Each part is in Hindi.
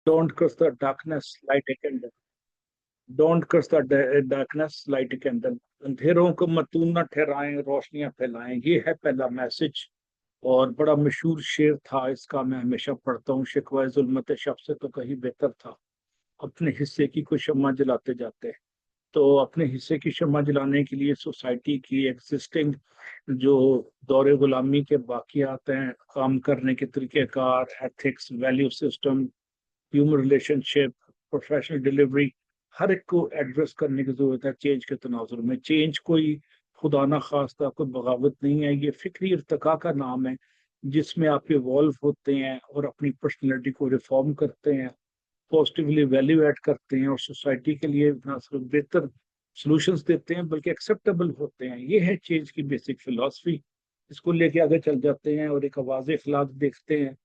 Don't curse the darkness light a candle. Don't curse the darkness light a candle. अंधेरों को मतून न ठहराएं, रोशनियां फैलाएं। ये है पहला मैसेज। और बड़ा मशहूर शेर था इसका, मैं हमेशा पढ़ता हूँ, शिकवा जुल्मत शब से तो कहीं बेहतर था, अपने हिस्से की कोई शम्मा जलाते जाते हैं। तो अपने हिस्से की शम्मा जलाने के लिए सोसाइटी की एग्जिस्टिंग जो दौरे गुलामी के बाकियात हैं, काम करने के तरीक़ेकार, ethics, value system, human relationship, professional delivery, हर एक को एड्रेस करने की जरूरत है चेंज के तनाजुर में। चेंज कोई खुदा ना खास्ता कोई बगावत नहीं है, ये फिक्री इर्तिका का नाम है जिसमें आप इवॉल्व होते हैं और अपनी पर्सनैलिटी को रिफॉर्म करते हैं, पॉजिटिवली वैल्यू ऐड करते हैं और सोसाइटी के लिए ना सिर्फ बेहतर सॉल्यूशंस देते हैं बल्कि एक्सेप्टेबल होते हैं। ये है चेंज की बेसिक फिलॉसफी। इसको लेके आगे चल जाते हैं और एक आवाज़ अखलाक देखते हैं।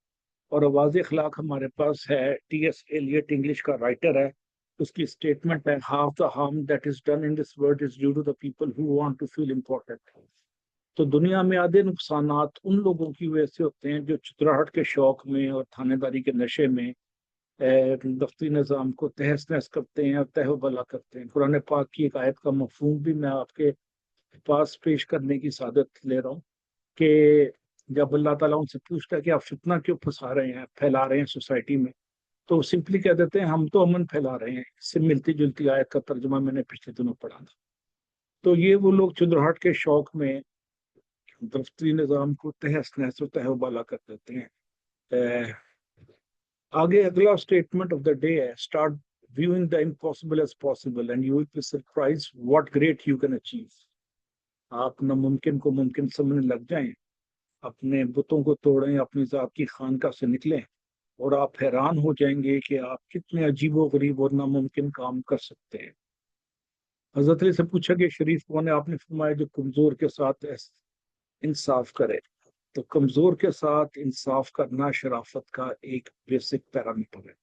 और आवाज़ अखलाक हमारे पास है, टी एस एलियट इंग्लिश का राइटर है। उसकी स्टेटमेंट है, half the harm that is done in this world is due to the people who want to feel important. तो दुनिया में आधे नुकसानात उन लोगों की वजह से होते हैं जो चुतराहट के शौक में और थानेदारी के नशे में दफ्तरी निज़ाम को तहस नहस करते हैं और तहबला करते हैं। कुरान पाक की एक आयत का मफहूम भी मैं आपके पास पेश करने की सादत ले रहा हूँ कि जब अल्लाह ताला उनसे पूछता है कि आप फितना क्यों फंसा रहे हैं, फैला रहे हैं सोसाइटी में, तो सिंपली कह देते हैं हम तो अमन फैला रहे हैं। इससे मिलती जुलती आयत का तर्जुमा मैंने पिछले दिनों पढ़ा था। तो ये वो लोग चुदराहट के शौक में दफ्तरी निज़ाम को तहस नहस और तहबाला कर देते हैं। आगे अगला स्टेटमेंट ऑफ द डे है, start viewing the impossible as possible and you will be surprise what great you can achieve. आप नामुमकिन को मुमकिन समझने लग जाएं, अपने बुतों को तोड़ें, अपनी जात की खानका से निकलें और आप हैरान हो जाएंगे कि आप कितने अजीबो गरीब और नामुमकिन काम कर सकते हैं। हजरत अली से पूछा कि शरीफ कौन है? आपने फरमाया जो कमजोर के साथ इंसाफ करे। तो कमजोर के साथ इंसाफ करना शराफत का एक बेसिक पैरामीटर है।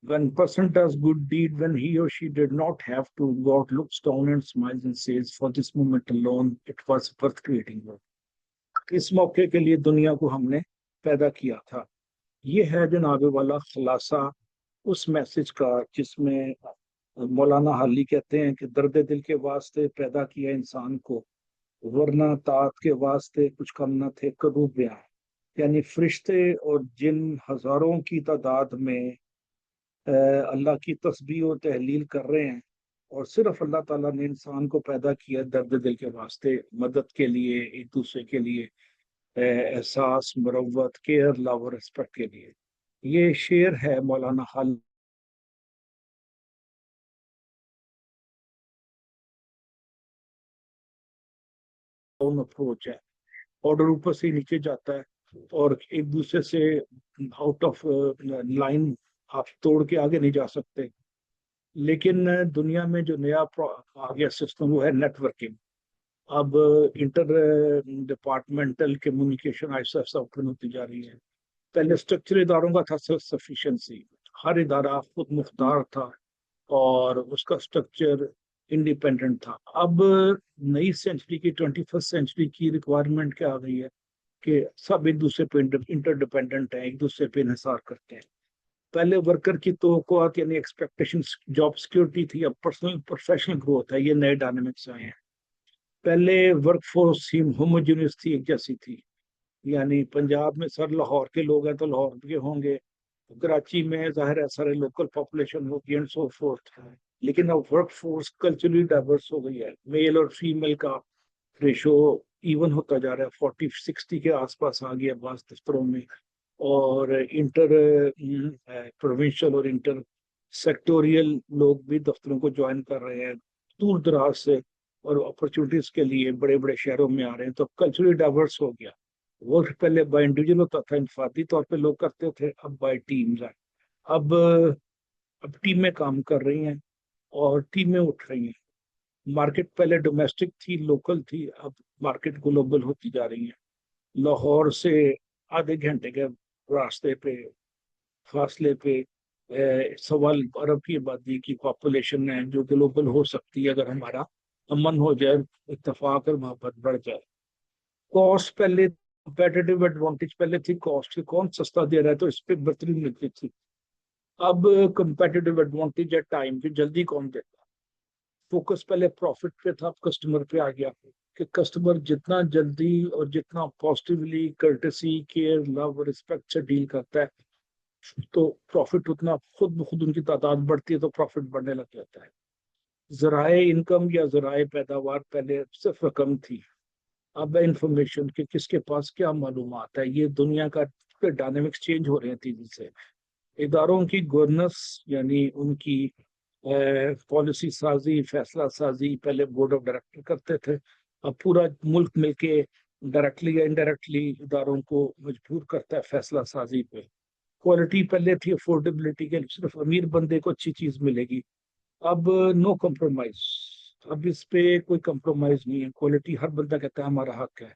When person does good deed when he or she did not have to, God looks down and smiles and says, for this moment alone, it was worth creating work. इस मौके के लिए दुनिया को हमने पैदा किया था। ये है जनाब वाला खुलासा उस मैसेज का जिसमें मौलाना हाली कहते हैं कि दर्द दिल के वास्ते पैदा किया इंसान को, वरना तात के वास्ते कुछ कम न थे करूब बयां। यानी फरिश्ते और जिन हजारों की तादाद में अल्लाह की तस्बीह और तहलील कर रहे हैं, और सिर्फ अल्लाह ताला ने इंसान को पैदा किया दर्द दिल के वास्ते, मदद के लिए, एक दूसरे के लिए, एहसास, मरवत, केयर, लव और रिस्पेक्ट के लिए। ये शेर है मौलाना हाली अप्रोच है। ऑर्डर ऊपर से नीचे जाता है और एक दूसरे से आउट ऑफ लाइन आप तोड़ के आगे नहीं जा सकते। लेकिन दुनिया में जो नया आ गया सिस्टम वो है नेटवर्किंग। अब इंटर डिपार्टमेंटल कम्युनिकेशन ऐसा ओपन होती जा रही है। पहले स्ट्रक्चर इदारों का था सेल्फ सफिशिएंसी, हर इदारा खुद मुख्तार था और उसका स्ट्रक्चर इंडिपेंडेंट था। अब नई सेंचुरी की 21st सेंचुरी की रिक्वायरमेंट क्या आ गई है कि सब एक दूसरे पे इंटरडिपेंडेंट है, एक दूसरे पे इंहिसार करते हैं। पहले वर्कर की तो यानी एक्सपेक्टेशन जॉब सिक्योरिटी थी, अब पर्सनल प्रोफेशनल ग्रोथ है। ये नए डायनेमिक्स आए हैं। पहले वर्कफोर्स ही होमोजेनियस थी, एक जैसी थी, यानी पंजाब में सर लाहौर के लोग हैं तो लाहौर के होंगे, कराची में जाहिर है सारे लोकल पॉपुलेशन होगी एंड सो फोर्थ। लेकिन अब वर्क फोर्स कल्चरली डाइवर्स हो गई है, मेल और फीमेल का रेशो इवन होता जा रहा है, 40-60 के आसपास आ गया बास दफ्तरों में। और इंटर प्रोविंशियल और इंटर सेक्टोरियल लोग भी दफ्तरों को ज्वाइन कर रहे हैं दूर दराज से, और अपॉर्चुनिटीज के लिए बड़े बड़े शहरों में आ रहे हैं। तो कल्चरली डाइवर्स हो गया। वर्क पहले बाय इंडिविजुअल होता था, इंफरादी तौर पे लोग करते थे, अब बाय टीम्स है। अब अब टीमें काम कर रही हैं और टीमें उठ रही हैं। मार्केट पहले डोमेस्टिक थी, लोकल थी, अब मार्केट ग्लोबल होती जा रही है। लाहौर से आधे घंटे के रास्ते पे, फासले पे 1.25 अरब की आबादी की पॉपुलेशन है जो ग्लोबल हो सकती है अगर हमारा अमन हो जाए, इत्तेफाक और मोहब्बत बढ़ जाए। कॉस्ट पहले, कंपेटिटिव एडवांटेज पहले थी कॉस्ट की, कौन सस्ता दे रहा है तो इस पे बढ़तरी मिलती थी। अब कंपेटिटिव एडवांटेज है टाइम की, जल्दी कौन देता। फोकस पहले प्रॉफिट पे था, अब कस्टमर पे आ गया कि कस्टमर जितना जल्दी और जितना positively courtesy care love respect से डील करता है, तो प्रॉफिट उतना खुद ब खुद उनकी तादाद बढ़ती है तो प्रॉफिट बढ़ने लग जाता है। जराए इनकम या जराए पैदावार पहले सिर्फ रकम थी, अब है इंफॉर्मेशन कि किसके पास क्या मालूमात है। ये दुनिया का डायनेमिक्स चेंज हो रहे हैं तेजी से। इदारों की गवर्नेंस यानी उनकी पॉलिसी साजी फैसला साजी पहले बोर्ड ऑफ डायरेक्टर करते थे, अब पूरा मुल्क मिलके डायरेक्टली या इनडायरेक्टली इदारों को मजबूर करता है फैसला साजी पे। क्वालिटी पहले थी अफोर्डेबिलिटी के, सिर्फ अमीर बंदे को अच्छी चीज मिलेगी, अब नो कॉम्प्रोमाइज। अब इस पे कोई कॉम्प्रोमाइज नहीं है, क्वालिटी हर बंदा कहता है हमारा हक है।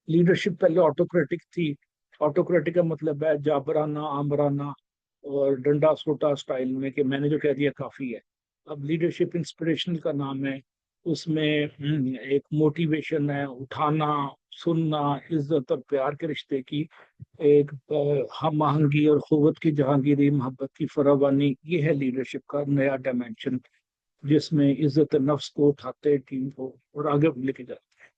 लीडरशिप पहले ऑटोक्रेटिक थी, ऑटोक्रेटिक का मतलब है जाबराना आमराना और डंडा सोटा स्टाइल में कि मैंने जो कह दिया काफी है। अब लीडरशिप इंस्पिरेशनल का नाम है, उसमें एक मोटिवेशन है, उठाना सुनना, इज्जत और प्यार के रिश्ते की एक हम आहंगी और कुव्वत की जहांगीरी मोहब्बत की फरावानी, ये है लीडरशिप का नया डायमेंशन, जिसमें इज्जत नफ्स को उठाते टीम को और आगे लेके जाते हैं।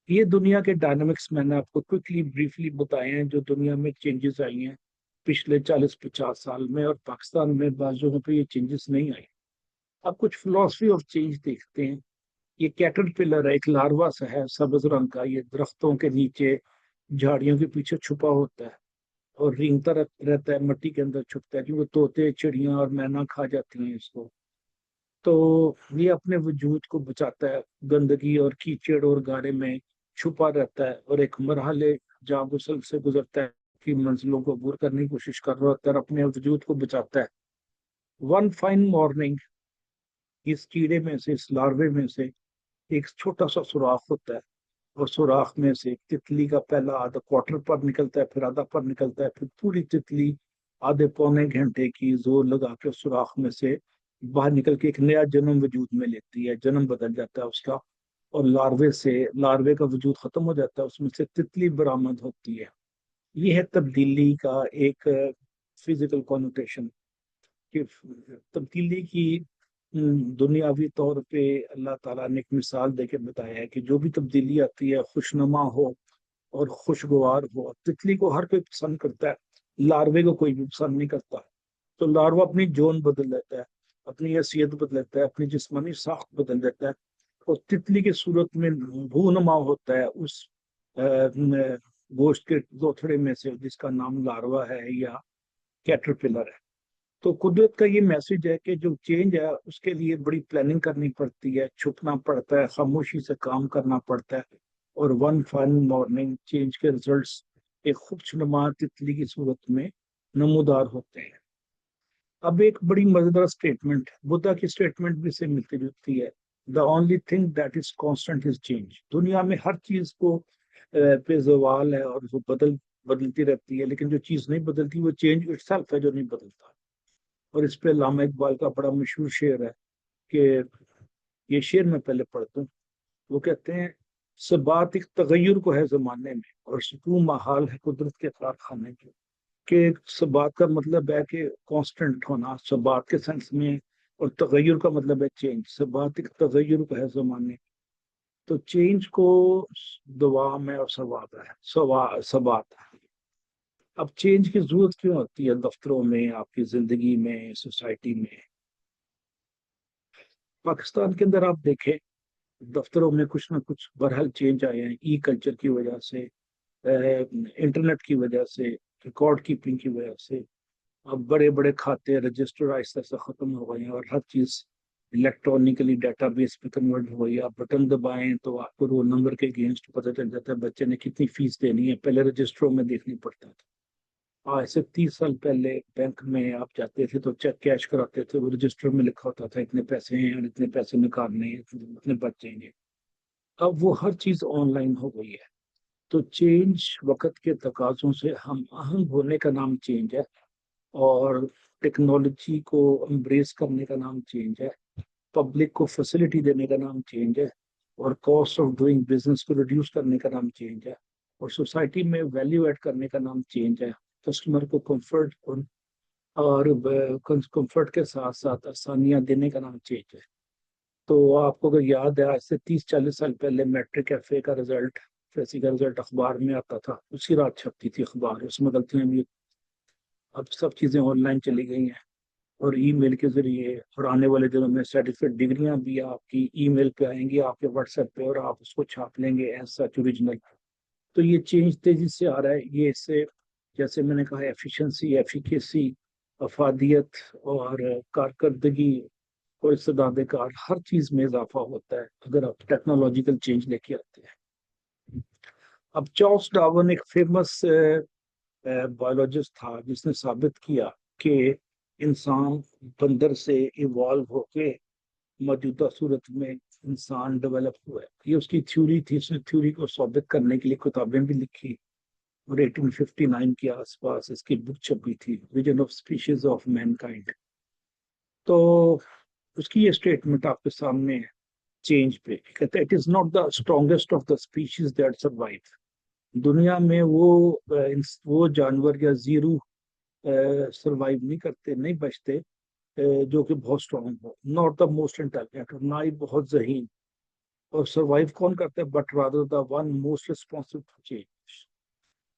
ये दुनिया के डायनामिक्स मैंने आपको क्विकली ब्रीफली बताए हैं जो दुनिया में चेंजेस आई हैं पिछले 40-50 साल में, और पाकिस्तान में बाज़ जगहों पे ये चेंजेस नहीं आई। अब कुछ फिलोसफी ऑफ चेंज देखते हैं। ये कैटरपिलर है, एक लार्वा सा है सब्ज रंग का, ये दरख्तों के नीचे झाड़ियों के पीछे छुपा होता है और रेंगता रहता है, मिट्टी के अंदर छुपता है क्योंकि तोते चिड़ियां और मैना खा जाती हैं इसको। तो ये अपने वजूद को बचाता है, गंदगी और कीचड़ और गारे में छुपा रहता है और एक मरहले जागुसल से गुजरता है कि मंजिलों को अबूर करने की कोशिश कर रहा होता है और अपने वजूद को बचाता है। वन फाइन मॉर्निंग इस कीड़े में से, इस लार्वे में से एक छोटा सा सुराख होता है और सुराख में से एक तितली का पहला आधा क्वार्टर पर निकलता है, फिर आधा पर निकलता है, फिर पूरी तितली आधे पौने घंटे की जोर लगा के उस सुराख में से बाहर निकल के एक नया जन्म वजूद में लेती है, जन्म बदल जाता है उसका। और लार्वे से, लार्वे का वजूद खत्म हो जाता है, उसमें से तितली बरामद होती है। ये है तब्दीली का एक फिजिकल कॉनोटेशन कि तब्दीली की दुनियावी तौर पे अल्लाह ताला ने एक मिसाल देके बताया है कि जो भी तब्दीली आती है खुशनुमा हो और खुशगवार हो। तितली को हर कोई पसंद करता है, लार्वे को कोई भी पसंद नहीं करता। तो लार्वा अपनी जोन बदल लेता है, अपनी हैसियत बदल लेता है, अपनी जिस्मानी साख्त बदल देता है और तितली की सूरत में भूनमा होता है उस गोश्त के जोथड़े में से जिसका नाम लार्वा है या कैटरपिलर है। तो कुदरत का ये मैसेज है कि जो चेंज है उसके लिए बड़ी प्लानिंग करनी पड़ती है, छुपना पड़ता है, खामोशी से काम करना पड़ता है, और वन फाइन मॉर्निंग चेंज के रिजल्ट्स एक खूबसूरत तितली की सूरत में नमूदार होते हैं। अब एक बड़ी मजेदार स्टेटमेंट, बुद्धा की स्टेटमेंट भी से मिलती जुलती है। The only thing that is constant is change. दुनिया में हर चीज को पे जवाल है और वो बदलती रहती है, लेकिन जो चीज नहीं बदलती वो चेंज इटसेल्फ है जो नहीं बदलता। और इस पे अल्लामा इकबाल का बड़ा मशहूर शेर है कि ये शेर मैं पहले पढ़ता हूँ। वो कहते हैं, सबात एक तगैर को है जमाने में और सुकून महाल है कुदरत के कारखाने में। कि सबात का मतलब है कि कांस्टेंट होना सबात के सेंस में, और तगैर का मतलब है चेंज। सबात एक तगैर को है जमाने, तो चेंज को दुआ में और सवाब है, सबात है। अब चेंज की जरूरत क्यों होती है दफ्तरों में, आपकी जिंदगी में, सोसाइटी में। पाकिस्तान के अंदर आप देखें दफ्तरों में कुछ ना कुछ बहरहाल चेंज आए हैं, ई कल्चर की वजह से, इंटरनेट की वजह से, रिकॉर्ड कीपिंग की वजह से। अब बड़े बड़े खाते रजिस्टर आहिस्ता आहिस्ता खत्म हो गए हैं और हर चीज इलेक्ट्रॉनिकली डेटाबेस पे कन्वर्ट हो गई है। आप बटन दबाएं तो आपको रोल नंबर के अगेंस्ट पता चल जाता है बच्चे ने कितनी फीस देनी है, पहले रजिस्टरों में देखनी पड़ता था। आज से 30 साल पहले बैंक में आप जाते थे तो चेक कैश कराते थे, वो रजिस्टर में लिखा होता था इतने पैसे हैं और इतने पैसे निकालने हैं, इतने बच जाएंगे। अब वो हर चीज ऑनलाइन हो गई है। तो चेंज वक्त के तकाजों से हम आहंग होने का नाम चेंज है, और टेक्नोलॉजी को एम्ब्रेस करने का नाम चेंज है, पब्लिक को फैसिलिटी देने का नाम चेंज है, और कॉस्ट ऑफ डूइंग बिजनेस को रिड्यूस करने का नाम चेंज है, और सोसाइटी में वैल्यू ऐड करने का नाम चेंज है। कस्टमर को कंफर्ट और और कंफर्ट के साथ साथ आसानियां देने का नाम चेंज है। तो आपको अगर याद है, आज से 30-40 साल पहले मैट्रिक एफए का रिजल्ट, एफएससी का रिजल्ट अखबार में आता था, उसी रात छपती थी अखबार, उसमें गलतियां भी। अब सब चीजें ऑनलाइन चली गई हैं और ईमेल के जरिए, और आने वाले दिनों में सर्टिफिकेट डिग्रियां भी आपकी ईमेल पे आएंगी, आपके व्हाट्सएप पे, और आप उसको छाप लेंगे एज सच ओरिजिनल। तो ये चेंज तेजी से आ रहा है। ये इससे, जैसे मैंने कहा, एफिशिएंसी, एफिकेसी, अफादियत और कारकर्दगी और इस्तेदाद कार, हर चीज में इजाफा होता है अगर आप टेक्नोलॉजिकल चेंज लेके आते हैं। अब चार्ल्स डार्विन एक फेमस बायोलॉजिस्ट था जिसने साबित किया कि इंसान बंदर से इवॉल्व होके मौजूदा सूरत में इंसान डेवलप हुआ है। ये उसकी थ्योरी थी। उसने थ्योरी को साबित करने के लिए किताबें भी लिखी, और 1859 के आसपास इसकी बुक छपी थी, vision of species of Mankind. तो उसकी ये स्टेटमेंट आपके सामने है चेंज पे। कहते हैं, it is not the strongest of the species that survive. दुनिया में वो जानवर या जीरू सरवाइव नहीं करते, नहीं बचते, जो कि बहुत स्ट्रांग हो। नॉट द मोस्ट इंटेलिजेंट, और ना ही बहुत जहीन। और सरवाइव कौन करता है? But rather the one most responsive for change.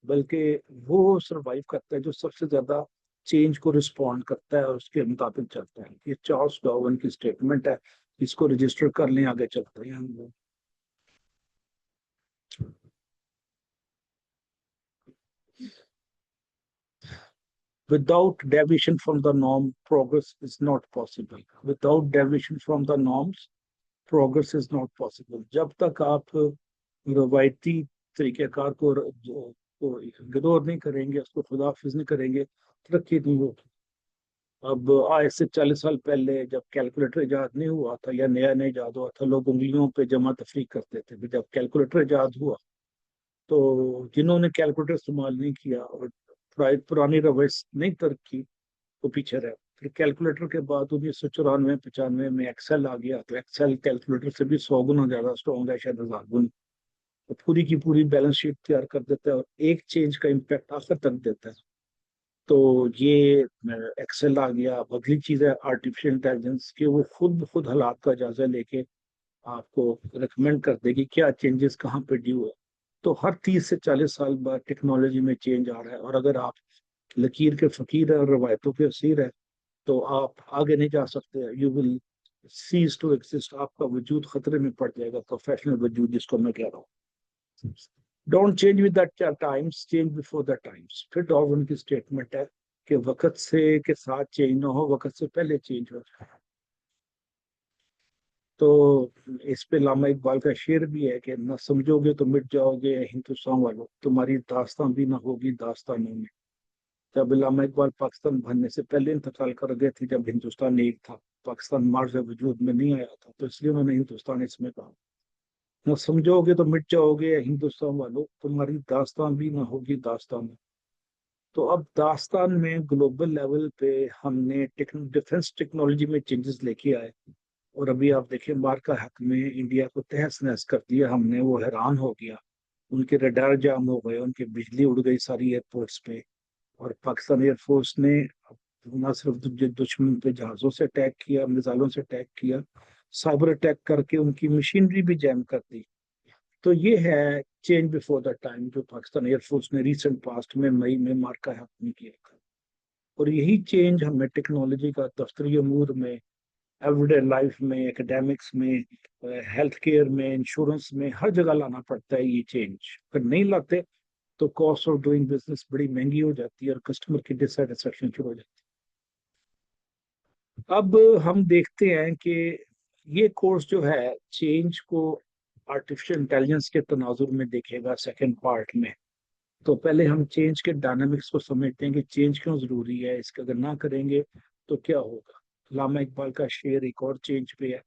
बल्कि वो सरवाइव करता है जो सबसे ज्यादा चेंज को रिस्पॉन्ड करता है और उसके मुताबिक चलता है। ये चार्ल्स डार्विन की स्टेटमेंट है। इसको रजिस्टर कर लें, आगे चलते हैं हम लोग। Without deviation from the norm, progress is not possible. Without deviation from the norms, progress is not possible. जब तक आप रवायती तरीक़ेकार को इग्नोर नहीं करेंगे, उसको खुदाफिज नहीं करेंगे, तरक्की नहीं होगी। अब आज से 40 साल पहले जब कैलकुलेटर इजाद नहीं हुआ था या नया नया इजाद हुआ था, लोग उंगलियों पे जमा तफरीक करते थे। फिर जब कैलकुलेटर इजाद हुआ, तो जिन्होंने कैलकुलेटर इस्तेमाल नहीं किया और पुरानी रवायत नहीं तर्क की, वो पीछे रहे। फिर कैलकुलेटर के बाद 1994-95 में एक्सेल आ गया, तो एक्सेल कैलकुलेटर से भी 100 गुना ज्यादा स्ट्रॉन्ग है, शायद 1000 गुना। तो पूरी की पूरी बैलेंस शीट तैयार कर देता है और एक चेंज का इम्पैक्ट आखिर तक देता है। तो ये एक्सेल आ गया। अब अगली चीज है आर्टिफिशियल इंटेलिजेंस, कि वो खुद ब खुद हालात का जायजा लेके आपको रिकमेंड कर देगी क्या चेंजेस कहाँ पे ड्यू है। तो हर 30 से 40 साल बाद टेक्नोलॉजी में चेंज आ रहा है, और अगर आप लकीर के फकीर है और रवायतों के असीर है, तो आप आगे नहीं जा सकते। You will cease to exist. आपका वजूद खतरे में पड़ जाएगा, प्रोफेशनल वजूद जिसको मैं कह रहा हूँ। Don't change with the times, change before the times. फिर डार्विन की स्टेटमेंट है कि वक्त से के साथ चेंज ना हो, वक्त से पहले चेंज हो। तो इस पे लामा इकबाल का शेर भी है कि न समझोगे तो मिट जाओगे हिंदुस्तान वालों, तुम्हारी दास्तां भी ना होगी दास्तानों में। जब अल्लामा इकबाल पाकिस्तान बनने से पहले इंतकाल कर गए थे, जब हिंदुस्तान एक था, पाकिस्तान मार्ज वजूद में नहीं आया था, तो इसलिए उन्होंने हिंदुस्तान इसमें कहा। न समझोगे तो मिट जाओगे हिंदुस्तान वालों, तुम्हारी दास्तान भी ना होगी दास्तान में। तो अब दास्तान में ग्लोबल लेवल पे हमने डिफेंस टेक्नोलॉजी में चेंजेस लेके आए। और अभी आप देखिए, मार का हक में इंडिया को तहस नहस कर दिया हमने। वो हैरान हो गया, उनके रडार जाम हो गए, उनकी बिजली उड़ गई सारी एयरपोर्ट्स पे। और पाकिस्तान एयरफोर्स ने न सिर्फ दुश्मन पे जहाजों से अटैक किया, मिसाइलों से अटैक किया, साइबर अटैक करके उनकी मशीनरी भी जैम कर दी। तो ये है चेंज बिफोर द टाइम, जो पाकिस्तान एयरफोर्स ने रिसेंट पास्ट में मई में मार्का हकमी किया था। और यही चेंज हमें टेक्नोलॉजी का दफ्तरी अमूर में, एवरीडे लाइफ में, एकेडमिक्स में, हेल्थ केयर में, इंश्योरेंस में, हर जगह लाना पड़ता है। ये चेंज अगर नहीं लाते तो कॉस्ट ऑफ डूइंग बिजनेस बड़ी महंगी हो जाती है और कस्टमर की डिससेटिस्फेक्शन शुरू हो जाती है। अब हम देखते हैं कि ये कोर्स जो है चेंज को आर्टिफिशियल इंटेलिजेंस के तनाजुर में देखेगा सेकेंड पार्ट में। तो पहले हम चेंज के डायनामिक्स को समझते हैं कि चेंज क्यों जरूरी है, इसका अगर ना करेंगे तो क्या होगा। लामा इकबाल का शेर एक और चेंज पे है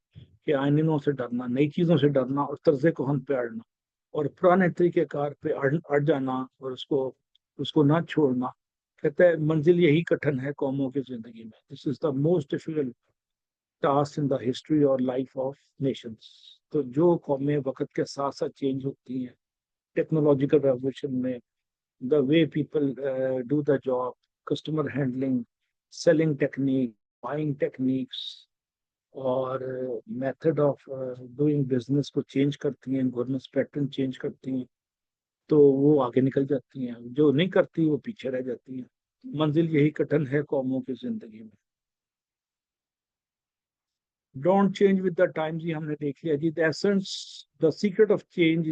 कि आइंदों से डरना, नई चीजों से डरना और तर्ज कोहन पे अड़ना, और पुराने तरीके कार पे अड़ जाना और उसको उसको ना छोड़ना। कहता है, मंजिल यही कठिन है कौमों की जिंदगी में। This is the most difficult task in the history और लाइफ ऑफ नेशंस। तो जो कौमें वक्त के साथ साथ चेंज होती हैं, टेक्नोलॉजिकल रेवोल्यूशन में, the way people do the job, customer handling, selling technique, buying techniques और मेथड ऑफ डूइंग बिजनेस को चेंज करती हैं, गवर्नेंस पैटर्न चेंज करती हैं, तो वो आगे निकल जाती हैं। जो नहीं करती वो पीछे रह जाती हैं। मंजिल यही कठिन है कौमों की जिंदगी में। Don't change with the times, ये हमने देख लिया जी। The essence, the secret of change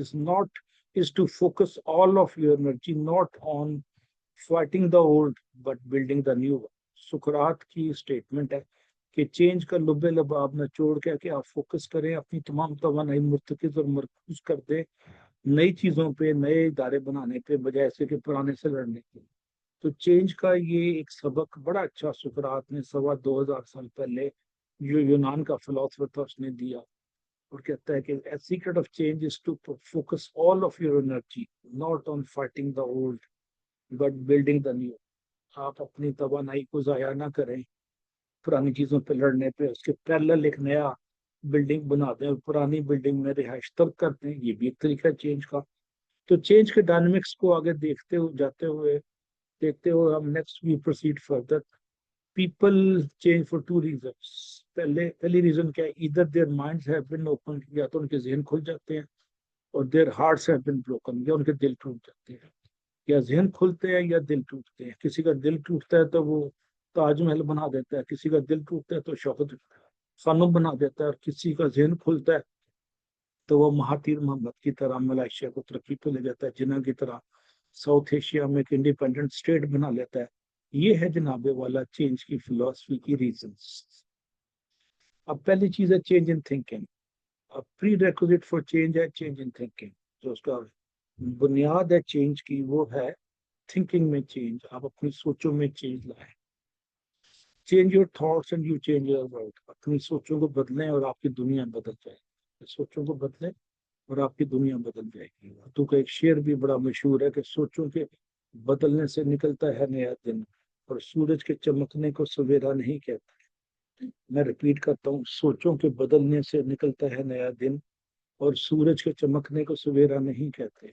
is to focus all of your energy not on fighting the old but building the new. सुकरात की स्टेटमेंट है कि चेंज का लुबे लबाब निचोड़ के कि आप फोकस करें, अपनी तमाम तवानाई मुर्तकिज और मरकूज कर दे नई चीजों पे, नए इदारे बनाने पे, बजाय से कि पुराने से लड़ने के। तो चेंज का ये एक सबक बड़ा अच्छा सुकरात ने 2,200 साल पहले जो यूनान का फिलोसफर था उसने दिया। और कहता है कि secret of change is to focus all of your energy not on fighting the old but building the new. आप अपनी तवानाई को जाया ना करें पुरानी चीजों पे लड़ने पे, उसके पैरेलल एक नया बिल्डिंग बना दें और पुरानी बिल्डिंग में रिहाइश तब कर दें। ये भी एक तरीका है चेंज का। तो चेंज के डायनेमिक्स को आगे देखते हुए हम next we proceed further. People change for two reasons. पहली रीजन क्या है? इधर their minds have been open, या तो उनके जहन खुल जाते हैं, और their hearts have been broken, या उनके दिल टूट जाते हैं। या जहन खुलते हैं या दिल टूटते हैं। किसी का दिल टूटता है तो वो ताजमहल बना देता है, किसी का दिल टूटता है तो शौकत खानों बना देता है, और किसी का जहन खुलता है तो वो महातीर मोहम्मद की तरह मलेशिया को तरक्की पे ले जाता है, जिन्ना की तरह साउथ एशिया में एक इंडिपेंडेंट स्टेट बना लेता है। ये है जनाबे वाला चेंज की फिलॉसफी की रीजंस। अब पहली चीज है चेंज इन थिंकिंग। अब प्री रेक्विजिट फॉर चेंज है चेंज इन थिंकिंग। जो उसका बुनियाद है चेंज की वो है थिंकिंग में चेंज। आप अपनी सोचों में चेंज लाएं। Change your thoughts and you change your world. अपनी सोचों को बदलें और आपकी दुनिया बदल जाएगी। सोचों को बदलें और आपकी दुनिया बदल जाएगी। उर्दू का एक शेर भी बड़ा मशहूर है कि सोचों के बदलने से निकलता है नया दिन, और सूरज के चमकने को सवेरा नहीं कहता। मैं रिपीट करता हूँ, सोचों के बदलने से निकलता है नया दिन, और सूरज के चमकने को सवेरा नहीं कहते।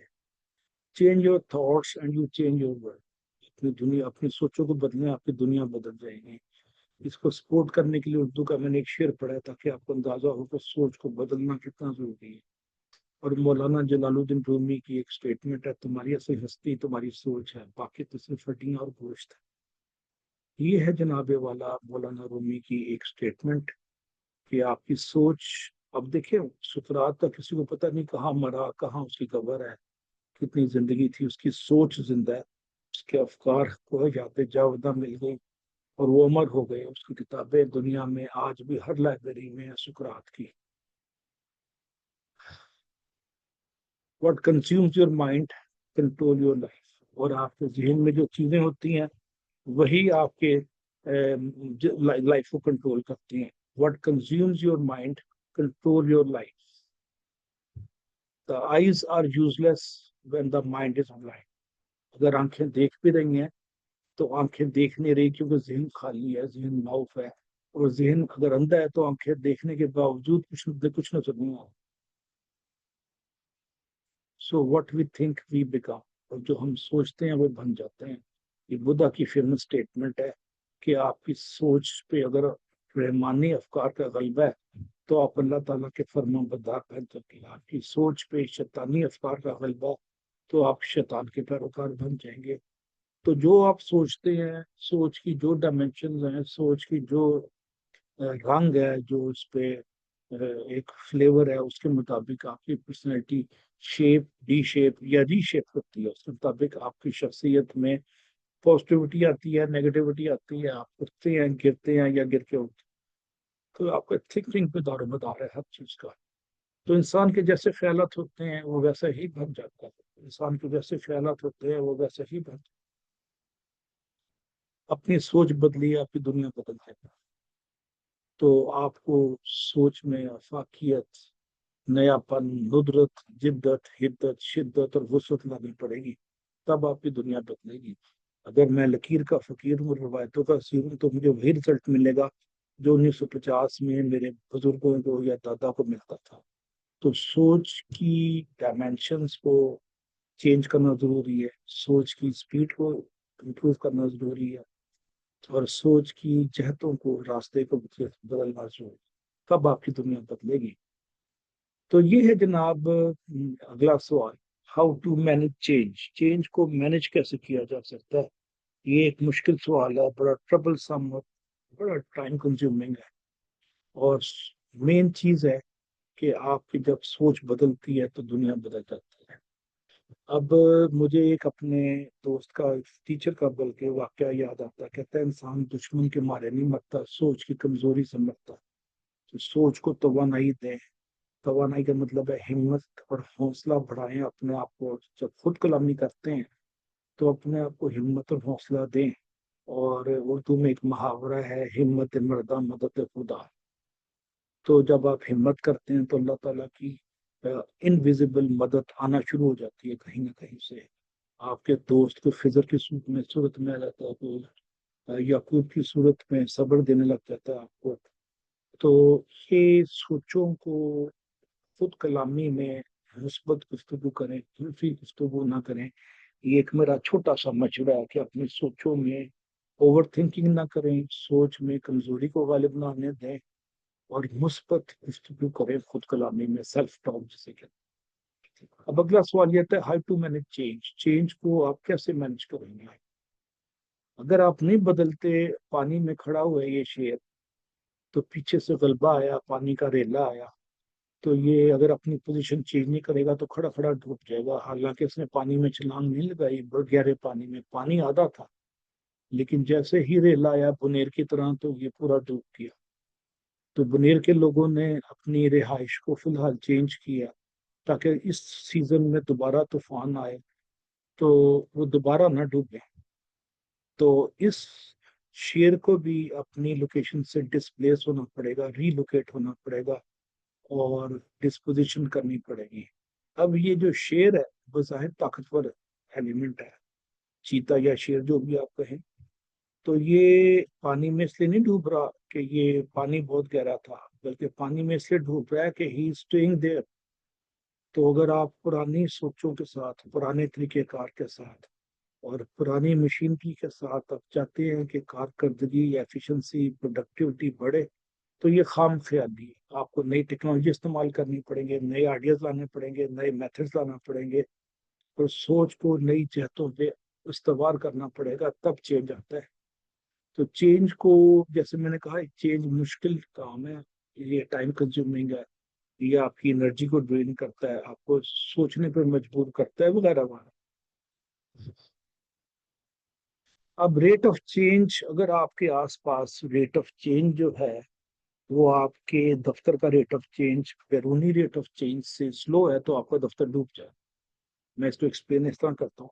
Change your thoughts and you change your world. अपनी दुनिया, अपनी सोचों को बदलें, आपकी दुनिया बदल जाएगी। इसको सपोर्ट करने के लिए उर्दू का मैंने एक शेर पढ़ा ताकि आपको अंदाजा हो कि सोच को बदलना कितना जरूरी है। और मौलाना जलालुद्दीन रूमी की एक स्टेटमेंट है, तुम्हारी असली हस्ती तुम्हारी सोच है, बाकी तो सिर्फ हड्डियां और गोश्त है। ये है जनाबे वाला मौलाना रूमी की एक स्टेटमेंट कि आपकी सोच। अब देखिए, सुकरात का किसी को पता नहीं कहाँ मरा, कहाँ उसकी कब्र है, कितनी जिंदगी थी, उसकी सोच जिंदा है। उसके अफकार को यादें जावदा मिल गई और वो अमर हो गए। उसकी किताबें दुनिया में आज भी हर लाइब्रेरी में है सुकरात की। What consumes your mind control your life. और आपके जहन में जो चीजें होती हैं वही आपके लाइफ को कंट्रोल करती हैं। What consumes your mind control your life. The eyes are useless when the mind is blind. अगर आंखें देख भी रही हैं तो आंखें देख नहीं रही क्योंकि जहन खाली है, जहन माउफ है। और जहन अगर अंधा है तो आंखें देखने के बावजूद कुछ नजर नहीं आता। So what we think we become. और जो हम सोचते हैं वो बन जाते हैं। ये बुद्धा की फेमस स्टेटमेंट है कि आपकी सोच पे अगर रहमानी अफकार का गलबा है तो आप अल्लाह ताला के फरमाबरदार बन सकते हैं। आपकी सोच पे शैतानी अफकार का गलबा तो आप शैतान के पैरोकार बन जाएंगे। तो जो आप सोचते हैं, सोच की जो डायमेंशन है, सोच की जो रंग है, जो उस पे एक फ्लेवर है, उसके मुताबिक आपकी पर्सनैलिटी शेप, डी शेप या री शेप होती है। उसके मुताबिक आपकी शख्सियत में पॉजिटिविटी आती है, नेगेटिविटी आती है। आप उठते हैं, गिरते हैं या गिर के उठते हैं। तो आपका थिंकिंग पे दारोमदार है हर चीज का। तो इंसान के जैसे ख्यालात होते हैं वो वैसा ही बन जाता है। इंसान के जैसे ख्यालात होते हैं वो वैसा ही बन। अपनी सोच बदली, आपकी दुनिया बदल जाएगी। तो आपको सोच में आफाकियत, नयापन, नुदरत, जिद्दत, हिद्दत, शिद्दत और वसअत लानी पड़ेगी। तब आपकी दुनिया बदलेगी। अगर मैं लकीर का फकीर हूँ, रवायतों का असीर हूँ, तो मुझे वही रिजल्ट मिलेगा जो 1950 में मेरे बुजुर्गों को या दादा को मिलता था। तो सोच की डायमेंशंस को चेंज करना जरूरी है। सोच की स्पीड को इम्प्रूव करना जरूरी है। और सोच की जहतों को, रास्ते को बदलना चाहिए, तब आपकी दुनिया बदलेगी। तो ये है जनाब अगला सवाल, how to manage change. Change को मैनेज कैसे किया जा सकता है? ये एक मुश्किल सवाल है, बड़ा ट्रबल सम, बड़ा टाइम कंज्यूमिंग है। और मेन चीज है कि आपकी जब सोच बदलती है तो दुनिया बदल जाती है। अब मुझे एक अपने दोस्त का, टीचर का बल्कि वाकया याद आता है। कहता है इंसान दुश्मन के मारे नहीं मरता, सोच की कमजोरी से मरता। तो सोच को तवानाई दें। तवानाई का मतलब है हिम्मत और हौसला बढ़ाएं अपने आप को। जब खुद कलामी करते हैं तो अपने आप को हिम्मत और हौसला दें। और उर्दू में एक मुहावरा है, हिम्मत मर्दा मदद खुदा। तो जब आप हिम्मत करते हैं तो अल्लाह ताला की इनविजिबल मदद आना शुरू हो जाती है कहीं ना कहीं से। आपके दोस्त को फिजर की सूरत में आ जाता है, तो याकूब की सूरत में सब्र देने लग जाता है आपको। तो ये सोचों को खुद कलामी में मुस्बत गुफ्तगू करें, दूसरी गुफ्तगू ना करें। ये एक मेरा छोटा सा मशवरा है कि अपनी सोचों में ओवर थिंकिंग ना करें, सोच में कमजोरी को गालिब ना आने दें, और मुस्बत गुफ्तगू करें खुद कलामी में, सेल्फ टॉक जिसे कहते हैं। अब अगला सवाल ये था, how to manage change. Change को आप कैसे मैनेज करेंगे? अगर आप नहीं बदलते, पानी में खड़ा हुआ है ये शेर, तो पीछे से गलबा आया, पानी का रेला आया, तो ये अगर अपनी पोजीशन चेंज नहीं करेगा तो खड़ा खड़ा डूब जाएगा। हालांकि उसने पानी में छलांग नहीं लगाई, बहुत गहरे पानी में, पानी आधा था, लेकिन जैसे ही रेला आया बुनेर की तरह, तो ये पूरा डूब गया। तो बुनेर के लोगों ने अपनी रिहाइश को फिलहाल चेंज किया, ताकि इस सीजन में दोबारा तूफान आए तो वो दोबारा ना डूबे। तो इस शेर को भी अपनी लोकेशन से डिस्प्लेस होना पड़ेगा, रीलोकेट होना पड़ेगा, और डिस्पोजिशन करनी पड़ेगी। अब ये जो शेर है वो जाहिर ताकतवर एलिमेंट है, चीता या शेर जो भी आप कहें। तो ये पानी में इसलिए नहीं डूब रहा कि ये पानी बहुत गहरा था, बल्कि पानी में इसलिए डूब रहा है कि ही स्टेइंग देयर। तो अगर आप पुरानी सोचों के साथ, पुराने तरीकेकार के साथ और पुरानी मशीनरी के साथ आप चाहते हैं कि कारकर्दगी, एफिशिएंसी, प्रोडक्टिविटी बढ़े, तो ये खाम ख्याली है। आपको नई टेक्नोलॉजी इस्तेमाल करनी पड़ेंगे, नए आइडियाज लाने पड़ेंगे, नए मेथड्स लाना पड़ेंगे, और सोच को नई जहतों पे इस्तेमाल करना पड़ेगा, तब चेंज आता है। तो चेंज को, जैसे मैंने कहा, चेंज मुश्किल काम है, ये टाइम कंज्यूमिंग है, ये आपकी एनर्जी को ड्रेन करता है, आपको सोचने पर मजबूर करता है, वगैरह वगैरह। अब रेट ऑफ चेंज, अगर आपके आसपास रेट ऑफ चेंज जो है वो आपके दफ्तर का रेट ऑफ चेंज बैरूनी रेट ऑफ चेंज से स्लो है, तो आपका दफ्तर डूब जाए। मैं इसको एक्सप्लेन इस तरह करता हूँ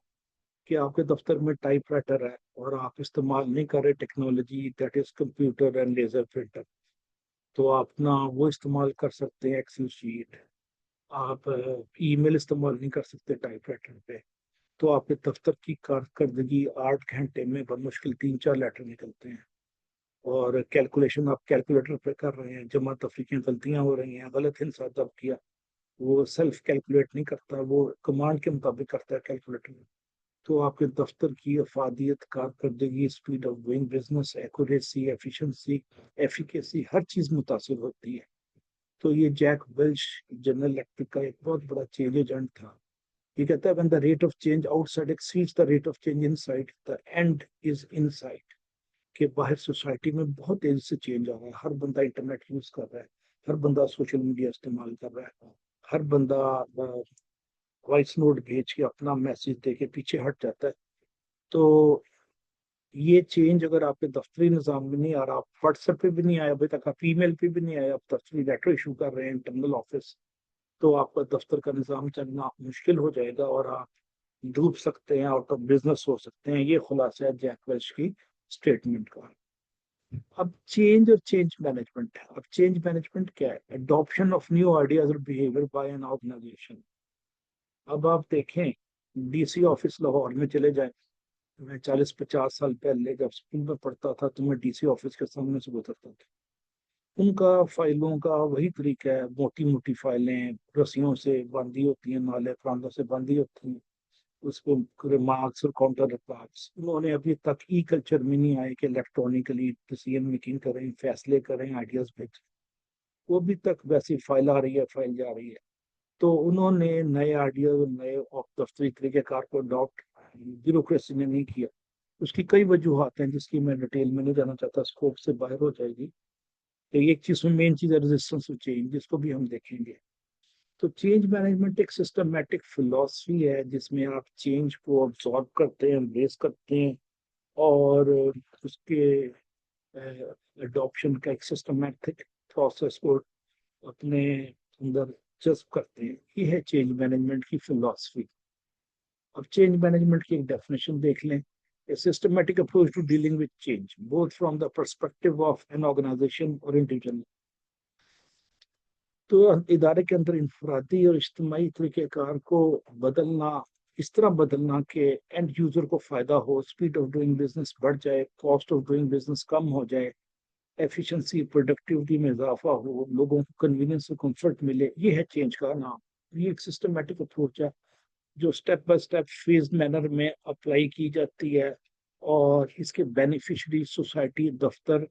कि आपके दफ्तर में टाइपराइटर है और आप इस्तेमाल नहीं कर रहे technology, that is computer and laser printer. तो आप ना वो इस्तेमाल कर सकते हैं एक्सेल शीट, आप ईमेल इस्तेमाल नहीं कर सकते टाइपराइटर पे। तो आपके दफ्तर की कारकर्दगी 8 घंटे में बमुश्किल 3-4 लेटर निकलते हैं। और कैलकुलेशन आप कैलकुलेटर पे कर रहे हैं, जमा तफरीकी गलतियां हो रही हैं, गलत हिसाब दब किया, वो सेल्फ कैलकुलेट नहीं करता, वो कमांड के मुताबिक करता है कैलकुलेटर। तो आपके दफ्तर की अफादियत, कारकर्दगी, speed of doing business, accuracy, efficiency, efficacy, हर चीज मुतासर होती है। तो ये जैक वेल्च, जनरल इलेक्ट्रिक का एक बहुत बड़ा चेंज एजेंट था। ये कहता है, when the rate of change outside exceeds the rate of change inside, the end is inside। कि बाहर सोसाइटी में बहुत तेजी से चेंज आ रहा है, हर बंदा इंटरनेट यूज कर रहा है, हर बंदा सोशल मीडिया इस्तेमाल कर रहा है, हर बंदा वॉइस नोट भेज के अपना मैसेज दे के पीछे हट जाता है। तो ये चेंज अगर आपके दफ्तरी निज़ाम में नहीं आ रहा, आप व्हाट्सएप पे भी नहीं आया अभी तक, आप ईमेल पे भी नहीं आया, आप दफ्तरी लेटर इशू कर रहे हैं इंटरनल ऑफिस, तो आपका दफ्तर का निज़ाम चलना मुश्किल हो जाएगा और आप डूब सकते हैं, आउट ऑफ बिजनेस हो सकते हैं। ये खुलासा है जैक वेल्च की स्टेटमेंट का। अब चेंज और चेंज मैनेजमेंट है। अब चेंज मैनेजमेंट क्या है? अडॉप्शन ऑफ न्यू आइडियाज और बिहेवियर बाय एन ऑर्गेनाइजेशन। अब आप देखें, डीसी ऑफिस लाहौर में चले जाएं। मैं 40-50 साल पहले जब स्कूल में पढ़ता था तो मैं डीसी ऑफिस के सामने से गुजरता था। उनका फाइलों का वही तरीका है, मोटी मोटी फाइलें रस्सियों से बंधी होती हैं, नाले फरांदों से बंधी होती हैं, उसको रिमार्क्स और काउंटर रिमार्क्स। उन्होंने अभी तक ई कल्चर में नहीं आए कि इलेक्ट्रॉनिकली डिसीजन मेकिंग करें, फैसले करें, आइडियाज भेजें। वो भी तक वैसी फाइल आ रही है, फाइल जा रही है। तो उन्होंने नए आइडियाज, नए दफ्तरी तरीक़ेकार को अडॉप्ट ब्यूरोक्रेसी ने नहीं किया। उसकी कई वजूहत हैं जिसकी मैं डिटेल में नहीं जाना चाहता, स्कोप से बाहर हो जाएगी। तो एक चीज में मेन चीज है रेजिस्टेंस टू चेंज, जिसको भी हम देखेंगे। तो चेंज मैनेजमेंट एक सिस्टमेटिक फिलॉसफी है जिसमें आप चेंज को ऑब्जॉर्व करते हैं, एम्ब्रेस करते हैं, और उसके अडॉप्शन का एक सिस्टमेटिक प्रोसेस को अपने अंदर जज्ब करते हैं। ये है चेंज मैनेजमेंट की फिलॉसफी। अब चेंज मैनेजमेंट की एक डेफिनेशन देख लें। A systematic approach to dealing with change, both from the perspective of an organization or individual। तो इदारे के अंदर इंफरादी और इज्तिमाई तरीक़ेकार को बदलना, इस तरह बदलना कि एंड यूजर को फायदा हो, स्पीड ऑफ डूइंग बिजनेस बढ़ जाए, कॉस्ट ऑफ डूइंग बिजनेस कम हो जाए, एफिशिएंसी प्रोडक्टिविटी में इजाफा हो, लोगों को कन्वीनियंस और कंफर्ट मिले। ये है चेंज का नाम। ये एक सिस्टमेटिक अप्रोच है जो step by step phase manner में अप्लाई की जाती है, और इसके बेनिफिशरी सोसाइटी, दफ्तर,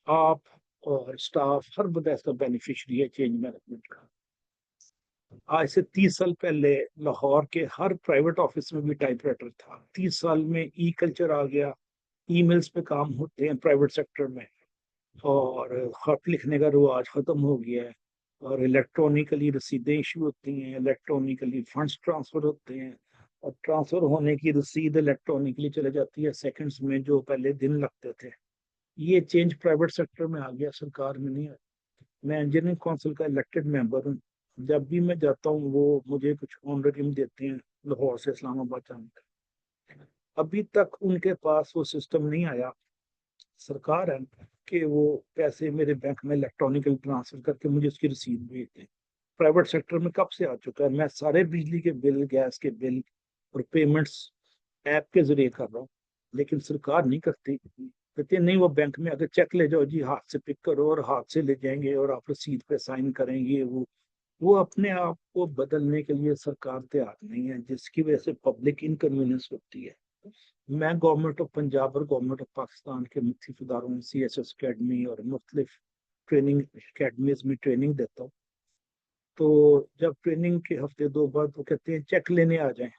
आप और स्टाफ, हर बंदा इसका बेनिफिशरी है चेंज मैनेजमेंट का। आज से 30 साल पहले लाहौर के हर प्राइवेट ऑफिस में भी टाइपराइटर था। 30 साल में ई कल्चर आ गया, ईमेल्स पे काम होते हैं प्राइवेट सेक्टर में, और खत लिखने का रिवाज खत्म हो गया है, और इलेक्ट्रॉनिकली रसीदें इशू होती हैं, इलेक्ट्रॉनिकली फंड्स ट्रांसफर होते हैं, और ट्रांसफर होने की रसीद इलेक्ट्रॉनिकली चले जाती है सेकंड्स में, जो पहले दिन लगते थे। ये चेंज प्राइवेट सेक्टर में आ गया, सरकार में नहीं आया। मैं इंजीनियरिंग काउंसिल का इलेक्टेड मेंबर हूँ। जब भी मैं जाता हूँ वो मुझे कुछ ऑनरियम देते हैं, लाहौर से इस्लामाबाद जाने का। अभी तक उनके पास वो सिस्टम नहीं आया, सरकार है, कि वो पैसे मेरे बैंक में इलेक्ट्रॉनिकल ट्रांसफर करके मुझे उसकी रसीद भेज दें। प्राइवेट सेक्टर में कब से आ चुका है। मैं सारे बिजली के बिल, गैस के बिल और पेमेंट्स ऐप के जरिए कर रहा हूँ, लेकिन सरकार नहीं करती। कहते नहीं, वो बैंक में अगर चेक ले जाओ जी, हाथ से पिक करो और हाथ से ले जाएंगे और आप रसीद पे साइन करेंगे। वो अपने आप को बदलने के लिए सरकार तैयार नहीं है, जिसकी वजह से पब्लिक इनकन्वीनियंस होती है। मैं गवर्नमेंट ऑफ पंजाब और गवर्नमेंट ऑफ पाकिस्तान के मुख्तलिफ इदारों में CSS अकेडमी और मुख्तलिफ ट्रेनिंग अकेडमीज में ट्रेनिंग देता हूँ। तो जब ट्रेनिंग के हफ्ते 2 बाद वो कहते हैं चेक लेने आ जाएं।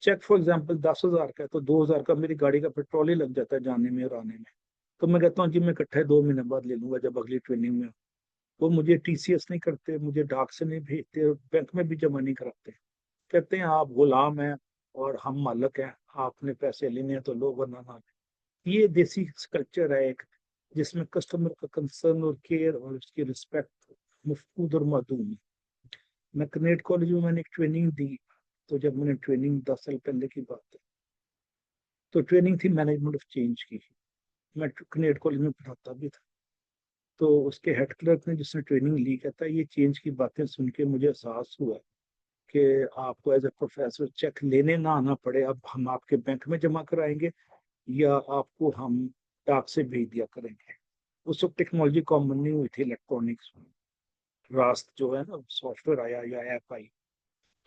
चेक फॉर एग्जांपल 10,000 का है तो 2,000 का मेरी गाड़ी का पेट्रोल ही लग जाता है जाने में और आने में। तो मैं कहता हूँ जी मैं इकट्ठा 2 महीने बाद ले लूंगा जब अगली ट्रेनिंग में। वो मुझे TCS नहीं करते, मुझे डाक से नहीं भेजते, बैंक में भी जमा नहीं कराते। कहते हैं आप गुलाम हैं और हम मालिक हैं, आपने पैसे लेने हैं तो लो वरना ना। ये देसी कल्चर है एक, जिसमें कस्टमर का कंसर्न और केयर और उसकी रिस्पेक्ट मफकूद और मादूम है। मैं कनेट कॉलेज में मैंने एक ट्रेनिंग दी। तो जब मैंने ट्रेनिंग 10 साल पहले की बात है, तो ट्रेनिंग थी मैनेजमेंट ऑफ चेंज की। मैं कनेट कॉलेज में पढ़ाता भी था। तो उसके हेड क्लर्क ने जिसने ट्रेनिंग ली, कहता है ये चेंज की बातें सुन के मुझे एहसास हुआ कि आपको एज ए प्रोफेसर चेक लेने ना आना पड़े। अब हम आपके बैंक में जमा कराएंगे या आपको हम डाक से भेज दिया करेंगे। उस वक्त टेक्नोलॉजी कॉमन नहीं हुई थी, इलेक्ट्रॉनिक्स रास्त जो है ना सॉफ्टवेयर आया या ऐप आई।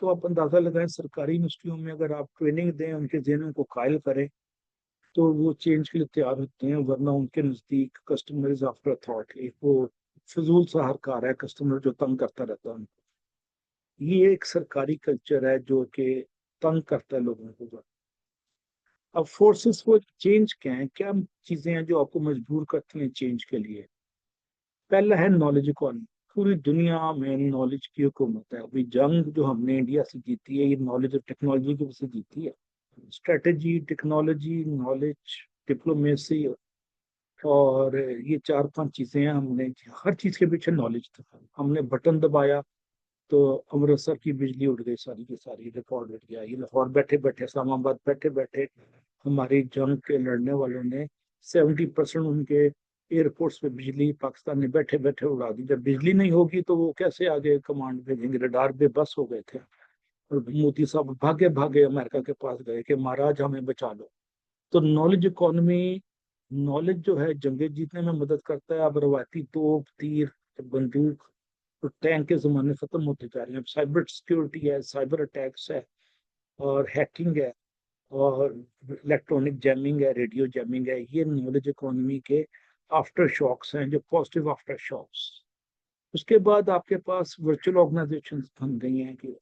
तो आप अंदाजा लगाएं, सरकारी यूनिवर्सिटियों में अगर आप ट्रेनिंग दें, उनके जहनों को कायल करें, तो वो चेंज के लिए तैयार होते हैं। वरना उनके नजदीक कस्टमर इज आफ्टर अथॉरिटी, वो फजूल सा हरकार है, कस्टमर जो तंग करता रहता है। ये एक सरकारी कल्चर है जो कि तंग करता है लोगों को। अब फोर्सेस वो चेंज क्या है, क्या चीजें हैं जो आपको मजबूर करती हैं चेंज के लिए। पहला है नॉलेज इकॉनमी। पूरी दुनिया में नॉलेज की हुकूमत है। अभी जंग जो हमने इंडिया से जीती है, ये नॉलेज और टेक्नोलॉजी की वजह से जीती है। स्ट्रेटेजी, टेक्नोलॉजी, नॉलेज, डिप्लोमेसी, और ये 4-5 चीजें हैं। हमने हर चीज के पीछे नॉलेज था। हमने बटन दबाया तो अमृतसर की बिजली उड़ गई, सारी की सारी रिकॉर्ड उठ गया। ये लाहौर बैठे बैठे, इस्लामाबाद बैठे बैठे हमारी जंग के लड़ने वालों ने 70% उनके एयरपोर्ट्स पे बिजली पाकिस्तान ने बैठे बैठे उड़ा दी। जब बिजली नहीं होगी तो वो कैसे आगे कमांड भेजेंगे। रडार बेबस हो गए थे, और मोदी साहब भागे भागे अमेरिका के पास गए कि महाराज हमें बचा लो। तो नॉलेज इकोनॉमी, नॉलेज जो है जंगे जीतने में मदद करता है। अब रवायती तोप, तीर, बंदूक, तो टैंक के जमाने खत्म होते जा रहे हैं। साइबर सिक्योरिटी है, साइबर अटैक्स है, और हैकिंग है और इलेक्ट्रॉनिक जैमिंग है, रेडियो जैमिंग है। ये नॉलेज इकोनॉमी के आफ्टर शॉक्स हैं, जो पॉजिटिव आफ्टर शॉक्स। उसके बाद आपके पास वर्चुअल ऑर्गेनाइजेशन बन गई हैं कि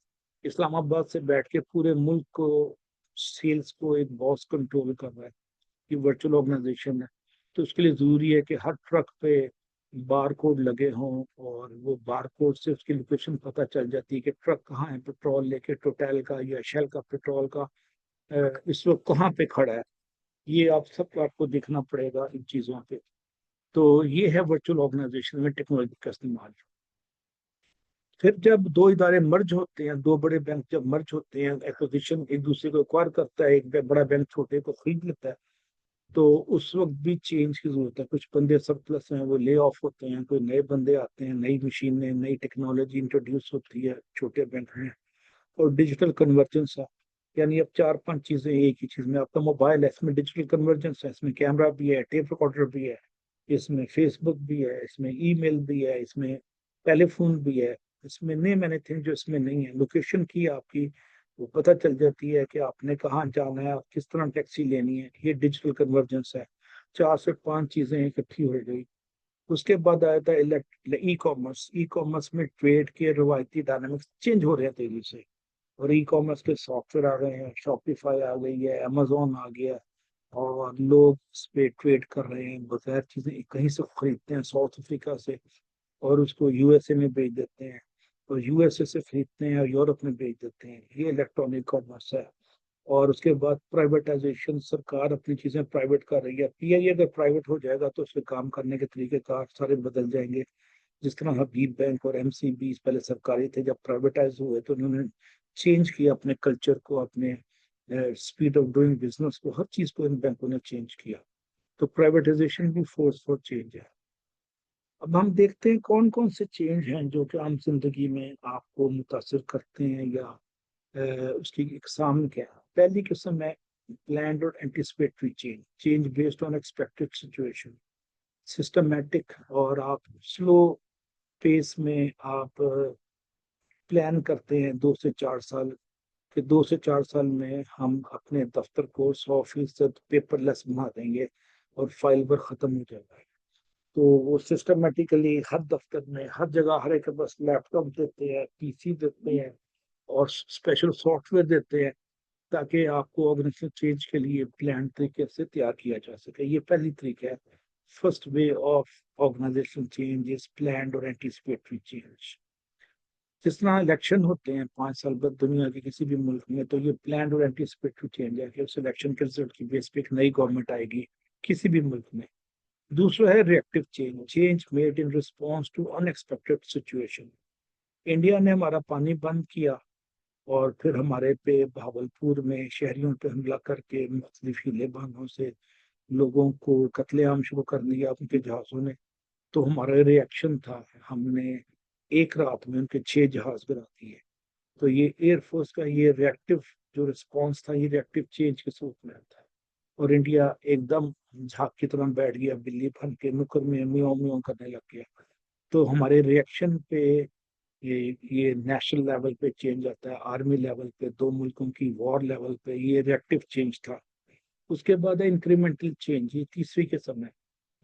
इस्लामाबाद से बैठ के पूरे मुल्क को सेल्स को एक बॉस कंट्रोल कर रहा है। ये वर्चुअल ऑर्गेनाइजेशन है। तो उसके लिए जरूरी है कि हर ट्रक पे बार कोड लगे हों, और वो बार कोड से उसकी लोकेशन पता चल जाती है कि ट्रक कहाँ है, पेट्रोल लेके टोटल का या शेल का पेट्रोल का इस वक्त कहाँ पे खड़ा है। ये आप सब आपको देखना पड़ेगा इन चीज़ों पे। तो ये है वर्चुअल ऑर्गेनाइजेशन में टेक्नोलॉजी का इस्तेमाल। फिर जब दो इदारे मर्ज होते हैं, दो बड़े बैंक जब मर्ज होते हैं, एक्विजिशन एक दूसरे को एक्वायर करता है, एक बड़ा बैंक छोटे को खरीद लेता है, तो उस वक्त भी चेंज की जरूरत है। कुछ बंदे सरप्लस हैं, वो ले ऑफ होते हैं, कोई नए बंदे आते हैं, नई मशीनें, नई टेक्नोलॉजी इंट्रोड्यूस होती है छोटे बैंक में। और डिजिटल कन्वर्जेंस है, यानी अब चार पांच चीजें एक ही चीज में। आपका मोबाइल है, इसमें डिजिटल कन्वर्जेंस है, इसमें कैमरा भी है, टेप रिकॉर्डर भी है, इसमें फेसबुक भी है, इसमें ईमेल भी है, इसमें टेलीफोन भी है, इसमें नेम एनीथिंग जो इसमें नहीं है। लोकेशन की आपकी वो पता चल जाती है कि आपने कहाँ जाना है, किस तरह टैक्सी लेनी है। ये डिजिटल कन्वर्जेंस है। चार से पांच चीजें इकट्ठी हो गई। उसके बाद आया था ई कॉमर्स। ई कॉमर्स में ट्रेड के रवायती डायनामिक्स चेंज हो रहे हैं तेजी से, और ई कॉमर्स के सॉफ्टवेयर आ गए हैं, शॉपिफाई आ गई है, अमेजोन आ गया है, और लोग इस पे ट्रेड कर रहे हैं, बगैर चीजें कहीं से खरीदते हैं साउथ अफ्रीका से, और उसको यूएसए में बेच देते हैं, और यूएसए से खरीदते हैं और यूरोप में बेच देते हैं। ये इलेक्ट्रॉनिक कॉमर्स है। और उसके बाद प्राइवेटाइजेशन, सरकार अपनी चीजें प्राइवेट कर रही है। पीआई अगर प्राइवेट हो जाएगा तो उसके काम करने के तरीके कार सारे बदल जाएंगे। जिस तरह हबीब बैंक और एमसीबी पहले सरकारी थे, जब प्राइवेटाइज हुए तो उन्होंने चेंज किया अपने कल्चर को, अपने स्पीड ऑफ डूइंग बिजनेस को, हर चीज को इन बैंकों ने चेंज किया। तो प्राइवेटाइजेशन भी फोर्स फॉर चेंज है। अब हम देखते हैं कौन कौन से चेंज हैं जो कि आम जिंदगी में आपको मुतासर करते हैं, या उसकी इकसाम क्या है। पहली किस्म है प्लान्ड और anticipatory change, change based on expected situation. Systematic, और आप स्लो पेस में आप प्लान करते हैं 2 से 4 साल कि 2 से 4 साल में हम अपने दफ्तर को 100% पेपरलेस बना देंगे और फाइल पर खत्म हो जाएगा। तो वो सिस्टमेटिकली हर दफ्तर में, हर जगह, हर एक के पास लैपटॉप देते हैं, पीसी देते हैं, और स्पेशल सॉफ्टवेयर देते हैं, ताकि आपको ऑर्गेनाइजेशन चेंज के लिए प्लान तरीके से तैयार किया जा सके। ये पहली तरीका है। First way of organisation change is planned और एंटिसिपेटरी चेंज। जिस तरह इलेक्शन होते हैं 5 साल बाद दुनिया के किसी भी मुल्क में, तो ये प्लान्ड और एंटिसिपेटरी चेंज है कि उस इलेक्शन के रिजल्ट की बेस पे एक नई गवर्नमेंट आएगी किसी भी मुल्क में। दूसरा है reactive change, change made in response to unexpected situation. India ने हमारा पानी बंद किया, और फिर हमारे पे भावलपुर में शहरियों पे हमला करके मुख्तलिफ हीले बहानों से लोगों को कत्लेआम शुरू कर दिया उनके जहाजों ने। तो हमारा रिएक्शन था, हमने एक रात में उनके 6 जहाज गिरा दिए। तो ये एयरफोर्स का ये रिएक्टिव जो रिस्पॉन्स था, ये रिएक्टिव चेंज के सूप में था। और इंडिया एकदम झाग की तरह बैठ गया, बिल्ली बन के नुक्कड़ में म्याऊं म्याऊं करने लग गया। तो हमारे रिएक्शन पे ये नेशनल लेवल पे चेंज आता है, आर्मी लेवल पे, दो मुल्कों की वॉर लेवल पे, ये रिएक्टिव चेंज था। उसके बाद है इंक्रीमेंटल चेंज, ये तीसरी किस्म है।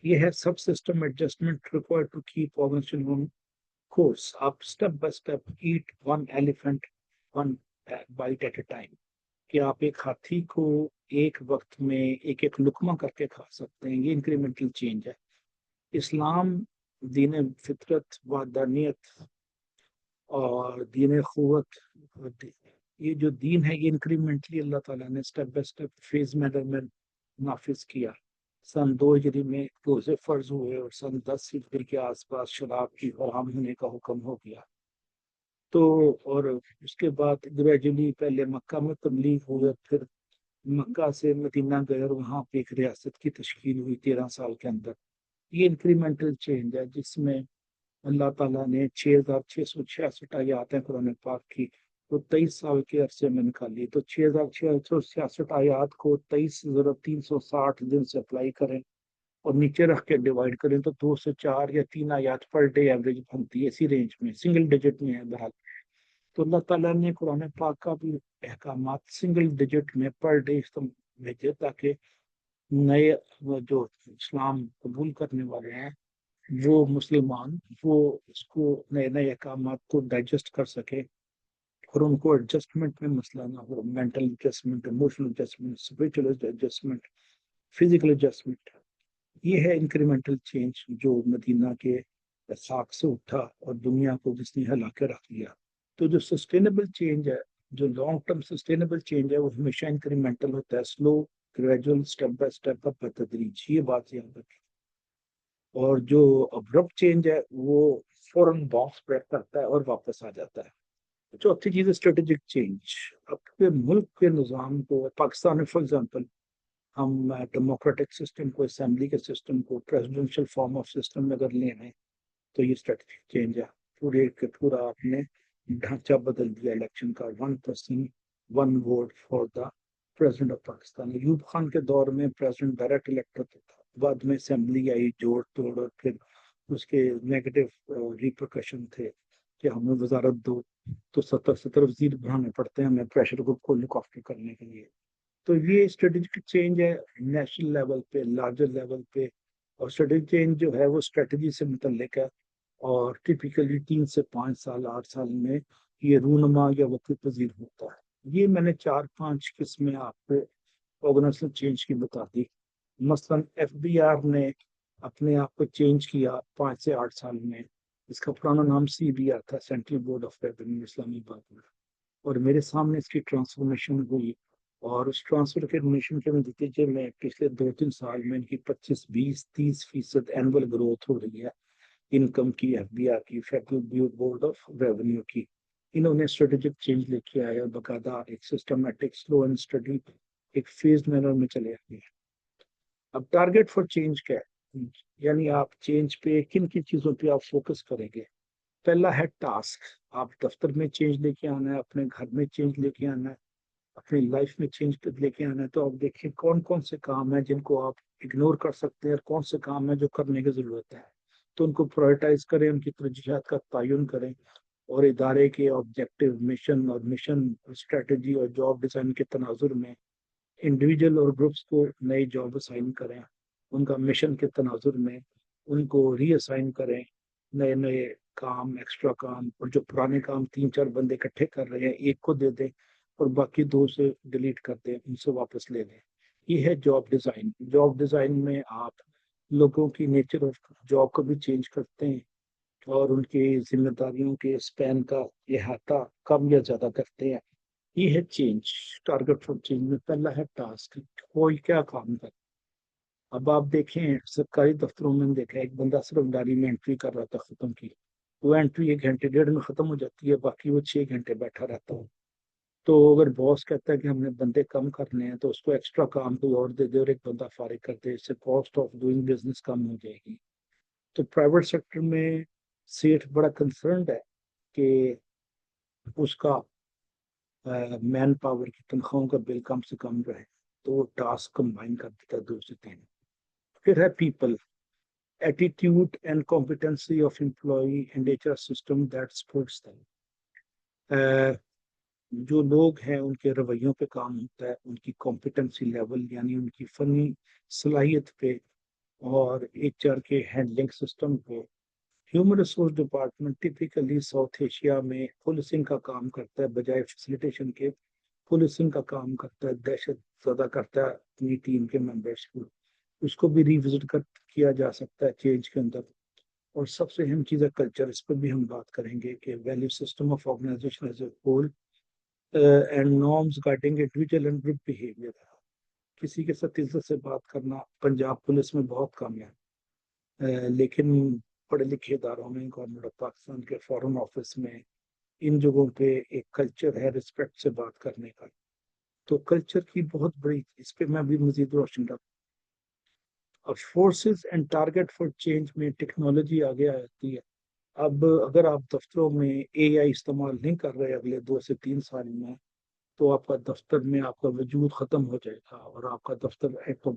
ये है सब system adjustment required to keep organization on course. आप step by step eat one elephant one bite at a time, कि आप एक हाथी को एक वक्त में एक एक लुकमा करके खा सकते हैं। ये इंक्रीमेंटल चेंज है। इस्लाम दीन फितरत, वादानियत और दीन क़ुव्वत, ये जो दीन है ये इंक्रीमेंटली अल्लाह ताला ने step by step phase manner में नाफिज किया। सन 2 हिजरी में रोजे फर्ज हुए, और सन 10 हिजरी के आसपास शराब की हराम होने का हुक्म हो गया। तो और उसके बाद ग्रेजुअली पहले मक्का में तबलीग हुई, फिर मक्का से मदीना गए, और वहाँ पे एक रियासत की तश्कील हुई 13 साल के अंदर। ये इंक्रीमेंटल चेंज है, जिसमें अल्लाह ताला ने 6,666 आयतें कुरान पाक की तो 23 साल के अरसे में निकाली। तो 6,666 आयात को 23,360 दिन से अप्लाई करें और नीचे रख के डिवाइड करें, तो 2 से 4 या 3 आयात पर डे एवरेज बनती है। इसी रेंज में, सिंगल डिजिट में है बहरहाल। तो अल्लाह ताला ने कुरान पाक का भी अहकामात सिंगल डिजिट में पर डे भेजे, ताकि नए वो जो इस्लाम कबूल करने वाले हैं, वो मुसलमान, वो इसको नए नए अहकामात को डाइजेस्ट कर सके और उनको एडजस्टमेंट में मसला ना हो। Mental adjustment, emotional adjustment, spiritual adjustment, physical adjustment. ये है इंक्रीमेंटल चेंज जो मदीना के खाक से उठा और दुनिया को जिसने हिला के रख दिया। तो जो सस्टेनेबल चेंज है, जो लॉन्ग टर्म सस्टेनेबल चेंज है, वो हमेशा इंक्रीमेंटल होता है, slow, gradual, step by step, बतदरीज। ये बात याद रखें। और जो अब्रप्ट चेंज है वो फौरन बाउंस बैक करता है और वापस आ जाता है। चौथी चीज है स्ट्रेटेजिक चेंज। अपने मुल्क के निज़ाम को, पाकिस्तान में फॉर एग्जांपल, हम डेमोक्रेटिक सिस्टम को, असेंबली के सिस्टम को प्रेसिडेंशियल फॉर्म ऑफ सिस्टम में अगर ले आए, तो ये स्ट्रेटेजिक चेंज है। पूरे के पूरा आपने ढांचा बदल दिया इलेक्शन का। 1 person 1 vote for the president of Pakistan. Ayub Khan के दौर में प्रेसिडेंट डायरेक्ट इलेक्ट होता था, बाद में असेंबली आई, जोड़ तोड़, और फिर उसके नेगेटिव रिप्रकशन थे कि हमें वजारत दो, तो 70 वजीर बढ़ाने पड़ते हैं हमें प्रेशर ग्रुप को लुक आफ्टर करने के लिए। तो ये स्ट्रेटेजिक चेंज है नेशनल लेवल पे, लार्जर लेवल पे। और स्ट्रेटेजिक चेंज जो है वो स्ट्रेटजी से मुतल्लिक है, और टिपिकली 3 से 5 साल, 8 साल में ये रूनमा या वक्त पजीर होता है। ये मैंने 4-5 किस्में आपको ऑर्गेनाइजेशनल चेंज की बता दी। मसलन एफबीआर ने अपने आप को चेंज किया 5 से 8 साल में। इसका पुराना नाम सीबीआर था, central board of revenue, Islamabad में। और मेरे सामने इसकी ट्रांसफॉर्मेशन हुई, और उस ट्रांसफॉर्मेशन के नतीजे में पिछले 2-3 साल में इनकी 25, 20, 30% एनुअल ग्रोथ हो रही है इनकम की, एफबीआर की, फेडरल बोर्ड ऑफ रेवेन्यू की। इन्होंने स्ट्रेटेजिक चेंज लेके आए और बाकायदा एक सिस्टमेटिक, स्लो एंड स्टडी, एक फेज मैनर में चले आए। अब टारगेट फॉर चेंज क्या है, यानी आप चेंज पे किन किन चीजों पे आप फोकस करेंगे। पहला है टास्क। आप दफ्तर में चेंज लेके आना है, अपने घर में चेंज लेके आना है, अपनी लाइफ में चेंज लेके आना है। तो आप देखिए कौन कौन से काम है जिनको आप इग्नोर कर सकते हैं, और कौन से काम है जो करने की जरूरत है। तो उनको प्रायोरिटाइज करें, उनकी तरजीहात का तयन करें, और इदारे के ऑब्जेक्टिव, मिशन स्ट्रेटजी और जॉब डिजाइन के तनाजुर में इंडिविजुअल और ग्रुप्स को नई जॉब असाइन करें। उनका मिशन के तनाजुर में उनको रीअसाइन करें नए नए काम, एक्स्ट्रा काम। और जो पुराने काम 3-4 बंदे इकट्ठे कर रहे हैं, एक को दे दें और बाकी 2 से डिलीट कर दें, उनसे वापस ले लें। ये है जॉब डिज़ाइन। जॉब डिज़ाइन में आप लोगों की नेचर ऑफ जॉब को भी चेंज करते हैं, और उनकी जिम्मेदारियों के स्पैन का अहाता कम या ज़्यादा करते हैं। ये है चेंज। टारगेट फॉर चेंज में पहला है टास्क, कोई क्या काम कर। अब आप देखें सरकारी दफ्तरों में, देखा एक बंदा सिर्फ डायरी में एंट्री कर रहा था, खत्म की। वो एंट्री 1 घंटे 1.5 में खत्म हो जाती है, बाकी वो 6 घंटे बैठा रहता है। तो अगर बॉस कहता है कि हमने बंदे कम करने हैं, तो उसको एक्स्ट्रा काम कोई और दे दे और एक बंदा फारिग कर दे, इससे कॉस्ट ऑफ डूइंग बिजनेस कम हो जाएगी। तो प्राइवेट सेक्टर में सेठ बड़ा कंसर्न है कि उसका मैन पावर की तनख्वाहों का बिल कम से कम रहे, तो वो टास्क कंबाइन कर देता है 2 से 3। फिर है people, attitude and competency of employ and HR system that supports them. जो लोग हैं उनके रवैयों पे काम होता है, उनकी कॉम्पिटेंसी लेवल यानी उनकी फनी सलाहियत पे, और एचआर के हैंडलिंग सिस्टम पे। Human resource department typically south Asia में पुलिसिंग का काम करता है, बजाय फैसिलिटेशन के पुलिसिंग का काम करता है, दहशत ज्यादा करता है अपनी टीम के मेंबर्स को। उसको भी रिविजिट कर किया जा सकता है चेंज के अंदर। और सबसे अहम चीज़ है कल्चर। इस पर भी हम बात करेंगे कि value system of organisation as a whole and norms guiding individual and group behaviour. किसी के साथ इज्जत से बात करना पंजाब पुलिस में बहुत कम है, लेकिन पढ़े लिखे इदारों में, गवर्नमेंट ऑफ पाकिस्तान के फॉरेन ऑफिस में, इन जगहों पे एक कल्चर है रिस्पेक्ट से बात करने का। तो कल्चर की बहुत बड़ी, इस पे मैं भी मजीद रोशनी डालूं। अब forces and target for change में टेक्नोलॉजी आगे आती है। अब अगर आप दफ्तरों में एआई इस्तेमाल नहीं कर रहे अगले 2 से 3 साल में, तो आपका दफ्तर में आपका वजूद खत्म हो जाएगा, और आपका दफ्तर एक तो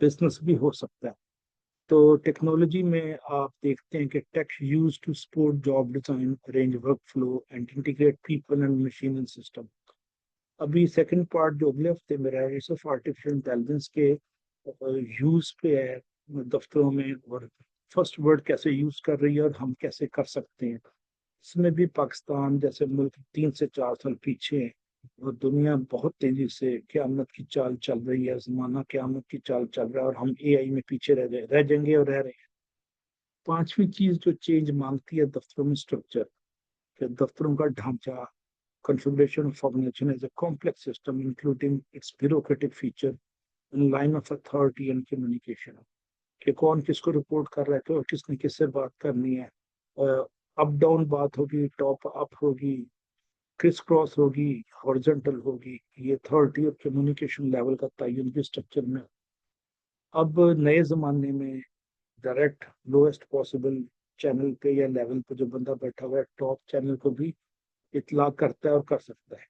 बिजनेस भी हो सकता है। तो टेक्नोलॉजी में आप देखते हैं कि tech use to support job design, arrange work flow and integrate people and machine and system. अभी सेकंड पार्ट जो अगले हफ्ते में रहेगा, ये सिर्फ आर्टिफिशियल इंटेलिजेंस के यूज पे है दफ्तरों में, और फर्स्ट वर्ड कैसे यूज कर रही है और हम कैसे कर सकते हैं। इसमें भी पाकिस्तान जैसे मुल्क 3 से 4 साल पीछे है, और दुनिया बहुत तेजी से क़यामत की चाल चल रही है, जमाना क़यामत की चाल चल रहा है, और हम एआई में पीछे रह जाएंगे और रह रहे हैं। पांचवी चीज जो चेंज मांगती है दफ्तरों में स्ट्रक्चर, कि दफ्तरों का ढांचा, configuration of organization as a complex system including its bureaucratic feature and line of authority and communication, कि कौन किसको रिपोर्ट कर रहा है, किसने किससे बात करनी है, अप डाउन बात होगी, टॉप अप होगी, क्रिस क्रॉस होगी, हॉरिजॉन्टल होगी, ये अथॉरिटी और कम्युनिकेशन लेवल का तयन भी स्ट्रक्चर में। अब नए जमाने में डायरेक्ट लोएस्ट पॉसिबल चैनल पे या लेवल पे जो बंदा बैठा हुआ है, टॉप चैनल को भी इतला करता है और कर सकता है।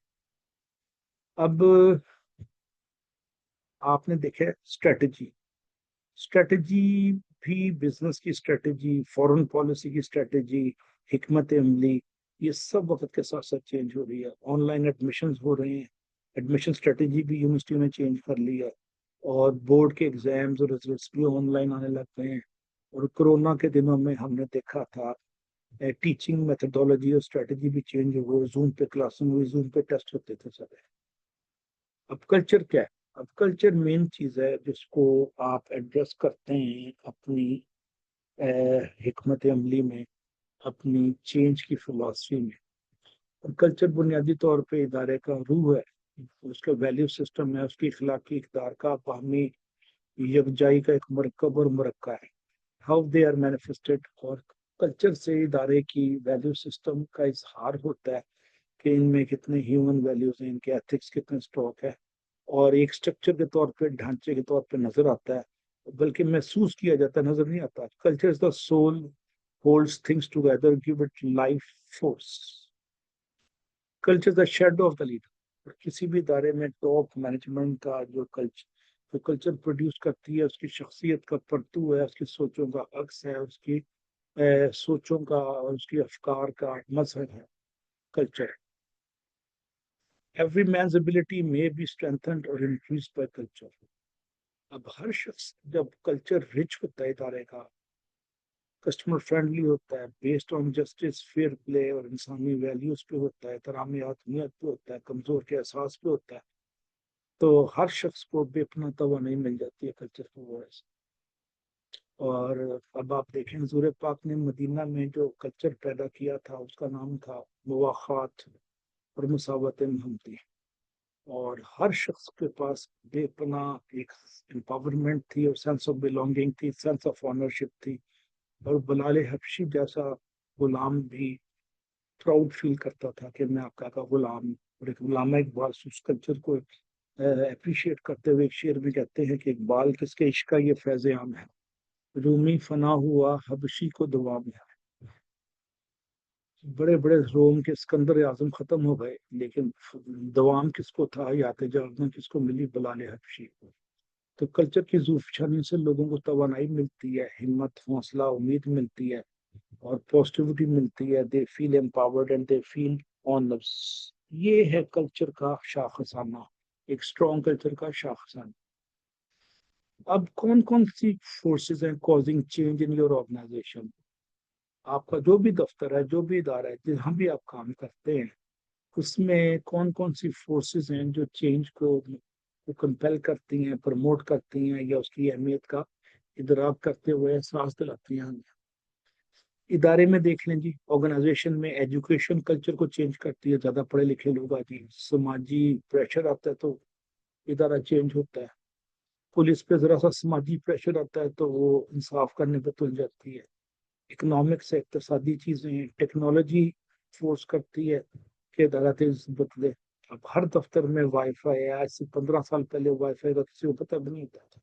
अब आपने देखा स्ट्रेटजी, स्ट्रेटजी भी बिजनेस की स्ट्रेटजी, फॉरेन पॉलिसी की स्ट्रेटजी, हिकमत अमली, ये सब वक्त के साथ साथ चेंज हो रही है। ऑनलाइन एडमिशन हो रहे हैं, एडमिशन स्ट्रेटजी भी यूनिवर्सिटी ने चेंज कर लिया, और बोर्ड के एग्जाम्स और रिजल्ट्स भी ऑनलाइन आने लग गए हैं। और कोरोना के दिनों में हमने देखा था टीचिंग मेथडोलॉजी और स्ट्रेटजी भी चेंज हो गई, जूम पे क्लासें हुई, जूम पे टेस्ट होते थे सब। अब कल्चर क्या है? अब कल्चर मेन चीज है जिसको आप एड्रेस करते हैं अपनी हिकमत अमली में, अपनी चेंज की फिलॉसफी में। और कल्चर बुनियादी तौर पे इदारे का रूह है, उसका वैल्यू सिस्टम है, उसकी इखलाकी इकदार का बाहमी यकजाई का एक मरकब और मरक्का है, हाउ दे आर मैनिफेस्टेड। और कल्चर से इदारे की वैल्यू सिस्टम का इजहार होता है कि इनमें कितने ह्यूमन वैल्यूज हैं, इनके एथिक्स कितने स्ट्रॉक है, और एक स्ट्रक्चर के तौर पे, ढांचे के तौर पे नजर आता है, बल्कि महसूस किया जाता है, नजर नहीं आता। Culture is the soul, holds things together, give it life force. Culture the shadow of the leader. और किसी भी इदारे में टॉप मैनेजमेंट का जो कल्चर प्रोड्यूस करती है, उसकी शख्सियत का परतू है, उसकी सोचों का अक्स है, उसकी सोचों का और उसकी अफकार का मजहर है culture. Every man's ability may be strengthened और इंक्रीज बाय कल्चर। अब हर शख्स जब कल्चर रिच होता है इदारे का, कस्टमर फ्रेंडली होता है, based on justice, fair play और इंसानी वैल्यूज पे होता है, तरामी आदमियत पे होता है, कमजोर के एहसास पे होता है, तो हर शख्स को बेपना तवानाई मिल जाती है कल्चर की वजह से। और अब आप देखें, हजूर पाक ने मदीना में जो कल्चर पैदा किया था उसका नाम था मुवाखात और मुसावत महमदी। और हर शख्स के पास बेपना एक एम्पावरमेंट थी, और सेंस ऑफ बिलोंगिंग थी, सेंस ऑफ ऑनरशिप थी। और बलाल हबशी जैसा गुलाम भी प्राउड फील करता था कि मैं आपका का गुलाम हूं। और एक गुलामा इकबाल उस कल्चर को अप्रिशिएट करते हुए एक शेर में कहते हैं कि इकबाल किसके इश्क का ये फैज़ आम है, रूमी फना हुआ हबशी को दुआ में है। बड़े बड़े रोम के सिकंदर आजम खत्म हो गए, लेकिन दवाम किसको था, याद जागना किसको मिली, बलाल हबशी को। तो कल्चर की जूफशानी से लोगों को तवानाई मिलती है, हिम्मत, हौसला, उम्मीद मिलती है, और पॉजिटिविटी मिलती है। They feel empowered and they feel honours. ये है कल्चर का शाखसाना, एक स्ट्रॉन्ग कल्चर का शाखसाना। अब कौन कौन सी फोर्सेस हैं causing change in your organisation? आपका जो भी दफ्तर है, जो भी इदारा है, जहाँ भी आप काम करते हैं, उसमें कौन कौन सी फोर्सेस हैं जो चेंज को कंपेल करती हैं, प्रमोट करती हैं, या उसकी अहमियत का इदराक करते हुए एहसास दिलाती हैं? इदारे में देख लें जी, ऑर्गेनाइजेशन में एजुकेशन कल्चर को चेंज करती है, ज्यादा पढ़े लिखे लोग आते हैं, समाजी प्रेशर आता है तो इदारा चेंज होता है। पुलिस पे जरा सा समाजी प्रेशर आता है तो वो इंसाफ करने पे तुल जाती है। इकोनॉमिक्स से इक्तसादी चीजें, टेक्नोलॉजी फोर्स करती है कि इदारा तेज बदले। अब हर दफ्तर में वाईफाई है, आज से 15 साल पहले वाईफाई का किसी को पता भी नहीं होता था।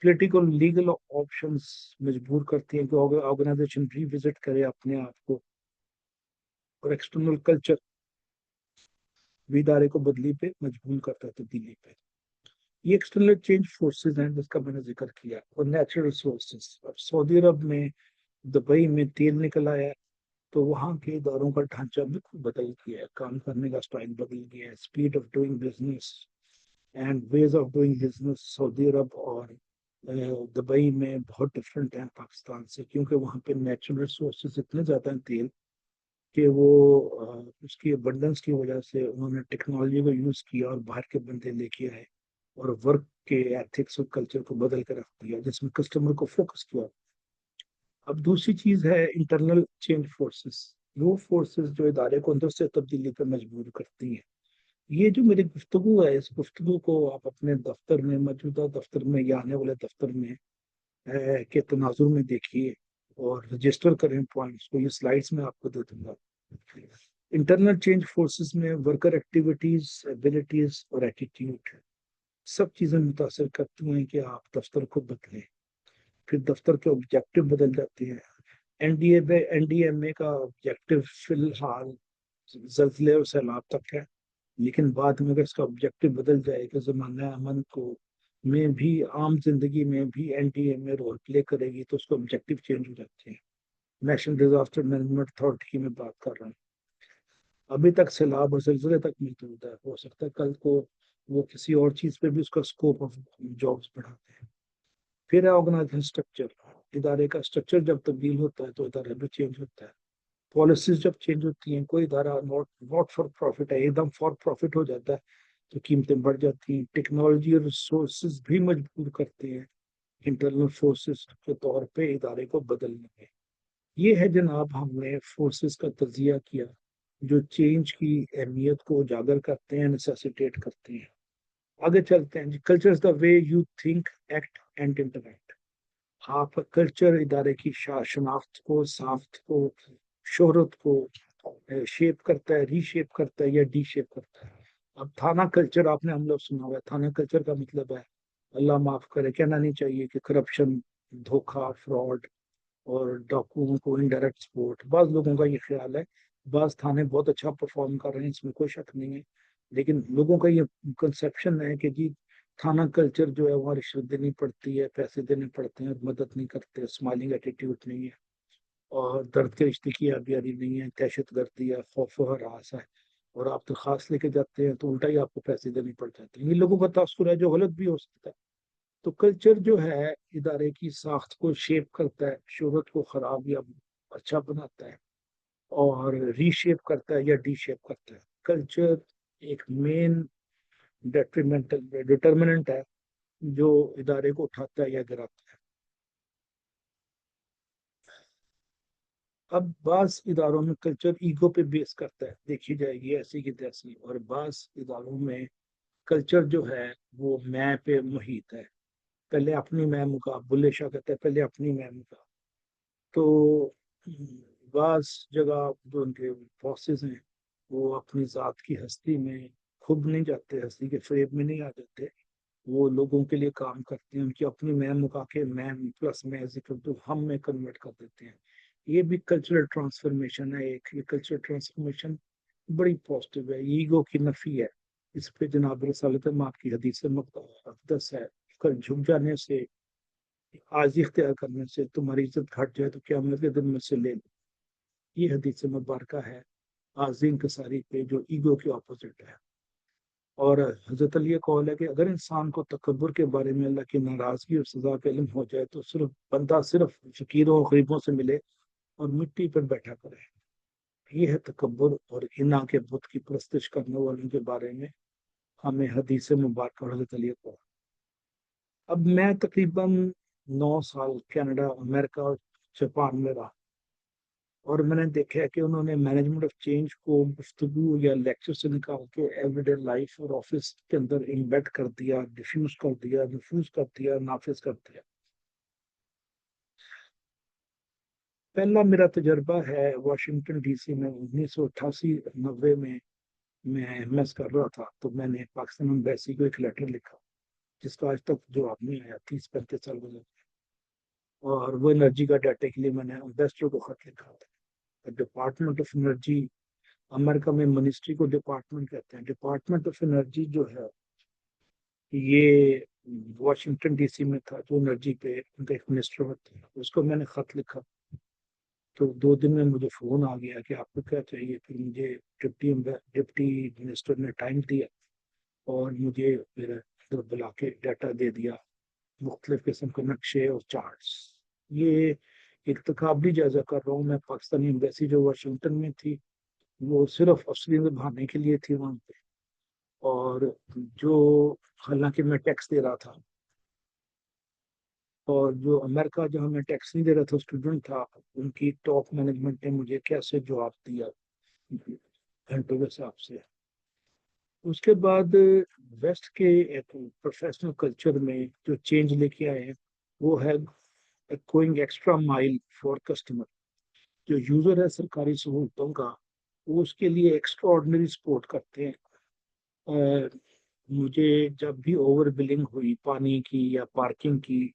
पॉलिटिकल लीगल ऑप्शंस मजबूर करती हैं कि ऑर्गेनाइजेशन रिविजिट करे अपने आप को। और एक्सटर्नल कल्चर भी इदारे को बदली पे मजबूर करता है, तब्दीली पे। ये एक्सटर्नल चेंज फोर्सेस हैं जिसका मैंने जिक्र किया। और नेचुरल रिसोर्सेज, अब सऊदी अरब में, दुबई में तेल निकल आया, तो वहाँ के इदारों का ढांचा बिल्कुल बदल गया है, काम करने का स्टाइल बदल गया है, speed of doing business and ways of doing business सऊदी अरब और दुबई में बहुत डिफरेंट है पाकिस्तान से, क्योंकि वहाँ पे नेचुरल रिसोर्सेज इतने ज़्यादा हैं तेल कि वो उसकी अबंडेंस की वजह से उन्होंने टेक्नोलॉजी को यूज़ किया और बाहर के बंदे लेके आए और वर्क के एथिक्स और कल्चर को बदल कर रख दिया, जिसमें कस्टमर को फोकस किया। अब दूसरी चीज है इंटरनल चेंज फोर्सेस। वो फोर्सेस जो इदारे को अंदर से तब्दीली पर मजबूर करती हैं। ये जो मेरी गुफ्तगू है, इस गुफ्तगू को आप अपने दफ्तर में, मौजूदा दफ्तर में या आने वाले दफ्तर में के तनाजुर में देखिए और रजिस्टर करें पॉइंट्स को। ये स्लाइड्स में आपको दे दूंगा। इंटरनल चेंज फोर्सेस में वर्कर एक्टिविटीज, एबिलिटीज और एटीट्यूड, सब चीजें मुतासर करती हैं कि आप दफ्तर को बदलें। फिर दफ्तर के ऑब्जेक्टिव बदल जाते हैं। एनडीएमए का ऑब्जेक्टिव फिलहाल जल्जले और सैलाब तक है, लेकिन बाद में अगर इसका ऑब्जेक्टिव बदल जाएगा, जमाना अमन को में भी, आम जिंदगी में भी एनडीएमए रोल प्ले करेगी, तो उसके ऑब्जेक्टिव चेंज हो जाते हैं। नेशनल डिजास्टर मैनेजमेंट अथॉरिटी की मैं बात कर रहा हूँ। अभी तक सैलाब और जल्जले तक महदूद है, हो सकता है कल को वो किसी और चीज पे भी उसका स्कोप ऑफ जॉब्स बढ़ाते हैं। फिर है ऑर्गेनाइजेशन स्ट्रक्चर। इदारे का स्ट्रक्चर जब तब्दील होता है तो इदारा भी चेंज होता है। पॉलिसीज जब चेंज होती हैं, कोई इदारा नॉट नॉट फॉर प्रॉफिट है, एकदम फॉर प्रॉफिट हो जाता है, तो कीमतें बढ़ जाती हैं। टेक्नोलॉजी और रिसोर्सेज भी मजबूर करते हैं इंटरनल फोर्सेस के तौर पे इदारे को बदलने में। ये है जनाब, हमने फोर्सेस का तजिया किया जो चेंज की अहमियत को उजागर करते हैं, नेसेसिटेट करते हैं। आगे चलते हैं जी। Culture is the way you think, act and interact. आप कल्चर इदारे की शनाख्त को, साख्त को, शोहरत को शेप करता है, रीशेप करता है या डी शेप करता है। अब थाना कल्चर आपने हम लोग सुना हुआ है। थाना कल्चर का मतलब है, अल्लाह माफ करे, कहना नहीं चाहिए कि करप्शन, धोखा, फ्रॉड और डाकुओं को इनडायरेक्ट सपोर्ट। बाज लोगों का ये ख्याल है, बाज थाने बहुत अच्छा परफॉर्म कर रहे हैं, इसमें कोई शक नहीं है, लेकिन लोगों का ये कंसेप्शन है कि जी थाना कल्चर जो है वहाँ रिश्वत देनी पड़ती है, पैसे देने पड़ते हैं, मदद नहीं करते, स्माइलिंग एटीट्यूड नहीं है, और दर्द के रिश्ते की आबियारी नहीं है, दहशत गर्दी है, खौफ व हरास है, और आप दरखास्त लेके जाते हैं तो उल्टा ही आपको पैसे देने पड़ जाते हैं। ये लोगों का तासुर है जो गलत भी हो सकता है। तो कल्चर जो है इदारे की साख्त को शेप करता है, शोहरत को खराब या अच्छा बनाता है, और रीशेप करता है या डी शेप करता है। कल्चर एक मेन डेट्रीमेंटल डिटर्मिनेंट है जो इदारे को उठाता है या गिराता है। अब बास इदारों में कल्चर ईगो पे बेस करता है, देखी जाएगी ऐसी की तैसी, और बास इदारों में कल्चर जो है वो मैं पे मुहित है। पहले अपनी मैं मुका, बुल्ले शाह कहते हैं पहले अपनी मैं मुका। तो बास जगह जो उनके बॉसेस हैं वो अपनी जात की हस्ती में खुद नहीं जाते, हस्ती के फ्रेब में नहीं आ जाते, वो लोगों के लिए काम करते हैं, उनकी अपनी मैं मुका के मैं प्लस मैं जिक्र तो हम में कन्वर्ट कर देते हैं। ये भी कल्चरल ट्रांसफॉर्मेशन है एक। ये कल्चरल ट्रांसफॉर्मेशन बड़ी पॉजिटिव है, ईगो की नफी है। इस पे जनाब रसालत माँ की हदीस मुक़द्दस है, कल झुक जाने से, आज इख्तियार करने से तुम्हारी इज्जत घट जाए तो क़यामत के दिन में से ले लो। ये हदीस मुबारक है आज़ीम इंकसारी पे, जो ईगो के ऑपोजिट है। और हजरत अली कौल है कि अगर इंसान को तकब्बुर के बारे में, अल्लाह की नाराजगी और सजा का इल्म हो जाए, तो सिर्फ बंदा सिर्फ फकीरों और गरीबों से मिले और मिट्टी पर बैठा करे। ये है तकब्बुर। और इना के बुत की परस्तिश करने वालों के बारे में हमें हदीस मुबारक और हजरत अली को। अब मैं तकरीबन 9 साल कनाडा, अमेरिका और जापान में रहा, और मैंने देखा है कि उन्होंने मैनेजमेंट ऑफ चेंज को गुफ्तगू या लेक्चर से निकाल के एवरीडे लाइफ और ऑफिस के अंदर इम्बेड कर दिया, डिफ्यूज कर दिया, डिफ्यूज कर दिया, नाफिज कर दिया। पहला मेरा तजर्बा है वाशिंगटन डीसी में 1988-90 में। मैं एमएस कर रहा था, तो मैंने पाकिस्तान एम्बेसी को एक लेटर लिखा जिसका आज तक जवाब नहीं आया, 30-35 साल हो गए। और वो एनर्जी का डाटा के लिए मैंने इन्वेस्टर को खत लिखा था। डिपार्टमेंट ऑफ एनर्जी, अमेरिका में मिनिस्ट्री को डिपार्टमेंट कहते हैं, डिपार्टमेंट ऑफ एनर्जी जो है ये वॉशिंगटन डीसी में था, जो एनर्जी पे उनका एक मिनिस्टर था, उसको मैंने खत लिखा। तो 2 दिन में मुझे फोन आ गया कि आपको क्या चाहिए। फिर मुझे डिप्टी मिनिस्टर ने टाइम दिया और मुझे फिर इधर बुला के डाटा दे दिया, मुख्तलिफ किस्म के नक्शे और चार्ट्स। ये एक तकाबली जायजा कर रहा हूँ मैं। पाकिस्तानी एम्बेसी जो वाशिंगटन में थी, वो सिर्फ अफसरी निभाने के लिए थी वहाँ पे। और जो, हालांकि मैं टैक्स दे रहा था, और जो अमेरिका जहाँ मैं टैक्स नहीं दे रहा था, स्टूडेंट था, उनकी टॉप मैनेजमेंट ने मुझे कैसे जवाब दिया घंटों के हिसाब से। उसके बाद वेस्ट के एक प्रोफेशनल कल्चर में जो चेंज लेके आए हैं, वो है going extra mile for customer. जो यूजर है सरकारी सहूलतों का, वो उसके लिए एक्स्ट्रा ऑर्डिनरी सपोर्ट करते हैं। अ, मुझे जब भी ओवर बिलिंग हुई पानी की या पार्किंग की,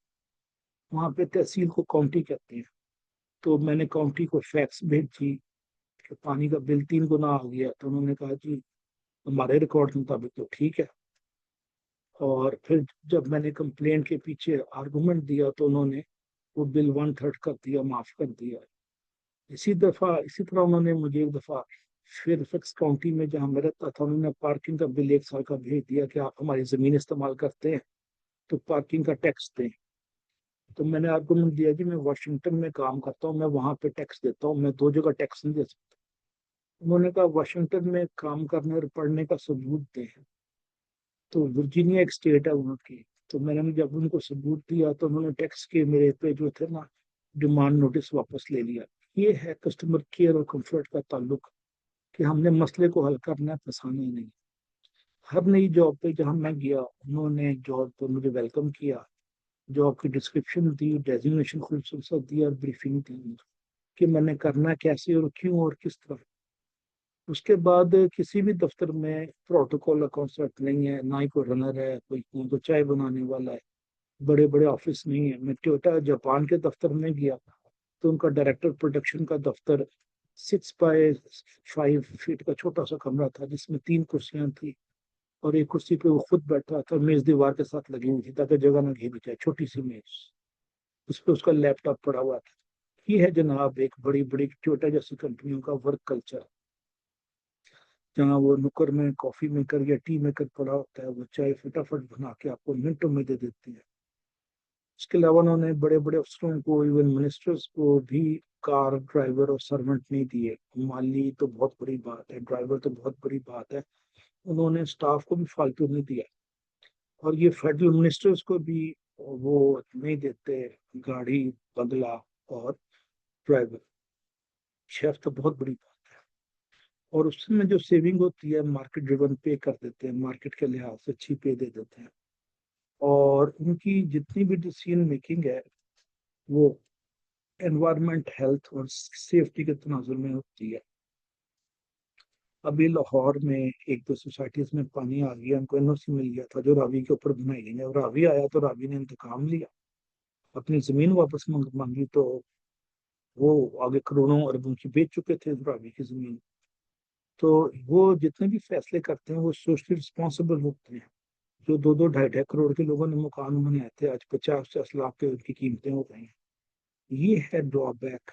वहाँ पे तहसील को काउंटी कहते हैं, तो मैंने काउंटी को फैक्स भेजी कि पानी का बिल 3 गुना आ गया। तो उन्होंने कहा जी हमारे रिकॉर्ड के मुताबिक तो ठीक है। और फिर जब मैंने कंप्लेंट के पीछे आर्गुमेंट दिया, तो उन्होंने वो बिल 1/3 कर दिया, माफ कर दिया। इसी तरह उन्होंने मुझे एक दफा फेयरफैक्स काउंटी में जहाँ मैं रहता था, उन्होंने पार्किंग का बिल 1 साल का भेज दिया कि आप हमारी जमीन इस्तेमाल करते हैं तो पार्किंग का टैक्स दें। तो मैंने आर्गुमेंट दिया कि मैं वाशिंगटन में काम करता हूँ, मैं वहां पे टैक्स देता हूँ, मैं 2 जगह टैक्स नहीं दे सकता। उन्होंने कहा वाशिंगटन में काम करने और पढ़ने का सबूत दें। तो वर्जीनिया एक स्टेट है उनकी। तो मैंने जब उनको सबूत दिया, तो उन्होंने टैक्स के मेरे पे जो थे ना डिमांड नोटिस वापस ले लिया। ये है कस्टमर केयर और कंफर्ट का ताल्लुक, कि हमने मसले को हल करना है, फंसाना ही नहीं। हर नई जॉब पे जहाँ मैं गया, उन्होंने जॉब पर मुझे वेलकम किया, जॉब की डिस्क्रिप्शन दी, डेजिग्नेशन खूबसूरत दी और ब्रीफिंग दी कि मैंने करना कैसे और क्यों और किस तरह। उसके बाद किसी भी दफ्तर में प्रोटोकॉल का कॉन्सेप्ट नहीं है, ना ही कोई रनर है, कोई ना कोई चाय बनाने वाला है, बड़े बड़े ऑफिस नहीं है। मैं टोयोटा जापान के दफ्तर में गया, तो उनका डायरेक्टर प्रोडक्शन का दफ्तर 6 बाय 5 फीट का छोटा सा कमरा था, जिसमें 3 कुर्सियां थी, और एक कुर्सी पे वो खुद बैठा था, मेज दीवार के साथ लगी हुई थी ताकि जगह ना घेरी जाए, छोटी सी मेज, उस पर उसका लैपटॉप पड़ा हुआ था। ये है जनाब एक बड़ी बड़ी टोयोटा जैसी कंपनियों का वर्क कल्चर, जहाँ वो नुक्कड़ में कॉफी मेकर या टी मेकर पड़ा होता है, वो चाय फटाफट बना के आपको मिनटों में दे देती है। इसके अलावा उन्होंने बड़े बड़े अफसरों को, इवन मिनिस्टर्स को भी कार ड्राइवर और सर्वेंट नहीं दिए। माली तो बहुत बड़ी बात है, ड्राइवर तो बहुत बड़ी बात है, उन्होंने स्टाफ को भी फालतू नहीं दिया। और ये फेडरल मिनिस्टर्स को भी वो नहीं देते गाड़ी, बंगला और ड्राइवर। शेफ तो बहुत बड़ी बात है। और उसमें जो सेविंग होती है, मार्केट ड्रिवन पे कर देते हैं, मार्केट के लिहाज से अच्छी पे दे देते हैं। और उनकी जितनी भी डिसीजन मेकिंग है, वो एनवायरमेंट, हेल्थ और सेफ्टी के तनाजुर में होती है। अभी लाहौर में एक दो सोसाइटीज में पानी आ गया, उनको एनओसी मिल गया था जो रावी के ऊपर बनाई गई है, और रावी आया तो रावी ने इंतकाम लिया, अपनी जमीन वापस मांगी। तो वो आगे करोड़ों अरबों की बेच चुके थे रावी की जमीन। तो वो जितने भी फैसले करते हैं, वो सोशली रिस्पॉन्सिबल होते हैं। जो 2-2 ढाई-ढाई करोड़ के लोगों ने मकान बनाए थे, आज 50-50 लाख के उनकी कीमतें हो गई हैं। ये है ड्रॉबैक,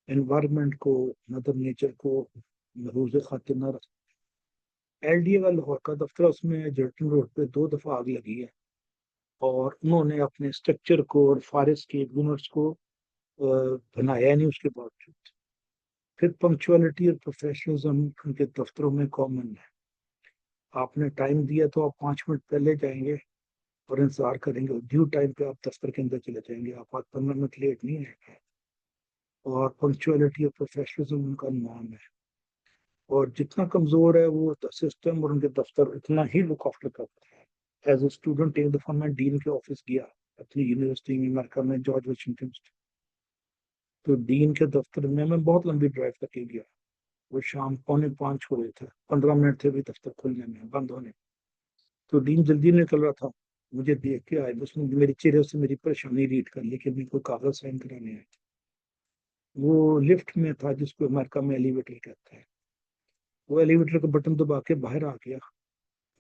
एनवायरनमेंट को, मदर नेचर को महरूज खातिर न रख। एलडीए का लाहौर का दफ्तर, उसमें जर्टन रोड पे 2 दफा आग लगी है, और उन्होंने अपने स्ट्रक्चर को और फॉरेस्ट के यूनिट्स को बनाया नहीं उसके बावजूद। फिर पंक्चुअलिटी और प्रोफेशनलिज्म उनके दफ्तरों में कॉमन है। आपने टाइम दिया तो आप 5 मिनट पहले जाएंगे और इंतजार करेंगे, ड्यू टाइम पे आप दफ्तर के अंदर चले जाएंगे, आप 15 मिनट लेट नहीं आएंगे। और पंक्चुअलिटी और प्रोफेशनलिज्म उनका नाम है। और जितना कमजोर है वो सिस्टम और उनके दफ्तर, उतना ही लुक आफ्टर करता है। एज ए स्टूडेंट एक दफा मैं डीन के ऑफिस गया अपनी यूनिवर्सिटी में, अमेरिका में, जॉर्ज वाशिंगटन। तो डीन के दफ्तर में मैं बहुत लंबी ड्राइव करके गया। वो शाम 4:45 हो रहे थे, 15 मिनट थे भी दफ्तर खुलने में, बंद होने। तो डीन जल्दी निकल रहा था, मुझे देख के आए, उसने मेरे चेहरे से मेरी परेशानी रीड कर ली कि मेरे को कागज साइन कराने आए। वो लिफ्ट में था, जिसको अमेरिका में एलिवेटर कहते हैं। वो एलिवेटर का बटन दबा के बाहर आ गया।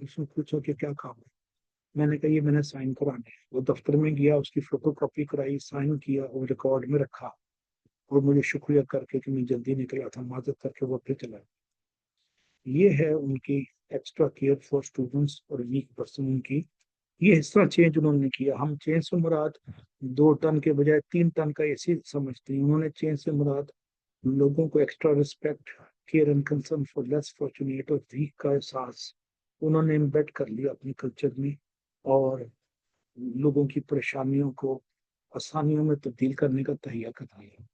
उसने पूछा कि क्या काम है। मैंने कहा ये मैंने साइन कराने हैं। वो दफ्तर में गया, उसकी फोटो कॉपी कराई, साइन किया और रिकॉर्ड में रखा। और मुझे शुक्रिया करके कि मैं जल्दी निकला था, माजत करके वो फिर चला। ये है उनकी एक्स्ट्रा केयर फॉर स्टूडेंट्स और वीक पर्सन उनकी। ये हिस्सा चेंज उन्होंने किया। हम चेंज से मुराद 2 टन के बजाय 3 टन का एसी समझते हैं, उन्होंने चेंज से मुराद लोगों को extra respect, care and concern for less fortunate और वीक का एहसास उन्होंने इम्बेड कर लिया अपने कल्चर में। और लोगों की परेशानियों को आसानियों में तब्दील करने का तहिया कर लिया।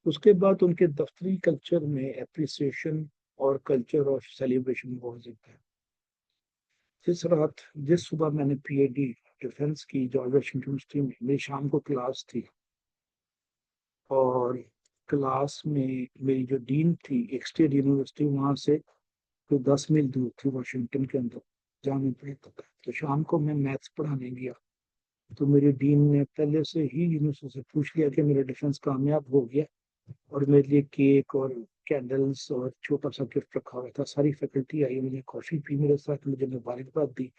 उसके बाद उनके दफ्तरी कल्चर में एप्रिसिएशन और कल्चर ऑफ सेलिब्रेशन बहुत ज्यादा है। जिस सुबह मैंने पीएडी डिफेंस की जॉर्ज वाशिंगटन यूनिवर्सिटी में, मेरी शाम को क्लास थी। और क्लास में मेरी जो डीन थी एक स्टेट यूनिवर्सिटी वहाँ से कोई 10 मील दूर थी वाशिंगटन के अंदर, जहाँ मैं पढ़ता था। तो शाम को मैं मैथ्स पढ़ाने गया। तो मेरी डीन ने पहले से ही यूनिवर्सिटी से पूछ लिया कि मेरा डिफेंस कामयाब हो गया, और मेरे लिए केक और कैंडल्स और छोटा सा गिफ्ट रखा हुआ था। सारी फैकल्टी आई, मैंने कॉफी पी मेरे साथ, मुझे मुबारकबाद दी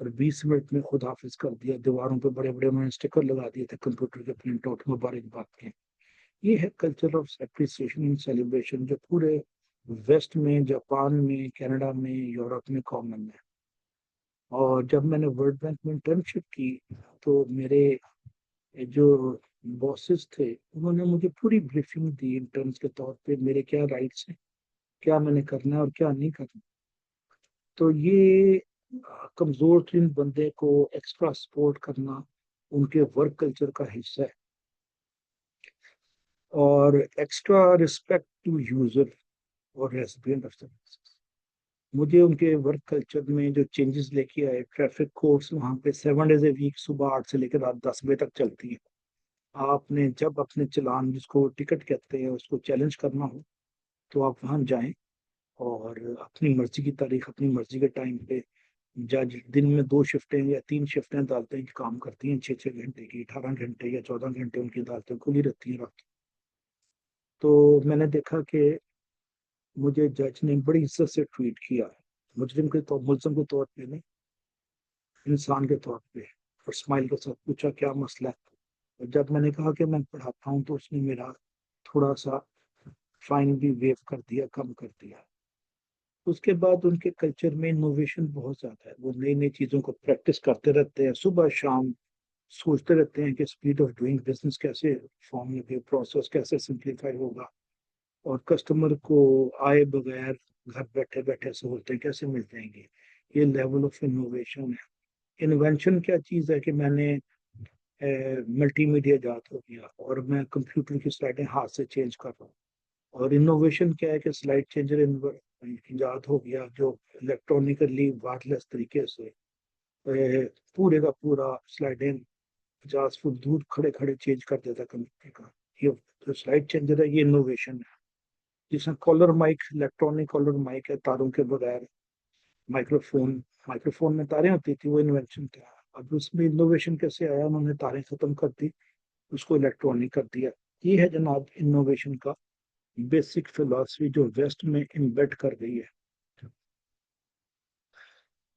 और 20 मिनट में खुद हाफिज कर दिया। दीवारों पे बड़े बड़े उन्होंने स्टिकर लगा दिए थे कंप्यूटर के, प्रिंट आउट मुबारकबाद के। ये है culture of appreciation and celebration जो पूरे वेस्ट में, जापान में, कनाडा में, यूरोप में कॉमन है। और जब मैंने वर्ल्ड बैंक में इंटर्नशिप की तो मेरे जो बॉसेस थे उन्होंने मुझे पूरी ब्रीफिंग दी इंटर्न्स के तौर पे, मेरे क्या राइट्स हैं, क्या मैंने करना है और क्या नहीं करना। तो ये कमजोर तरीन बंदे को एक्स्ट्रा सपोर्ट करना उनके वर्क कल्चर का हिस्सा है। और एक्स्ट्रा रिस्पेक्ट टू यूजर और रेसिपिएंट ऑफ सर्विसेज, मुझे उनके वर्क कल्चर में जो चेंजेस लेके आए। ट्रैफिक कोर्ट्स वहाँ पे 7 डेज ए वीक सुबह 8 से लेकर रात 10 बजे तक चलती है। आपने जब अपने चालान, जिसको टिकट कहते हैं, उसको चैलेंज करना हो तो आप वहाँ जाएं। और अपनी मर्जी की तारीख, अपनी मर्जी के टाइम पे, जज दिन में 2 शिफ्टें या 3 शिफ्टें अदालतें काम करती हैं, 6-6 घंटे की, 18 घंटे या 14 घंटे उनकी अदालतें खुली रहती हैं रात। तो मैंने देखा कि मुझे जज ने बड़ी इज्जत से ट्रीट किया, मुलजम के तौर पे नहीं, इंसान के तौर पे। और स्माइल के साथ पूछा क्या मसला है। और जब मैंने कहा कि मैं पढ़ाता हूँ तो उसने मेरा थोड़ा सा फाइन भी वेव कर दिया, कम कर दिया। उसके बाद उनके कल्चर में इनोवेशन बहुत ज्यादा है। वो नई नई चीजों को प्रैक्टिस करते रहते हैं, सुबह शाम सोचते रहते हैं कि स्पीड ऑफ डूइंग बिजनेस कैसे फॉर्म लगे, प्रोसेस कैसे सिंप्लीफाई होगा, और कस्टमर को आए बगैर घर बैठे बैठे सहूलतें कैसे मिल जाएंगी। ये लेवल ऑफ इनोवेशन है। इन्वेंशन क्या चीज़ है कि मैंने मल्टीमीडिया जात हो गया और मैं कंप्यूटर की स्लाइडें हाथ से चेंज कर रहा हूँ। और इनोवेशन क्या है कि स्लाइड चेंजर इजाद हो गया जो इलेक्ट्रॉनिकली वायरलेस तरीके से पूरे का पूरा स्लाइडें 50 फुट दूर खड़े खड़े चेंज कर देता कंप्यूटर का। ये जो स्लाइड चेंजर है ये इनोवेशन है। जिसमें collar mic, electronic collar mic है तारों के बगैर। माइक्रोफोन, माइक्रोफोन में तारें होती थी, वो इन्वेंशन था। अब उसमें इनोवेशन कैसे आया, उन्होंने तारें खत्म कर दी, उसको इलेक्ट्रॉनिक कर दिया। ये है जनाब इनोवेशन का बेसिक फिलॉसफी जो वेस्ट में इम्बेड कर गई है।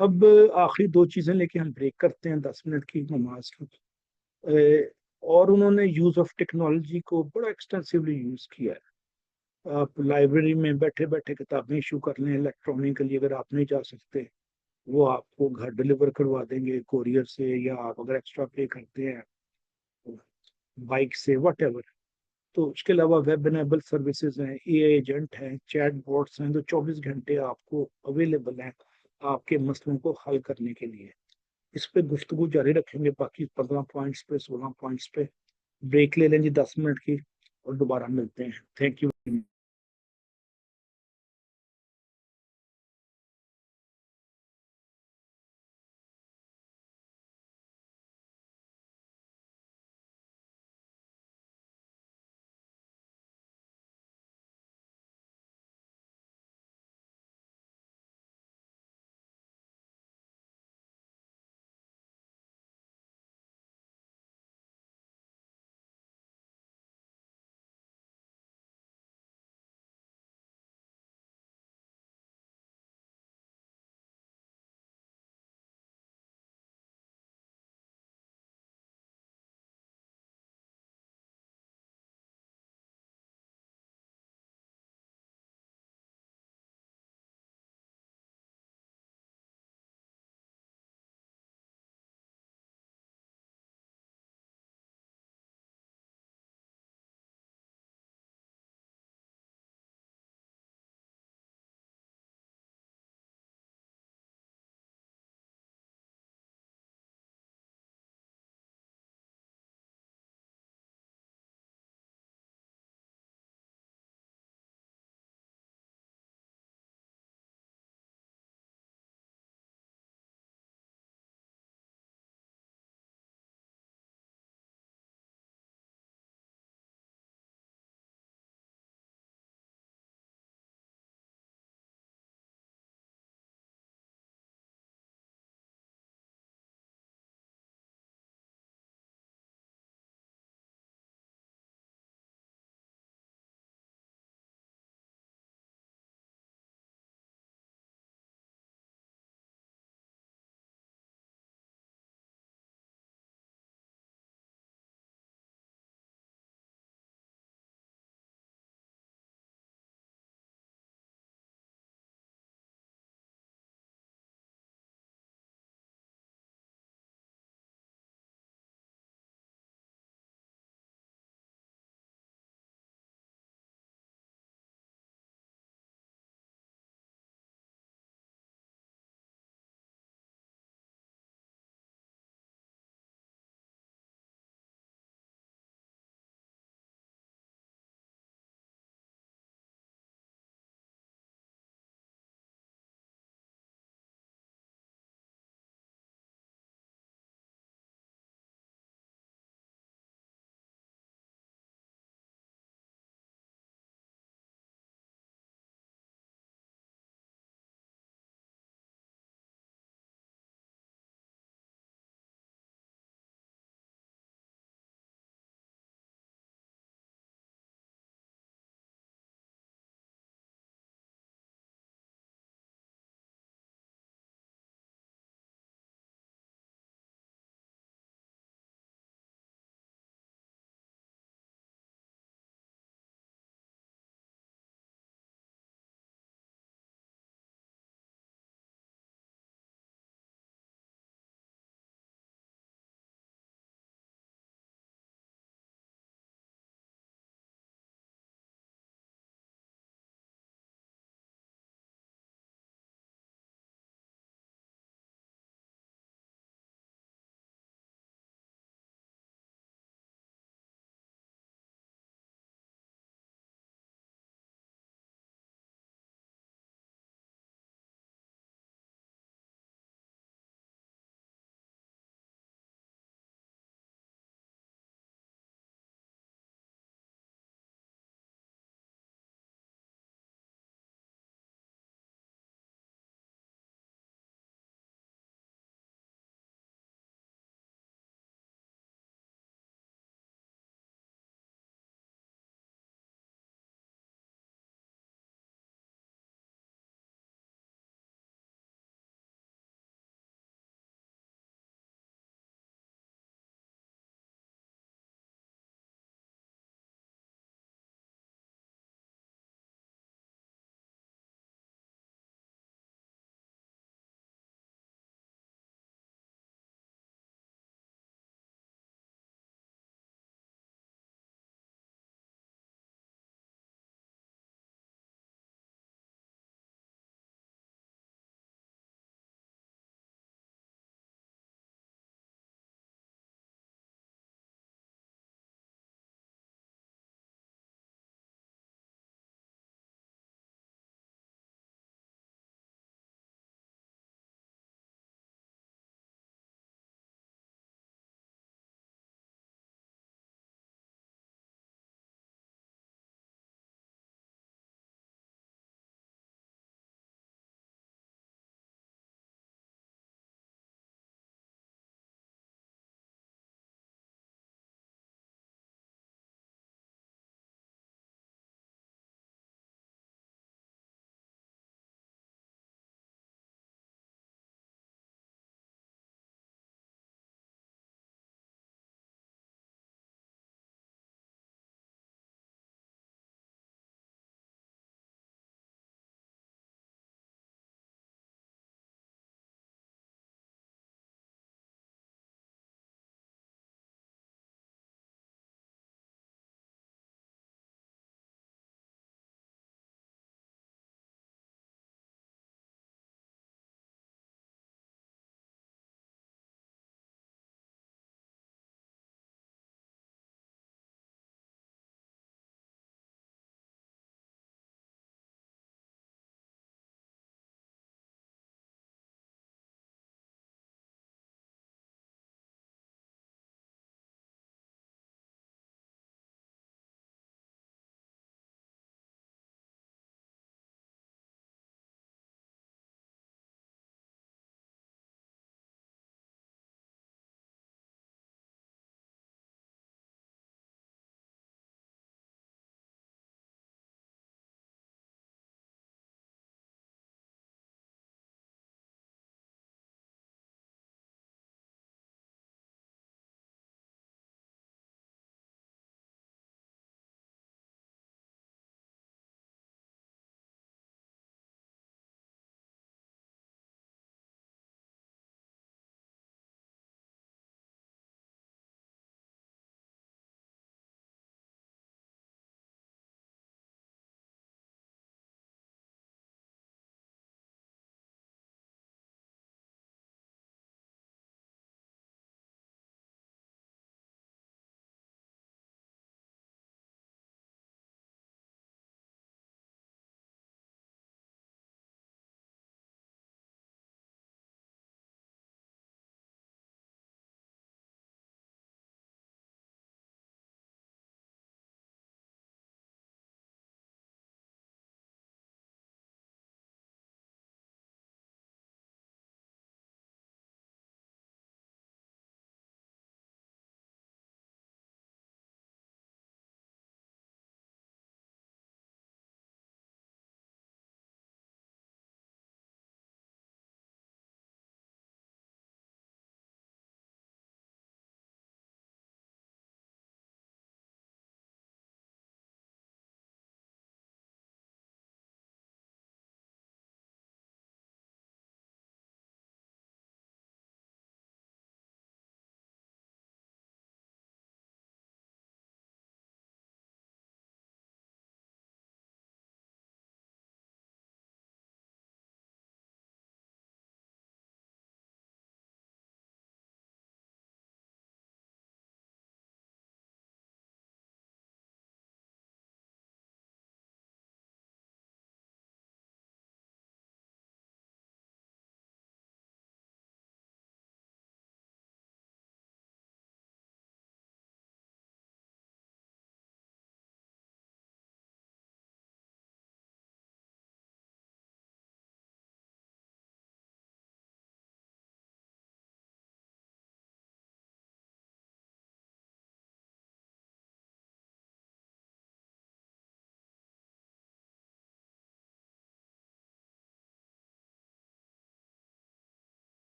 अब आखिरी 2 चीजें लेके हम ब्रेक करते हैं 10 मिनट की नमाज की। और उन्होंने यूज ऑफ टेक्नोलॉजी को बड़ा एक्सटेंसिवली यूज किया है। आप लाइब्रेरी में बैठे बैठे किताबें इशू कर लें इलेक्ट्रॉनिकली, अगर आप नहीं जा सकते वो आपको घर डिलीवर करवा देंगे कोरियर से, या आप अगर एक्स्ट्रा पे करते हैं बाइक से, वट एवर। तो उसके अलावा वेब एनेबल सर्विसेज हैं, एआई एजेंट हैं, चैट बॉट्स हैं जो 24 घंटे आपको अवेलेबल हैं आपके मसलों को हल करने के लिए। इस पे गुफ्तगू जारी रखेंगे बाकी 15 पॉइंट्स पे, 16 पॉइंट्स पे। ब्रेक ले लें जी 10 मिनट की और दोबारा मिलते हैं। Thank you.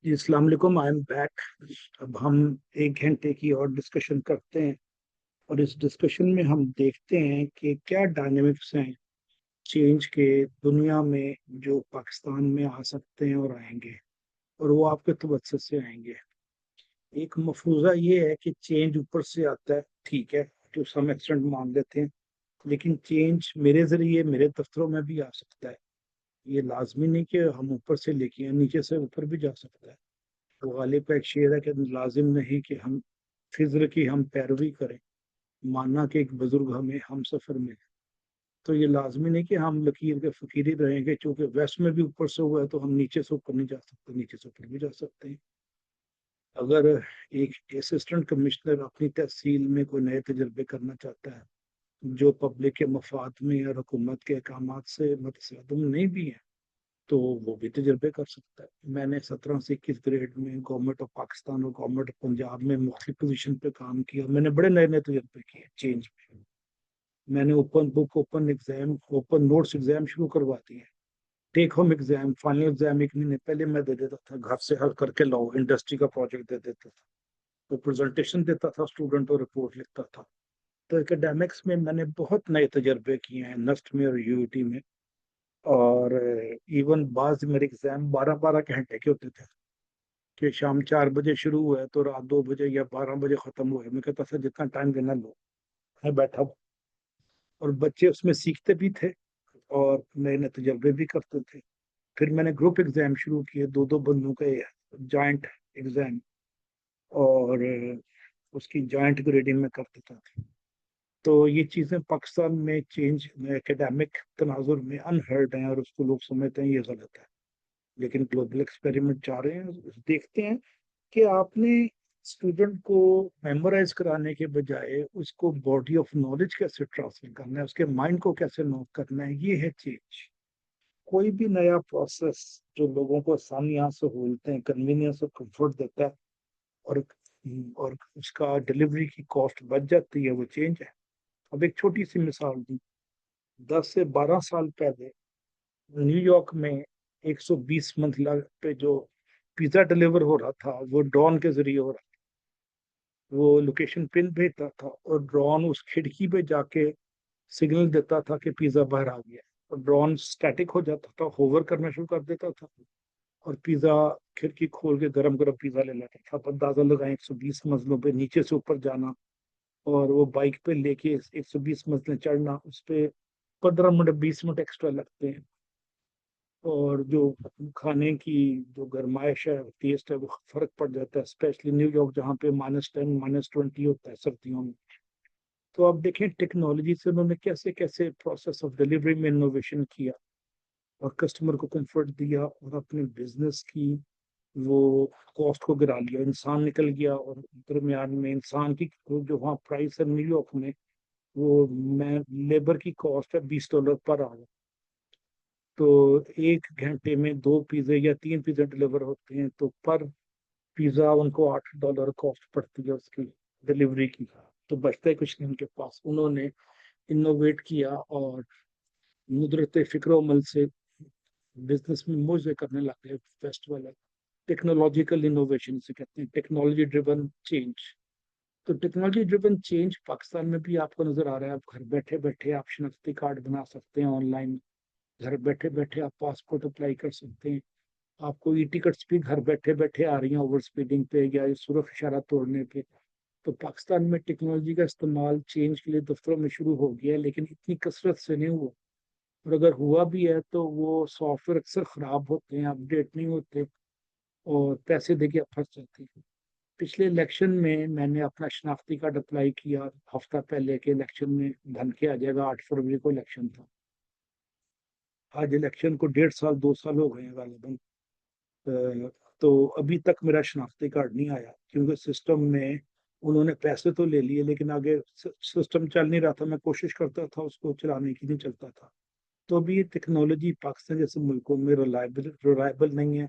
जी, अस्सलाम वालेकुम, आई एम बैक। अब हम 1 घंटे की और डिस्कशन करते हैं, और इस डिस्कशन में हम देखते हैं कि क्या डायनेमिक्स हैं चेंज के दुनिया में, जो पाकिस्तान में आ सकते हैं और आएंगे, और वो आपके तवज्जो से आएंगे। एक मफरूज़ा ये है कि चेंज ऊपर से आता है, ठीक है, टू सम एक्सटेंट मान लेते हैं, लेकिन चेंज मेरे जरिए मेरे दफ्तरों में भी आ सकता है। ये लाजमी नहीं कि हम ऊपर से लेके आए, नीचे से ऊपर भी जा सकता है। तो गालिब का एक शेर है कि लाजिम नहीं कि हम फिज्र की हम पैरवी करें, मानना कि एक बुजुर्ग हमें हम सफर में। तो ये लाजमी नहीं कि हम लकीर के फकीर ही रहेंगे, क्योंकि वेस्ट में भी ऊपर से हुआ है तो हम नीचे से ऊपर नहीं जा सकते, नीचे से ऊपर भी जा सकते हैं। अगर एक असिस्टेंट कमिश्नर अपनी तहसील में कोई नए तजर्बे करना चाहता है, जो पब्लिक के मफाद में या हुकूमत के अहकाम से मुतसादम नहीं भी है, तो वो भी तजर्बे कर सकता है। मैंने 17 से 21 ग्रेड में गवर्नमेंट ऑफ पाकिस्तान और गवर्नमेंट ऑफ पंजाब में मुख्तलिफ पोजीशन पे काम किया। मैंने बड़े नए नए तजर्बे किए चेंज में। मैंने open book, open exam, open notes exam शुरू करवा दिए। Take home exam, final exam 1 महीने पहले मैं दे देता था, घर से हल करके लाओ, इंडस्ट्री का प्रोजेक्ट दे देता था, तो प्रेजेंटेशन देता था स्टूडेंट और रिपोर्ट लिखता था। तो एकेडमिक्स में मैंने बहुत नए तजर्बे किए हैं, नस्ट में और यूईटी में। और इवन बाज मेरे एग्जाम 12 12 घंटे के होते थे, कि शाम 4 बजे शुरू हुआ तो रात 2 बजे या 12 बजे खत्म हुए। मैं कहता था जितना टाइम देना लो, मैं बैठा हूँ। और बच्चे उसमें सीखते भी थे और नए नए तजर्बे भी करते थे। फिर मैंने ग्रुप एग्जाम शुरू किए, दो दो बंदों के जॉइंट एग्जाम, और उसकी जॉइंट ग्रेडिंग में कर देता था। तो ये चीज़ें पाकिस्तान में चेंज एकेडमिक तनाजुर में अनहर्ड हैं, और उसको लोग समझते हैं ये गलत है। लेकिन ग्लोबल एक्सपेरिमेंट चाह रहे हैं, देखते हैं कि आपने स्टूडेंट को मेमोराइज कराने के बजाय उसको बॉडी ऑफ नॉलेज कैसे ट्रांसफर करना है, उसके माइंड को कैसे नोट करना है, ये है चेंज। कोई भी नया प्रोसेस जो लोगों को आसानियां, सहूलतें, कन्वीनियंस और कंफर्ट देता है, और और उसका डिलीवरी की कॉस्ट बच जाती है, वो चेंज है। अब एक छोटी सी मिसाल दी, 10 से 12 साल पहले न्यूयॉर्क में 120 मंजिला पे जो पिज्जा डिलीवर हो रहा था, वो ड्रोन के जरिए हो रहा था। वो लोकेशन पिन भेजता था, और ड्रोन उस खिड़की पे जाके सिग्नल देता था कि पिज्जा बाहर आ गया। और ड्रोन स्टैटिक हो जाता था, होवर करना शुरू कर देता था, और पिज्जा खिड़की खोल के गरम गरम पिज्जा ले लेता था। अब अंदाजा लगाएं, 120 मंजिलों पे नीचे से ऊपर जाना, और वो बाइक पे लेके 120 मंजिलें चढ़ना, उस पे 15 मिनट 20 मिनट एक्स्ट्रा लगते हैं। और जो खाने की जो गरमाइश है, टेस्ट है, वो फर्क पड़ जाता है, स्पेशली न्यूयॉर्क जहाँ पे -10 -20 होता है सर्दियों में। तो आप देखें टेक्नोलॉजी से उन्होंने कैसे कैसे प्रोसेस ऑफ डिलीवरी में इनोवेशन किया, और कस्टमर को कंफर्ट दिया, और अपने बिजनेस की वो कॉस्ट को गिरा लिया। इंसान निकल गया, और दरमियान में इंसान की जो वहाँ प्राइस है न्यूयॉर्क में, वो मैं लेबर की कॉस्ट है $20 पर आवर। तो 1 घंटे में 2 पिज्जे या 3 पिज्जे डिलीवर होते हैं, तो पर पिज्जा उनको $8 कॉस्ट पड़ती है उसकी डिलीवरी की। तो बचता है कुछ नहीं उनके पास। उन्होंने इनोवेट किया, और नुदरत फिक्र अमल से बिजनेस में मौजे करने लग गए। फेस्टिवल है, टेक्नोलॉजिकल इनोवेशन से कहते हैं, टेक्नोलॉजी ड्रिवन चेंज। तो टेक्नोलॉजी ड्रिवन चेंज पाकिस्तान में भी आपको नजर आ रहा है। आप घर बैठे बैठे आप शनाख्ती कार्ड बना सकते हैं ऑनलाइन, घर बैठे बैठे आप पासपोर्ट अप्लाई कर सकते हैं, आपको ई टिकट्स भी घर बैठे बैठे आ रही हैं ओवर स्पीडिंग पे या सुरख इशारा तोड़ने पे। तो पाकिस्तान में टेक्नोलॉजी का इस्तेमाल चेंज के लिए दफ्तरों में शुरू हो गया है, लेकिन इतनी कसरत से नहीं हुआ। और अगर हुआ भी है तो वो सॉफ्टवेयर अक्सर खराब होते हैं, अपडेट नहीं होते, और पैसे देके आप फंस जाते हैं। पिछले इलेक्शन में मैंने अपना शनाख्ती कार्ड अप्लाई किया हफ्ता पहले के इलेक्शन में, बन के आ जाएगा, 8 फरवरी को इलेक्शन था। आज इलेक्शन को 1.5 साल 2 साल हो गए हैं गालिबन। तो अभी तक मेरा शनाख्ती कार्ड नहीं आया, क्योंकि सिस्टम में उन्होंने पैसे तो ले लिए, लेकिन आगे सिस्टम चल नहीं रहा था। मैं कोशिश करता था उसको चलाने की, नहीं चलता था। तो अभी ये टेक्नोलॉजी पाकिस्तान जैसे मुल्कों में रिलायबल नहीं है,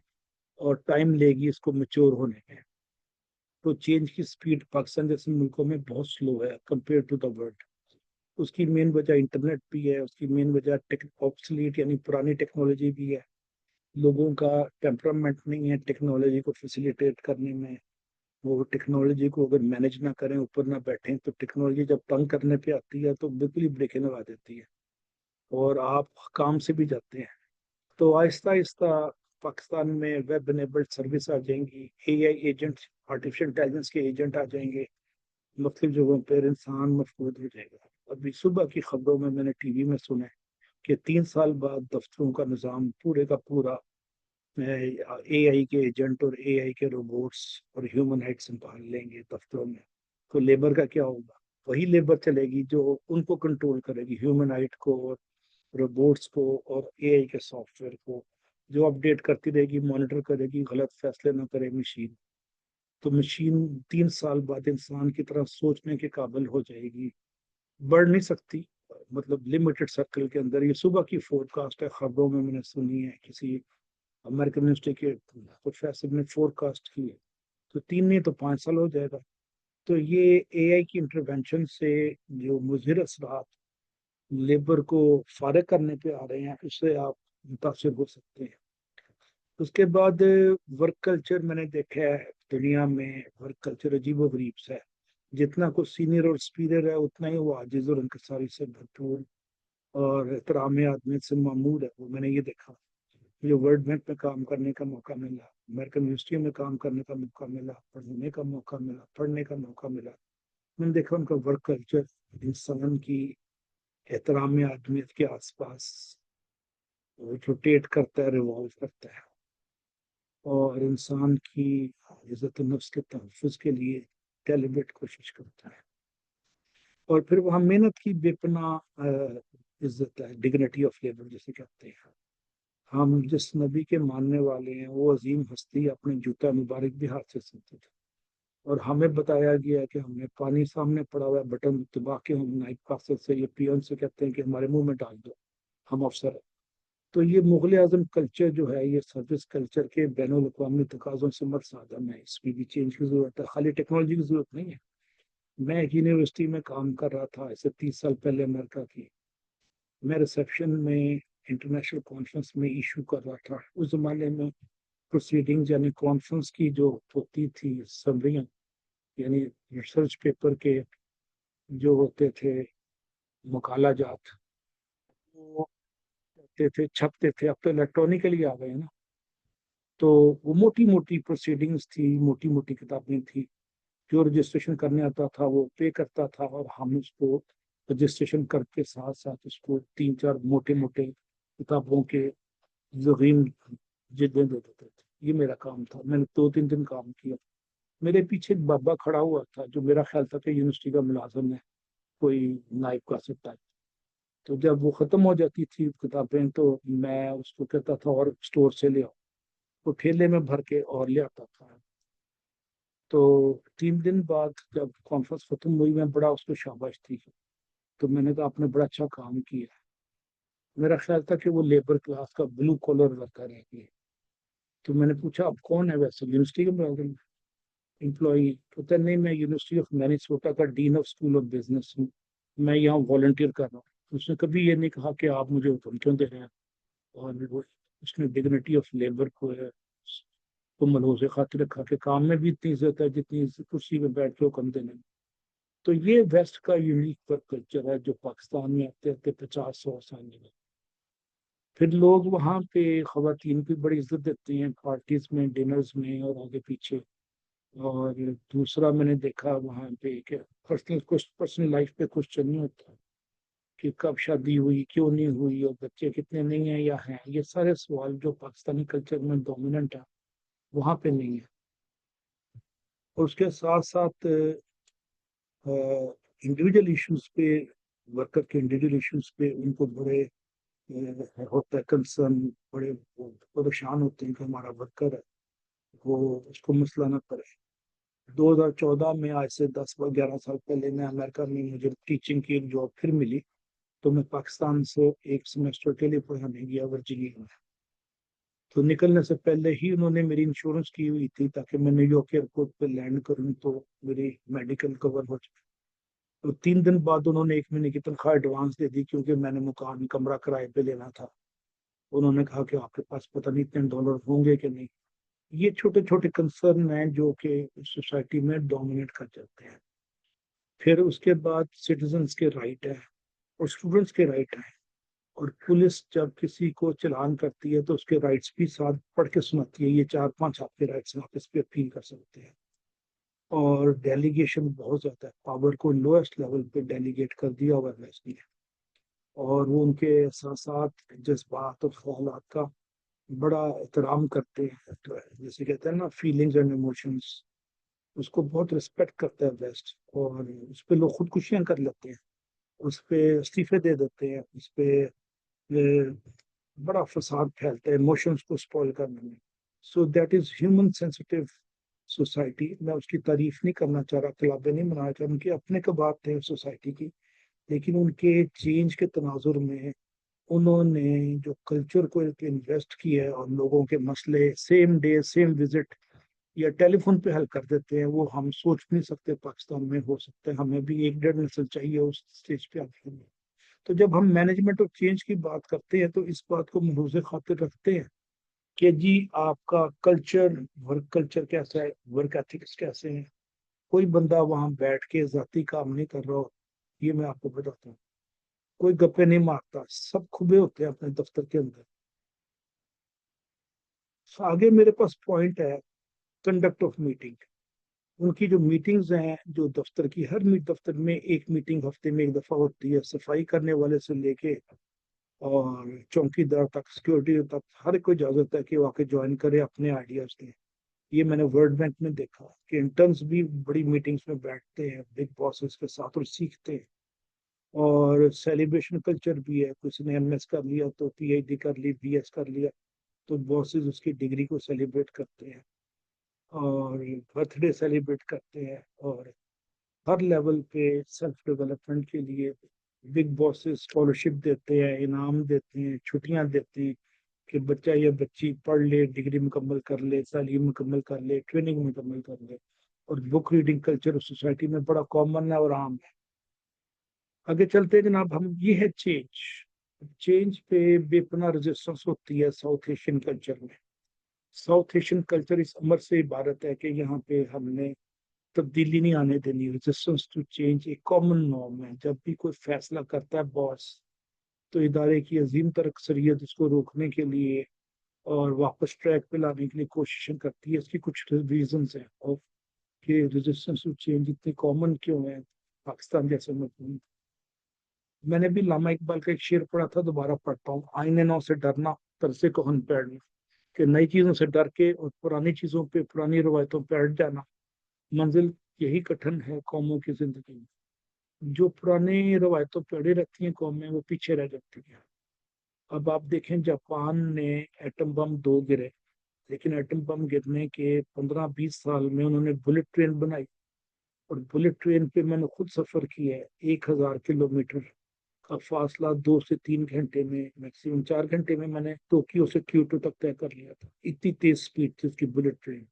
और टाइम लेगी इसको मेच्योर होने में। तो चेंज की स्पीड पाकिस्तान जैसे मुल्कों में बहुत स्लो है कंपेयर टू द वर्ल्ड। उसकी मेन वजह इंटरनेट भी है, उसकी मेन वजह टेक ऑब्सलीट यानी पुरानी टेक्नोलॉजी भी है, लोगों का टेम्परामेंट नहीं है टेक्नोलॉजी को फैसिलिटेट करने में। वो टेक्नोलॉजी को अगर मैनेज ना करें, ऊपर ना बैठें, तो टेक्नोलॉजी जब तंग करने पे आती है तो बिल्कुल ही ब्रेकें लगा देती है और आप काम से भी जाते हैं। तो आहिस्ता आहिस्ता पाकिस्तान में वेब एनेबल्ड सर्विस आ जाएंगी, एआई एजेंट, आर्टिफिशियल इंटेलिजेंस के एजेंट आ जाएंगे, मुख्तलिफ जगहों पर इंसान मफकूद हो जाएगा। अभी सुबह की खबरों में मैंने टीवी में सुना है कि 3 साल बाद दफ्तरों का निज़ाम पूरे का पूरा एआई के एजेंट और एआई के रोबोट्स और ह्यूमनॉइड संभाल लेंगे दफ्तरों में। तो लेबर का क्या होगा? वही लेबर चलेगी जो उनको कंट्रोल करेगी, ह्यूमनॉइड को और रोबोट्स को और एआई के सॉफ्टवेयर को, जो अपडेट करती रहेगी, मॉनिटर करेगी, गलत फैसले ना करे मशीन। तो मशीन 3 साल बाद इंसान की तरह सोचने के काबिल हो जाएगी। बढ़ नहीं सकती, मतलब लिमिटेड सर्कल के अंदर। ये सुबह की फोरकास्ट है, खबरों में मैंने सुनी है, किसी अमेरिकन यूनिवर्सिटी के प्रोफेसर ने फोरकास्ट की है। तो 3 नहीं तो 5 साल हो जाएगा। तो ये एआई की इंटरवेंशन से जो मुज़िर असरात लेबर को फारिग करने पे आ रहे हैं, उससे आप मुतासर हो सकते हैं। उसके बाद वर्क कल्चर मैंने देखा है दुनिया में, वर्क कल्चर अजीब गरीब सा है। जितना कुछ सीनियर और सुपीरियर है उतना ही वो आजिज और इंकसारी से भरपूर और एहतराम आदमी से मामूर है। वो मैंने ये देखा। मुझे वर्ल्ड बैंक में काम करने का मौका मिला, अमेरिकन यूनिवर्सिटी में काम करने का मौका मिला, पढ़ने का मौका मिला, पढ़ने का मौका मिला। मैंने देखा उनका वर्क कल्चर इंसान की एहतराम आदमियत के आसपास रोटेट करता है, रिवॉल्व करता है और इंसान की इज्जत नफ्स के तहफ़्फ़ुज़ के लिए डेलिब्रेट कोशिश करता है। और फिर वहाँ मेहनत की बेपना इज्जत है, डिग्निटी ऑफ लेबर जिसे कहते हैं। हम जिस नबी के मानने वाले हैं, वो अजीम हस्ती अपने जूता मुबारक भी हाथ से सिलते थे। और हमें बताया गया है कि हमने पानी सामने पड़ा हुआ है, बटन दबा के हम नाइफ कासल से या पियन से कहते हैं कि हमारे मुंह में डाल दो, हम अफसर हैं। तो ये मुगल आजम कल्चर जो है, ये सर्विस कल्चर के बैनुल अक़वामी तकाज़ों से मर्सादम है। इसमें भी चेंज की जरूरत है, खाली टेक्नोलॉजी की जरूरत नहीं है। मैं एक यूनिवर्सिटी में काम कर रहा था ऐसे 30 साल पहले, अमेरिका की। मैं रिसेप्शन में इंटरनेशनल कॉन्फ्रेंस में इशू कर रहा था। उस जमाने में प्रोसीडिंग यानी कॉन्फ्रेंस की जो होती थी समरियाँ, यानी रिसर्च पेपर के जो होते थे मकाला जात, वो होते थे, छपते थे। अब तो इलेक्ट्रॉनिकली आ गए ना। तो वो मोटी मोटी प्रोसीडिंग्स थी, मोटी मोटी किताबें थी। जो रजिस्ट्रेशन करने आता था वो पे करता था और हम उसको रजिस्ट्रेशन करके साथ साथ उसको 3 4 मोटे मोटे किताबों के जगीन जिद्दें दे देते थे। ये मेरा काम था। मैंने 2 3 दिन काम किया। मेरे पीछे एक बाबा खड़ा हुआ था जो मेरा ख्याल था कि यूनिवर्सिटी का मुलाजिम है, कोई नाइब का सकता है। तो जब वो खत्म हो जाती थी किताबें तो मैं उसको कहता था और स्टोर से ले आओ। वो ठेले में भर के और ले आता था। तो 3 दिन बाद जब कॉन्फ्रेंस खत्म हुई, मैं बड़ा उसको शाबाश थी। तो मैंने कहा आपने बड़ा अच्छा काम किया। मेरा ख्याल था कि वो लेबर क्लास का ब्लू कॉलर वर्कर है। तो मैंने पूछा आप कौन है वैसे, यूनिवर्सिटी के एम्प्लॉई? कहता नहीं, मैं यूनिवर्सिटी ऑफ मैनेसोटा का dean of school of business हूँ, मैं यहाँ वॉलंटियर कर रहा हूँ। उसने कभी ये नहीं कहा कि आप मुझे हुक्म क्यों दे रहे हैं। और वो उसने डिग्निटी ऑफ लेबर को है को मलहूज़ खातिर रखा कि काम में भी इतनी इज्जत है जितनी कुर्सी में बैठ के हुक्म देने में। तो ये वेस्ट का यूनिक वर्क कल्चर है जो पाकिस्तान में आते आते 50 100 साल में। फिर लोग वहाँ पे खवातीन की बड़ी इज्जत देते हैं, पार्टीज में, डिनर्स में और आगे पीछे। और दूसरा मैंने देखा वहाँ पे कि पर्सनल लाइफ पे क्वेश्चन नहीं होता कि कब शादी हुई, क्यों नहीं हुई और बच्चे कितने नहीं है या हैं। ये सारे सवाल जो पाकिस्तानी कल्चर में डोमिनेंट है, वहाँ पे नहीं है। और उसके साथ साथ इंडिविजुअल इश्यूज पे, वर्कर के इंडिविजुअल इश्यूज पे उनको बड़े होता है कंसर्न, बड़े वो परेशान होते हैं कि हमारा वर्कर है, वो उसको मसला ना पड़े। 2014 में, आज से 10 11 साल पहले, मैं अमेरिका में, मुझे टीचिंग की एक जॉब फिर मिली। तो मैं पाकिस्तान से एक सेमेस्टर के लिए पढ़ाने गया वर्जीनिया में। तो निकलने से पहले ही उन्होंने मेरी इंश्योरेंस की हुई थी ताकि मैं न्यूयॉर्क एयरपोर्ट पे लैंड करूं तो मेरी मेडिकल कवर हो जाए। तो 3 दिन बाद उन्होंने 1 महीने की तनख्वाह एडवांस दे दी क्योंकि मैंने मकान कमरा किराए पे लेना था। उन्होंने कहा कि आपके पास पता नहीं इतने डॉलर होंगे कि नहीं। ये छोटे छोटे कंसर्न हैं जो कि सोसाइटी में डोमिनेट कर जाते हैं। फिर उसके बाद सिटीजन्स के राइट है और स्टूडेंट्स के राइट है। और पुलिस जब किसी को चालान करती है तो उसके राइट्स भी साथ पढ़ के सुनाती है, ये 4-5 आपके राइट्स हैं, आप इस पे अपील कर सकते हैं। और डेलीगेशन बहुत ज्यादा है, पावर को लोएस्ट लेवल पे डेलीगेट कर दिया हुआ है इसने। और वो उनके एहसासात, जज्बात और ख्यालात का बड़ा एहतराम करते हैं। तो जैसे कहते हैं ना, फीलिंग्स एंड इमोशंस, उसको बहुत रिस्पेक्ट करता है वेस्ट। और उस पे लोग खुदकुशियां कर लेते हैं, उस पे इस्तीफे दे देते हैं, उस पे बड़ा फसाद फैलता है इमोशंस को स्पॉइल करने में। So that is human sensitive society. मैं उसकी तारीफ नहीं करना चाह रहा, खिलाफे नहीं मनाना चाह रहा, उनके अपने कबाब थे सोसाइटी की। लेकिन उनके चेंज के तनाजुर में उन्होंने जो कल्चर को इन्वेस्ट किया है और लोगों के मसले सेम डे सेम विजिट या टेलीफोन पे हल कर देते हैं, वो हम सोच नहीं सकते पाकिस्तान में हो सकते हैं। हमें भी 1-1.5 नस्ल चाहिए उस स्टेज पे आने के लिए। तो जब हम मैनेजमेंट और चेंज की बात करते हैं तो इस बात को मरूज़ खातिर रखते हैं कि जी आपका कल्चर, वर्क कल्चर कैसा है, वर्क एथिक्स कैसे हैं। कोई बंदा वहां बैठ के जाती काम नहीं कर रहा हो, ये मैं आपको बताता हूँ। कोई गप्पे नहीं मारता, सब खुबे होते हैं अपने दफ्तर के अंदर। आगे मेरे पास पॉइंट है कंडक्ट ऑफ मीटिंग। उनकी जो मीटिंग्स हैं, जो दफ्तर की, हर दफ्तर में एक मीटिंग हफ्ते में एक दफा होती है, सफाई करने वाले से लेके और चौकीदार तक, सिक्योरिटी तक, हर कोई इजाजत है कि वो आके ज्वाइन करे, अपने आइडियाज दें। ये मैंने वर्ल्ड बैंक में देखा कि इंटर्न्स भी बड़ी मीटिंग्स में बैठते हैं बिग बॉसेस के साथ और सीखते हैं। और सेलिब्रेशन कल्चर भी है, किसी ने एमएस कर लिया तो पीएचडी कर ली, बीएस कर लिया, तो बॉसेस उसकी डिग्री को सेलिब्रेट करते हैं और बर्थडे सेलिब्रेट करते हैं। और हर लेवल पे सेल्फ डेवलपमेंट के लिए बिग बॉसेस स्कॉलरशिप देते हैं, इनाम देते हैं, छुट्टियां देते हैं कि बच्चा या बच्ची पढ़ ले, डिग्री मुकम्मल कर ले, तालीम मुकम्मल कर ले, ट्रेनिंग मुकम्मल कर ले। और बुक रीडिंग कल्चर सोसाइटी में बड़ा कॉमन है और आम है। आगे चलते हैं जनाब, हम ये है चेंज। चेंज पे बेपना रेजिस्टेंस होती है साउथ एशियन कल्चर में। साउथ एशियन कल्चर इस अमर से इबारत है कि यहाँ पे हमने तब्दीली नहीं आने देनी। रेजिस्टेंस टू चेंज एक कॉमन नॉर्म है। जब भी कोई फैसला करता है बॉस, तो इदारे की अजीम तर अक्सरियत उसको रोकने के लिए और वापस ट्रैक पे लाने के लिए कोशिश करती है। इसकी कुछ रीजन है और कि रेजिस्टेंस टू चेंज इतनी कॉमन क्यों है पाकिस्तान जैसे मुल्क में। मैंने भी लामा इकबाल का एक शेर पढ़ा था, दोबारा पढ़ता हूँ। आईने नौ से डरना, तरसे को हन पैरना। कि नई चीजों से डर के और पुरानी चीजों पे, पुरानी रवायतों पे अड़ जाना, मंजिल यही कठिन है कौमों की जिंदगी में। जो पुरानी रवायतों पे अड़ी रहती हैं कौमें, वो पीछे रह जाती हैं। अब आप देखें, जापान ने एटम बम 2 गिरे, लेकिन एटम बम गिरने के 15-20 साल में उन्होंने बुलेट ट्रेन बनाई। और बुलेट ट्रेन पे मैंने खुद सफर किया है, 1,000 किलोमीटर का फासला 2 से 3 घंटे में, मैक्सिमम 4 घंटे में मैंने टोक्यो से क्योटो तक तय कर लिया था। इतनी तेज स्पीड थी उसकी बुलेट ट्रेन।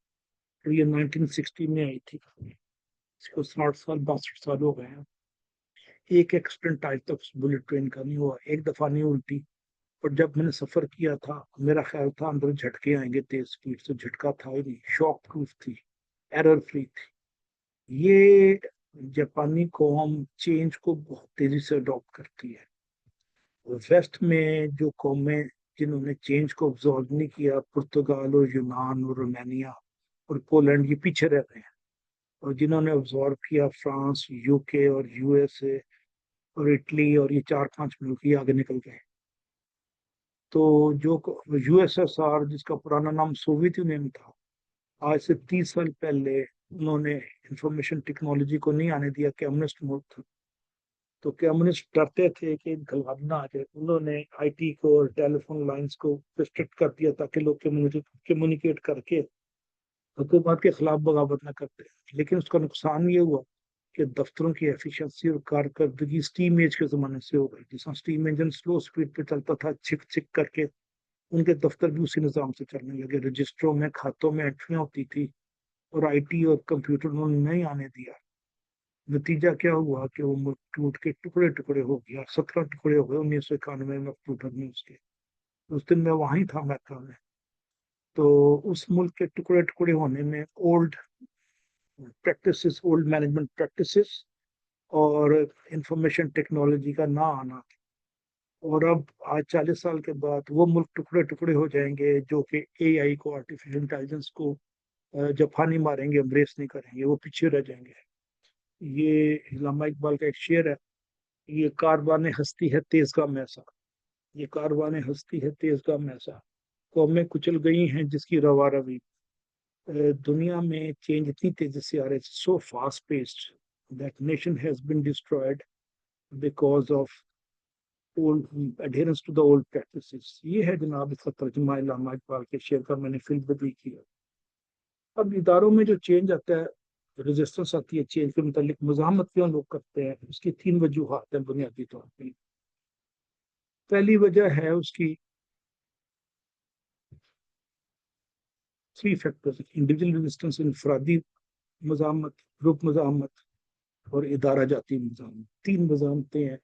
और ये 1960 में आई थी। इसको 60 साल 62 साल हो गए हैं। एक एक्सीडेंट आज तक बुलेट ट्रेन का नहीं हुआ, एक दफा नहीं उल्टी। और जब मैंने सफर किया था, मेरा ख्याल था अंदर झटके आएंगे तेज स्पीड से, झटका था ही नहीं, शॉक प्रूफ थी, एरर फ्री थी। ये जापानी कौम चेंज को बहुत तेजी से अडॉप्ट करती है। वेस्ट में जो कौमें जिन्होंने चेंज को ऑब्जॉर्व नहीं किया, पुर्तगाल और यूनान और रोमानिया और पोलैंड, ये पीछे रह रहे हैं। और जिन्होंने ऑब्जॉर्व किया, फ्रांस, यूके और यूएसए और इटली, और ये 4-5 मुल्क ही आगे निकल गए। तो जो यूएसएसआर, जिसका पुराना नाम सोवियत यूनियन था, आज से 30 साल पहले उन्होंने इंफॉर्मेशन टेक्नोलॉजी को नहीं आने दिया, कम्युनिस्ट मुल्क था। तो कम्युनिस्ट डरते थे कि इनकलाब ना आ जाए, उन्होंने आईटी को और टेलीफोन लाइंस को रिस्ट्रिक्ट कर दिया ताकि लोग कम्युनिकेट करके हुकूमत के खिलाफ बगावत न करते। लेकिन उसका नुकसान ये हुआ कि दफ्तरों की एफिशिएंसी और कारकर्दगी स्टीम एज के जमाने से हो गई। जिसमें स्टीम इंजन स्लो स्पीड पे चलता था, छिक छिक करके, उनके दफ्तर भी उसी निज़ाम से चलने लगे। रजिस्टरों में, खातों में एंट्रियां होती थी और आईटी और कंप्यूटर उन्होंने नहीं आने दिया। नतीजा क्या हुआ कि वो मुल्क टूट के टुकड़े टुकड़े हो गया। 17 टुकड़े हो गए 1991 में, अक्टूबर में उसके। उस दिन मैं वहीं था मक्का में। तो उस मुल्क के टुकड़े टुकड़े होने में old practices, old management practices और इंफॉर्मेशन टेक्नोलॉजी का ना आना, और अब आज 40 साल के बाद वो मुल्क टुकड़े टुकड़े हो जाएंगे जो कि एआई को, आर्टिफिशियल इंटेलिजेंस को जफानी मारेंगे, एम्ब्रेस नहीं करेंगे, वो पीछे रह जाएंगे। ये इल्लामा इकबाल का एक शेर है, ये कारवाने हस्ती है तेजगाम ऐसा, ये कारवाने हस्ती है तेजगाम ऐसा, कौमें कुचल गई हैं जिसकी रवा रवी। दुनिया में चेंज इतनी तेजी से आ रहा है, so fast paced that nation has been destroyed because of old adherence to the old practices. ये है जनाब इसका तर्जुमा इल्लामा इकबाल के शेर का, मैंने फिल्म भी किया। अब इदारों में जो चेंज आता है, रेजिस्टेंस आती है चेंज के मतलब, मुजाहमत क्यों लोग करते हैं, उसकी तीन वजूहत हैं बुनियादी तौर पे। पहली वजह है उसकी थ्री फैक्टर्स: इंडिविजुअल रेजिस्टेंस, इनफरादी मजामत, ग्रुप मजामत, और इदारा जाती मजामत। तीन मजामतें हैं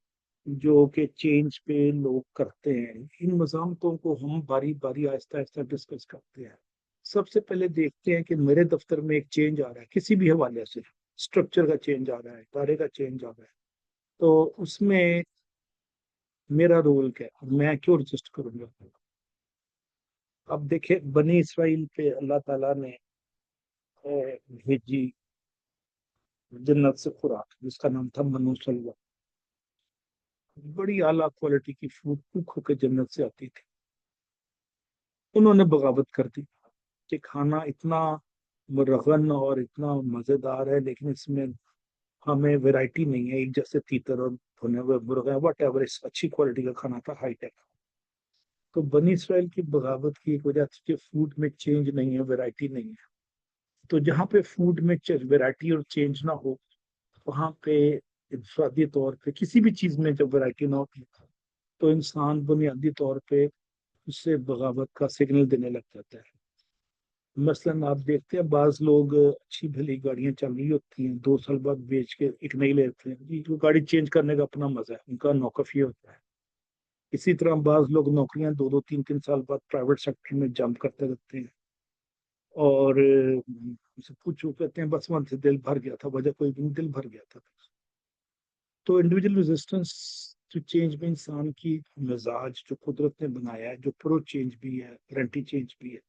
जो कि चेंज पे लोग करते हैं। इन मजामतों को हम बारी बारी आहिस्ता आहिस्ता डिस्कस करते हैं। सबसे पहले देखते हैं कि मेरे दफ्तर में एक चेंज आ रहा है किसी भी हवाले से, स्ट्रक्चर का चेंज आ रहा है, इदारे का चेंज आ रहा है, तो उसमें मेरा रोल क्या है, मैं क्यों रजिस्ट करूंगा। अब देखे बनी इसराइल पे अल्लाह ताला ने भेजी जन्नत से खुराक, जिसका नाम था मनु सलवा। बड़ी आला क्वालिटी की फूड कुक होकर जन्नत से आती थी। उन्होंने बगावत कर दी कि खाना इतना मुरगन और इतना मजेदार है, लेकिन इसमें हमें वैरायटी नहीं है, एक जैसे तीतर और भुने हुए मुर्गे, वट एवर, अच्छी क्वालिटी का खाना था, हाईटेक। तो बनी इसराइल की बगावत की एक वजह थी कि फूड में चेंज नहीं है, वैरायटी नहीं है। तो जहाँ पे फूड में वैरायटी और चेंज ना हो, वहाँ पे इंफरादी तौर पे किसी भी चीज में जब वैरायटी ना होती, तो इंसान बुनियादी तौर पे उससे बगावत का सिग्नल देने लग जाता है। मसलन आप देखते हैं बाज लोग अच्छी भली गाड़ियां चल रही होती हैं, 2 साल बाद बेच के एक नई लेते हैं जी, वो गाड़ी चेंज करने का अपना मजा है, उनका नौकफ ये होता है। इसी तरह बाज लोग नौकरियां 2 2 3 3 साल बाद प्राइवेट सेक्टर में जंप करते रहते हैं, और उनसे पूछो, कहते हैं बस मन से दिल भर गया था, वजह कोई भी नहीं, दिल भर गया था। तो इंडिविजुअल रेजिस्टेंस टू चेंज में इंसान की मिजाज जो कुदरत ने बनाया है, जो प्रो चेंज भी है, एंटी चेंज भी है।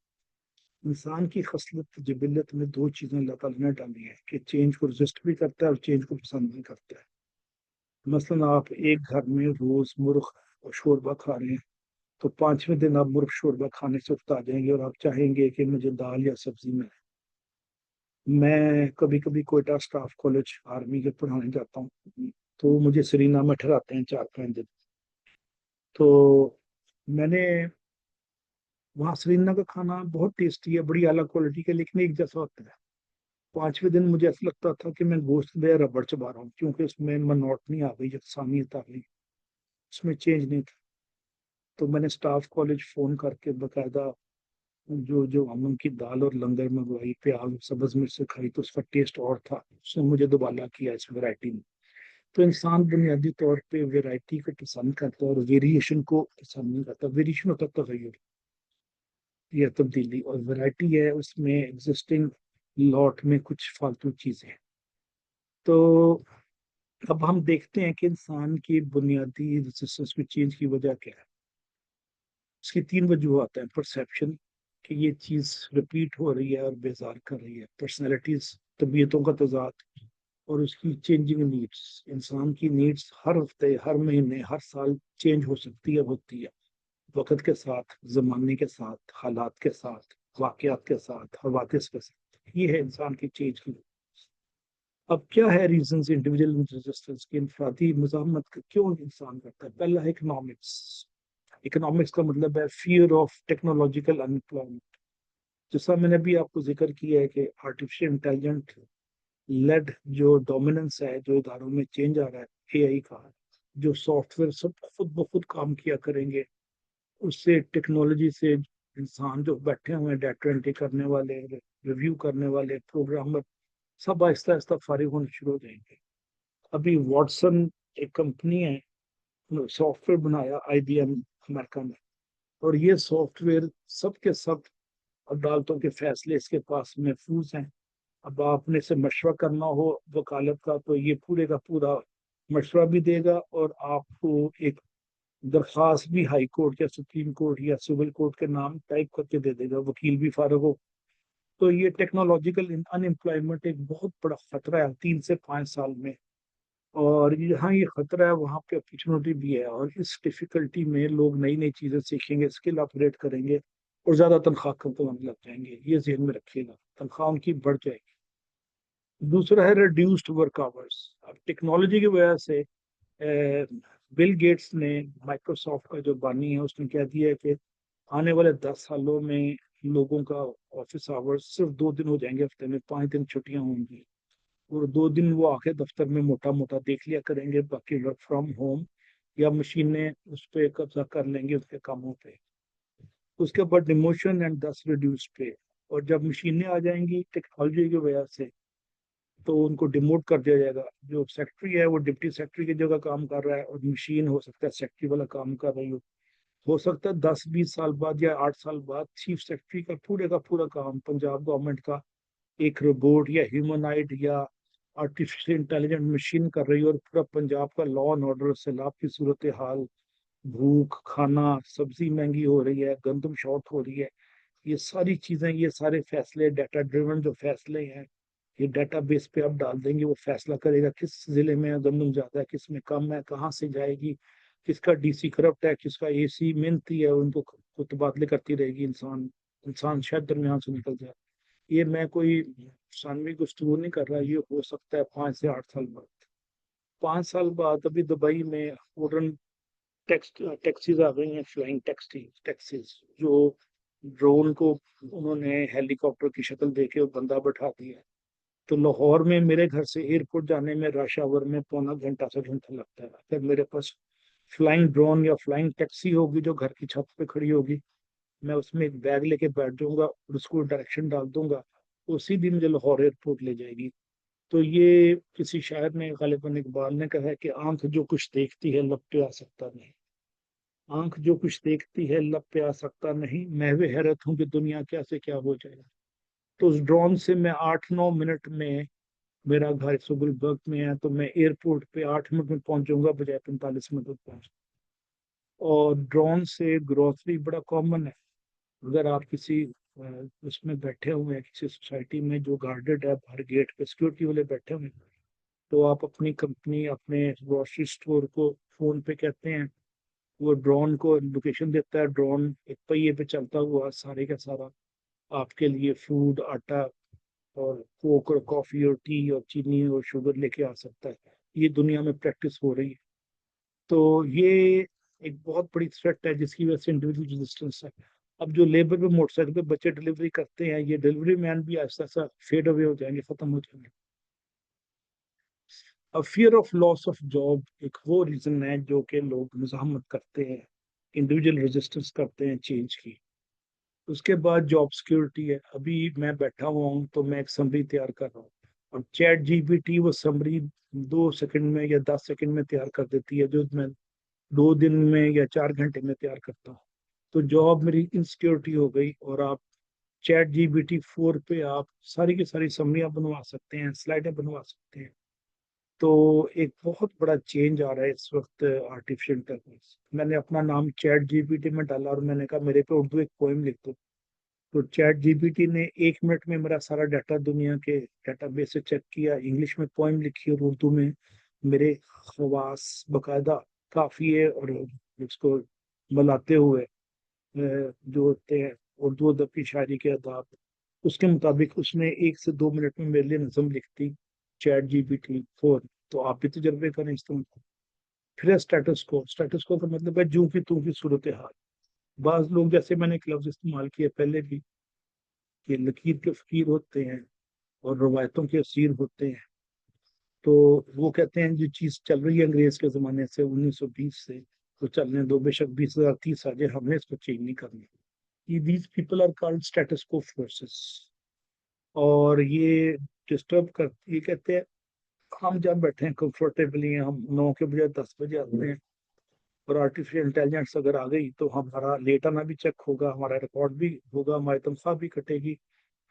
इंसान की खसलत जिबिलत में दो चीजें अल्लाह ताला ने डाली है कि चेंज को रेजिस्ट भी करता है और चेंज को पसंद भी करता है। मसलन आप एक घर में रोज मुर्ग और शोरबा खा रहे हैं, तो 5वें दिन आप मुर्ग शोरबा खाने से उकता जाएंगे और आप चाहेंगे कि मुझे दाल या सब्जी मिले। मैं कभी कभी कोयटा स्टाफ कॉलेज आर्मी के पढ़ाने जाता हूँ, तो मुझे श्रीनगर में ठहराते हैं 4 5 दिन। तो मैंने वहाँ श्रीनगर का खाना बहुत टेस्टी है, बड़ी आला क्वालिटी का, लेकिन एक जैसा होता है। 5वें दिन मुझे ऐसा लगता था कि मैं गोश्त में रबड़ चबा रहा हूँ, क्योंकि उसमें मनोटनी आ गई, यकसानियत आ गई, उसमें चेंज नहीं था। तो मैंने स्टाफ कॉलेज फोन करके बकायदा जो जो हम उनकी दाल और लंगर मंगवाई, प्याज सब्ज मिर्च से खाई, तो उसका टेस्ट और था, उसने मुझे दोबारा किया इस वैरायटी में। तो इंसान बुनियादी तौर पे वैरायटी को पसंद करता है और वेरिएशन को पसंद नहीं करता। वेरिएशन होता है तगय्युर या तब्दीली, और वैरायटी है उसमें एग्जिस्टिंग लॉट में कुछ फालतू चीजें। तो अब हम देखते हैं कि इंसान की बुनियादी रेजिस्टेंस में चेंज की वजह क्या है। इसकी तीन वजूहत हैं: परसेप्शन, कि ये चीज रिपीट हो रही है और बेजार कर रही है; पर्सनैलिटीज, तबीयतों का तजाद; और उसकी चेंजिंग नीड्स, इंसान की नीड्स हर हफ्ते, हर महीने, हर साल चेंज हो सकती है, होती है, वक्त के साथ, जमाने के साथ, हालात के साथ, वाकयात के साथ, हवादिस के साथ। ये है इंसान की चेंज की। अब क्या है रीजंस इंडिविजुअल रेजिस्टेंस की, इंफरादी मुजाहमत का क्यों इंसान करता है। पहला है इकोनॉमिक्स। इकोनॉमिक्स का मतलब है फियर ऑफ टेक्नोलॉजिकल अनएम्प्लॉयमेंट। जैसा मैंने भी आपको जिक्र किया है कि आर्टिफिशियल इंटेलिजेंट लेड जो डोमिनेंस है, जो इदारों में चेंज आ रहा है एआई का, जो सॉफ्टवेयर सब खुद ब खुद काम किया करेंगे, उससे टेक्नोलॉजी से इंसान जो बैठे हुए हैं, डाटा एंट्री करने वाले, रिव्यू करने वाले, प्रोग्रामर, सब आहिस्ता आहिस्ता फारिग होने शुरू हो जाएंगे। अभी वॉटसन एक कंपनी है, सॉफ्टवेयर बनाया आईबीएम अमेरिका में, और ये सॉफ्टवेयर सब के सब अदालतों के फैसले इसके पास महफूज हैं। अब आपने से मशवरा करना हो वकालत का, तो ये पूरे का पूरा मशवरा भी देगा, और आपको एक दरख्वास्त भी हाई कोर्ट या सुप्रीम कोर्ट या सिविल कोर्ट के नाम टाइप करके दे देगा, वकील भी फारग हो। तो ये टेक्नोलॉजिकल अनएम्प्लॉयमेंट एक बहुत बड़ा खतरा है 3 से 5 साल में। और यहाँ ये खतरा है, वहाँ पे अपॉर्चुनिटी भी है, और इस डिफिकल्टी में लोग नई नई चीजें सीखेंगे, स्किल अपग्रेड करेंगे, और ज्यादा तनख्वाह कमाने लग जाएंगे। ये जेहन में रखिएगा, तनख्वाह उनकी बढ़ जाएगी। दूसरा है रिड्यूस्ड वर्क आवर्स। अब टेक्नोलॉजी की वजह से बिल गेट्स ने, माइक्रोसॉफ्ट का जो बानी है, उसने कह दिया है कि आने वाले 10 सालों में लोगों का ऑफिस आवर्स सिर्फ 2 दिन हो जाएंगे हफ्ते में, 5 दिन छुट्टियां होंगी, और 2 दिन वो आके दफ्तर में मोटा मोटा देख लिया करेंगे, बाकी वर्क फ्रॉम होम या मशीनें उस पर कब्जा कर लेंगे उनके कामों पे। उसके बाद डिमोशन एंड दस रिड्यूस पे। और जब मशीनें आ जाएंगी टेक्नोलॉजी की वजह से, तो उनको डिमोट कर दिया जाएगा। जो सेक्रेटरी है वो डिप्टी सेक्रेटरी की जगह काम कर रहा है, और मशीन हो सकता है सेक्रेटरी वाला काम कर रही हो सकता है 10-20 साल बाद या 8 साल बाद चीफ सेक्रेटरी का पूरा काम पंजाब गवर्नमेंट का एक रोबोट या ह्यूमनाइड या आर्टिफिशियल इंटेलिजेंट मशीन कर रही है, और पूरा पंजाब का लॉ एंड ऑर्डर, सैलाब की सूरत हाल, भूख, खाना, सब्जी महंगी हो रही है, गंदम शॉर्ट हो रही है, ये सारी चीजें, ये सारे फैसले डाटा ड्रिवन जो फैसले हैं, ये डाटा बेस पे आप डाल देंगे, वो फैसला करेगा किस जिले में गंदम ज्यादा है, किस में कम है, कहाँ से जाएगी, किसका डीसी करप्ट है, किसका एसी मिहनती है, उनको तबादले करती रहेगी। इंसान इंसान शायद दरमियान से निकल जाए। ये मैं कोई सानवी गुफ्तगू नहीं कर रहा, ये हो सकता है 5 से 8 साल बाद। 5 साल बाद अभी दुबई में उड़न टैक्सीज आ गई हैं, फ्लाइंग टैक्सीज, जो ड्रोन को उन्होंने हेलीकॉप्टर की शक्ल देके वो बंदा बैठा दिया है। तो लाहौर में मेरे घर से एयरपोर्ट जाने में रश आवर में पौना घंटा से घंटा लगता है। अगर मेरे पास फ्लाइंग ड्रोन या फ्लाइंग टैक्सी होगी जो घर की छत पे खड़ी होगी, मैं उसमें एक बैग लेके बैठ जाऊंगा और उसको डायरेक्शन डाल दूंगा, उसी दिन मुझे लाहौर एयरपोर्ट ले जाएगी। तो ये किसी शायर ने, गालिबन इकबाल ने कहा है कि आंख जो कुछ देखती है लब पे आ सकता नहीं। आंख जो कुछ देखती है लब पे आ सकता नहीं, मैं भी हैरत हूँ कि दुनिया क्या से क्या हो जाएगा। तो उस ड्रोन से मैं 8-9 मिनट में, मेरा घर सुगुलबर्ग में है, तो मैं एयरपोर्ट पे 8 मिनट में पहुंच जाऊंगा बजाय 45 मिनट में पहुंच। और ड्रोन से ग्रोसरी बड़ा कॉमन है। अगर आप किसी उसमें बैठे हुए हैं, किसी सोसाइटी में जो गार्डेड है, बाहर गेट पे सिक्योरिटी वाले बैठे हुए हैं, तो आप अपनी कंपनी, अपने ग्रोसरी स्टोर को फोन पे कहते हैं, वो ड्रोन को लोकेशन देता है, ड्रोन एक पहिए पे चलता हुआ सारे का सारा आपके लिए फूड, आटा और कोक और कॉफी और टी और चीनी और शुगर लेके आ सकता है। ये दुनिया में प्रैक्टिस हो रही है। तो ये एक बहुत बड़ी थ्रेट है जिसकी वजह से इंडिविजुअल रेजिस्टेंस है। अब जो लेबर पे मोटरसाइकिल पे बच्चे डिलीवरी करते हैं, ये डिलीवरी मैन भी आहिस्ता आहिस्ता फेड अवे हो जाएंगे, खत्म हो जाएंगे। अब fear of loss of job एक वो रीजन है जो कि लोग मुजाहमत करते हैं, इंडिविजुअल रेजिस्टेंस करते हैं चेंज की। उसके बाद जॉब सिक्योरिटी है। अभी मैं बैठा हुआ हूँ तो मैं एक समरी तैयार कर रहा हूँ, और चैट जीपीटी वो समरी 2 सेकंड में या 10 सेकंड में तैयार कर देती है, जो मैं 2 दिन में या 4 घंटे में तैयार करता हूँ। तो जॉब मेरी इनसिक्योरिटी हो गई। और आप चैट जीपीटी 4 पे आप सारी की सारी समरियां बनवा सकते हैं, स्लाइडें बनवा सकते हैं। तो एक बहुत बड़ा चेंज आ रहा है इस वक्त आर्टिफिशियल इंटेलिजेंस। मैंने अपना नाम चैट जीपीटी में डाला और मैंने कहा मेरे पे उर्दू एक पोएम लिख दो। तो चैट जीपीटी ने 1 मिनट में मेरा सारा डाटा दुनिया के डाटाबेस से चेक किया, इंग्लिश में पोएम लिखी और उर्दू में मेरे खवास बकायदा काफिए और उसको मिलाते हुए जो होते हैं उर्दू अदब की शायरी के अदाब, उसके मुताबिक उसने 1 से 2 मिनट में मेरे लिए नज्म लिख दी। Chat GPT 4। तो आप भी तजर्बे करें इस्तेमाल। फिर स्टेटस को का मतलब है जू की तू की सूरत हाल। बाज लोग, जैसे मैंने एक लफ्ज इस्तेमाल किया पहले भी, कि लकीर के फकीर होते हैं और रवायतों के असीर होते हैं। तो वो कहते हैं जो चीज चल रही है अंग्रेज के जमाने से 1920 से, तो चलने दो, बेशक 20,030 आ जाए, हमने इसको चेंज नहीं करना। ये these people are called status quo forces. और ये डिस्टर्ब कर, ये कहते हैं हम जब बैठे हैं कंफर्टेबली, हम 9 के बजाय 10 बजे आते हैं, और आर्टिफिशियल इंटेलिजेंस अगर आ गई तो हमारा लेट आना भी चेक होगा, हमारा रिकॉर्ड भी होगा, हमारी तनख्वाह भी कटेगी,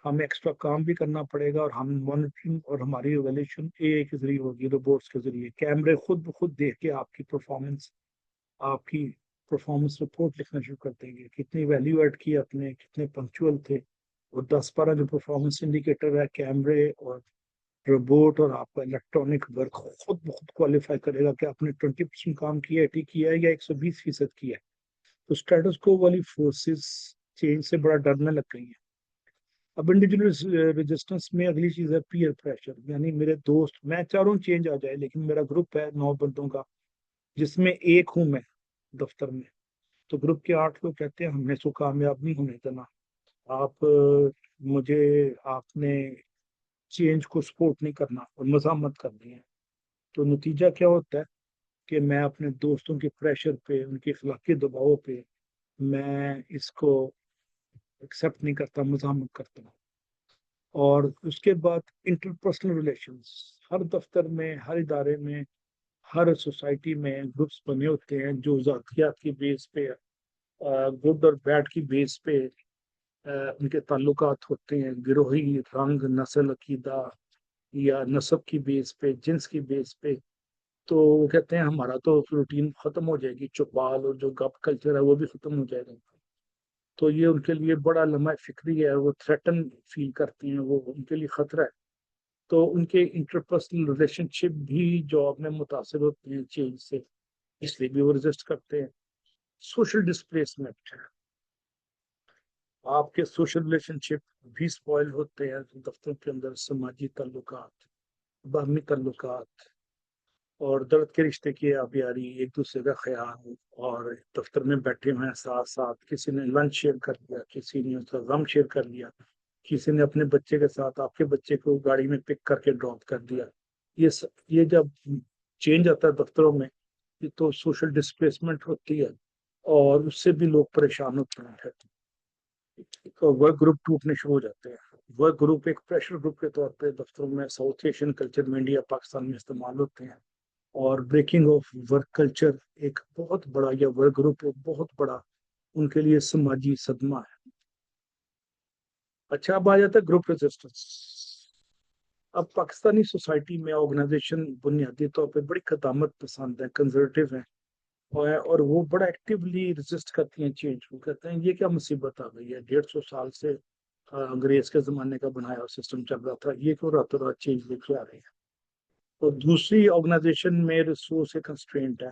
हमें एक्स्ट्रा काम भी करना पड़ेगा, और हम मॉनिटरिंग और हमारी एवेल्यूशन एआई के जरिए होगी, रोबोट्स के जरिए। कैमरे खुद ब खुद देख के आपकी परफॉर्मेंस रिपोर्ट लिखना शुरू कर देंगे, कितनी वैल्यू ऐड की आपने, कितने पंक्चुअल थे। और 10-12 जो परफॉर्मेंस इंडिकेटर है, कैमरे और रोबोट और आपका इलेक्ट्रॉनिक वर्क खुद ब खुद क्वालिफाई करेगा कि आपने 20% काम किया है, ठीक किया है, या 120% किया है। तो स्टेटस को वाली फोर्सेस चेंज से बड़ा डरने लग गई है। अब इंडिविजुअल रेजिस्टेंस में अगली चीज है पीयर प्रेशर, यानी मेरे दोस्त, मैं चाह रहा हूँ चेंज आ जाए, लेकिन मेरा ग्रुप है 9 बंदों का, जिसमें एक हूँ मैं दफ्तर में। तो ग्रुप के 8 लोग कहते हैं हमने इसको कामयाब नहीं होने देना, आप मुझे आपने चेंज को सपोर्ट नहीं करना और मजामत करनी है। तो नतीजा क्या होता है कि मैं अपने दोस्तों के प्रेशर पे, उनके अखलाकी दबाव पे, मैं इसको एक्सेप्ट नहीं करता, मजामत करता हूँ। और उसके बाद इंटरपर्सनल रिलेशंस, हर दफ्तर में, हर इदारे में, हर सोसाइटी में ग्रुप्स बने होते हैं जो जातियात की बेस पे, गुड और बैड की बेस पे उनके ताल्लुकात होते हैं, गिरोही, रंग, नस्ल, अकीदा या नस्ब की बेस पे, जिन्स की बेस पे। तो वो कहते हैं हमारा तो रूटीन खत्म हो जाएगी, चुपाल और जो गप कल्चर है वो भी खत्म हो जाएगा। तो ये उनके लिए बड़ा लम्हा फिक्री है, वो थ्रेटन फील करती हैं, वो उनके लिए खतरा है। तो उनके इंटरपर्सनल रिलेशनशिप भी जॉब में मुतासर होते हैं चेंज से, इसलिए भी वो रेजिस्ट करते हैं। सोशल डिस्प्लेसमेंट, आपके सोशल रिलेशनशिप भी स्पॉइल होते हैं दफ्तरों के अंदर, समाजी ताल्लुकात, बाहमी ताल्लुकात और दर्द के रिश्ते की आप यारी, एक दूसरे का ख्याल, और दफ्तर में बैठे हुए हैं साथ साथ, किसी ने लंच शेयर कर लिया, किसी ने उसका गम शेयर कर लिया, किसी ने अपने बच्चे के साथ आपके बच्चे को गाड़ी में पिक करके ड्रॉप कर दिया। ये जब चेंज आता है दफ्तरों में, ये तो सोशल डिस्प्लेसमेंट होती है, और उससे भी लोग परेशान होते हैं। तो वर्क ग्रुप टूटने शुरू हो जाते हैं। वर्क ग्रुप एक प्रेशर ग्रुप के तौर पे दफ्तरों में साउथ एशियन कल्चर में, इंडिया पाकिस्तान में इस्तेमाल होते हैं। और ब्रेकिंग ऑफ वर्क कल्चर एक बहुत बड़ा, या वर्क ग्रुप एक बहुत बड़ा उनके लिए समाजी सदमा है। अच्छा, अब आ जाता है ग्रुप रेजिस्टेंस। अब पाकिस्तानी सोसाइटी में ऑर्गेनाइजेशन बुनियादी तौर पे बड़ी कदामत पसंद है, कंजर्वेटिव है, और वो बड़ा एक्टिवली रेजिस्ट करती हैं चेंज को। कहते हैं ये क्या मुसीबत आ गई है, 150 साल से अंग्रेज के जमाने का बनाया हुआ सिस्टम चल रहा था, ये क्यों रातों रात चेंज लेके आ रही है। तो दूसरी ऑर्गेनाइजेशन में रिसोर्स कंस्ट्रेंट है,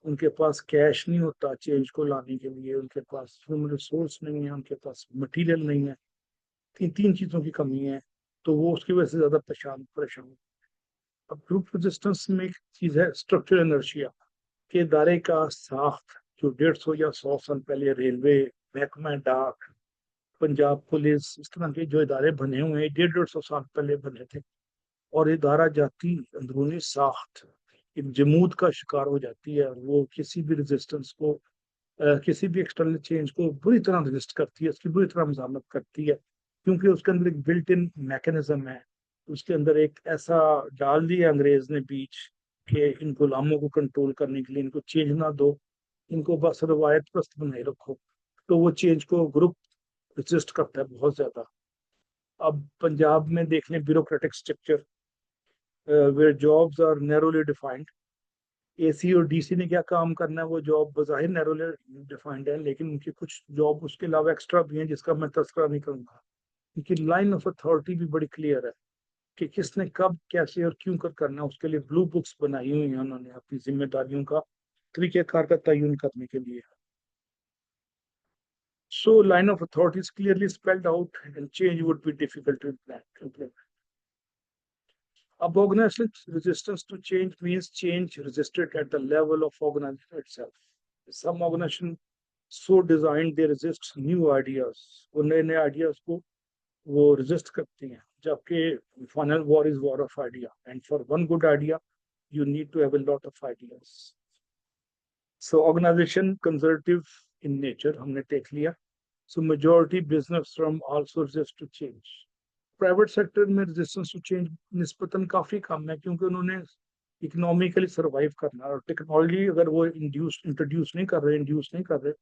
उनके पास कैश नहीं होता चेंज को लाने के लिए, उनके पास ह्यूमन रिसोर्स नहीं है, उनके पास मटेरियल नहीं है, तीन तीन चीजों की कमी है। तो वो उसकी वजह से ज्यादा परेशान। अब ग्रुप रेजिस्टेंस में एक चीज है स्ट्रक्चर इनर्शिया, के इदारे का साख्त जो 150 या 100 साल पहले रेलवे, महकमा डाक, पंजाब पुलिस, इस तरह के जो इदारे बने हुए हैं 150-150 साल पहले बने थे, और इदारा जाती अंदरूनी साख्त एक जमूद का शिकार हो जाती है, और वो किसी भी रेजिस्टेंस को, किसी भी एक्सटर्नल चेंज को बुरी तरह रेजिस्ट करती है, उसकी बुरी तरह मजामत करती है, क्योंकि उसके अंदर एक बिल्ट इन मैकेनिज्म है। उसके अंदर एक ऐसा डाल दिया अंग्रेज ने बीच के इन गुलामों को कंट्रोल करने के लिए इनको चेंज ना दो, इनको बस रवायत प्रस्त बनाए रखो। तो वो चेंज को ग्रुप रेजिस्ट करता है बहुत ज्यादा। अब पंजाब में देख लें bureaucratic structure, where jobs are narrowly defined. AC और डीसी ने क्या काम करना है, वो जॉब बज़ाहिर नैरोली डिफाइंड है, लेकिन उनकी कुछ जॉब उसके अलावा एक्स्ट्रा भी हैं जिसका मैं तस्करा नहीं करूंगा। उनकी लाइन ऑफ अथॉरिटी भी बड़ी क्लियर है कि किसने कब कैसे और क्यों कर करना है, उसके लिए ब्लू बुक्स बनाई हुई हैं उन्होंने अपनी जिम्मेदारियों का तरीकेकार का तयन करने के लिए। So line of authority is clearly spelled out and change would be difficult to implement. अब organizational resistance to change means change resisted at the level of organization itself. Some organization so designed they resist new ideas. वो नए नए ideas को वो resist करती हैं, जबकि final war is war of idea, and for one good idea you need to have a lot of ideas. So organization conservative in nature हमने देख लिया. So majority business firm also resist to change. Private sector में रेजिस्टेंस टू चेंज निस्बतन काफी कम है, क्योंकि उन्होंने इकोनॉमिकली सर्वाइव करना है। और टेक्नोलॉजी अगर वो इंट्रोड्यूस नहीं कर रहे,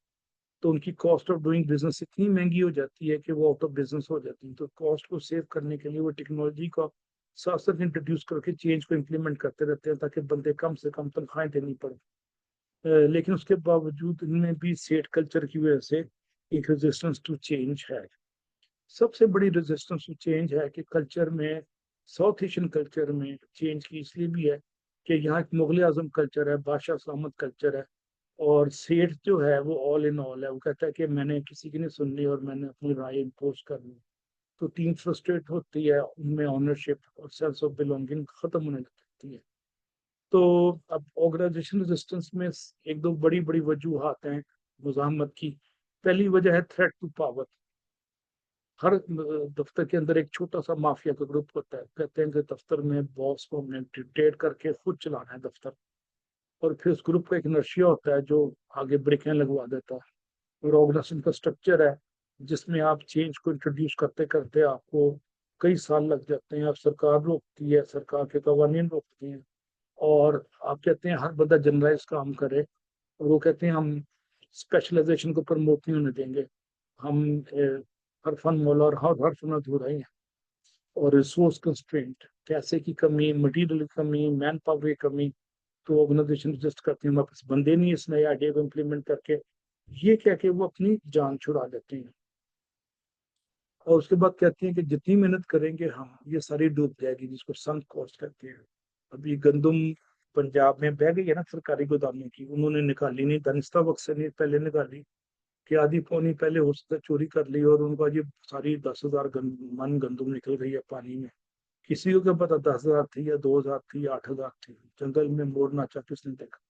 तो उनकी कॉस्ट ऑफ डूइंग बिजनेस इतनी महंगी हो जाती है कि वो आउट ऑफ बिजनेस हो जाती है। तो कॉस्ट को सेव करने के लिए वो टेक्नोलॉजी का साथ साथ इंट्रोड्यूस करके चेंज को इम्प्लीमेंट करते रहते हैं, ताकि बंदे कम से कम तनख्वाहें देनी पड़े। लेकिन उसके बावजूद इनमें भी सेट कल्चर की वजह से एक रेजिस्टेंस टू चेंज है। सबसे बड़ी रेजिस्टेंस टू चेंज है कि कल्चर में, साउथ एशियन कल्चर में चेंज की इसलिए भी है कि यहाँ एक मुगल आजम कल्चर है, बादशाह सलामत कल्चर है। और सेठ जो है वो ऑल इन ऑल है, वो कहता है कि मैंने किसी की नहीं सुननी और मैंने अपनी राय इम्पोज करनी। तो टीम फ्रस्ट्रेट होती है, उनमें ऑनरशिप और सेंस ऑफ बिलोंगिंग खत्म होने लगती है। तो अब ऑर्गेनाइजेशन रेजिस्टेंस में एक दो बड़ी बड़ी वजूहत हैं मुजाहमत की। पहली वजह है थ्रेट टू पावर। हर दफ्तर के अंदर एक छोटा सा माफिया का ग्रुप होता है, कहते हैं कि दफ्तर में बॉस को हमने डिक्टेट करके खुद चलाना है दफ्तर। और फिर उस ग्रुप का एक नर्सिया होता है जो आगे ब्रेकें लगवा देता है। और ऑर्गेनाइजेशन का स्ट्रक्चर है जिसमें आप चेंज को इंट्रोड्यूस करते करते आपको कई साल लग जाते हैं। आप सरकार रोकती है, सरकार के कवानीन रोकती हैं। और आप कहते हैं हर बंदा जनरलाइज काम करे, और वो कहते हैं हम स्पेशलाइजेशन को प्रमोट नहीं होने देंगे। हम हर फन मौला और हर फन अधूरा ही है। और रिसोर्स कंस्ट्रेंट, पैसे की कमी, मटेरियल की कमी, मैन पावर की कमी। तो ऑर्गेनाइजेशन रजिस्ट करती है हमारे पास बंदे नहीं इस नए आइडिया को इम्प्लीमेंट करके, ये कह के वो अपनी जान छुड़ा देते हैं। और उसके बाद कहती हैं कि जितनी मेहनत करेंगे हम, ये सारी डूब जाएगी, जिसको संक कॉस्ट कहते हैं। अभी गंदुम पंजाब में बह गई है ना सरकारी गोदामों की, उन्होंने निकाली नहीं, दानिस्ता वक्त से नहीं पहले निकाली कि आधी पौनी पहले हो सकता है चोरी कर ली, और उनका ये सारी 10,000 मन गंदुम निकल गई है पानी में। किसी को क्या पता 10,000 थी या 2,000 थी या 8,000 थी, जंगल में मोड़ नाचा किसने देखा।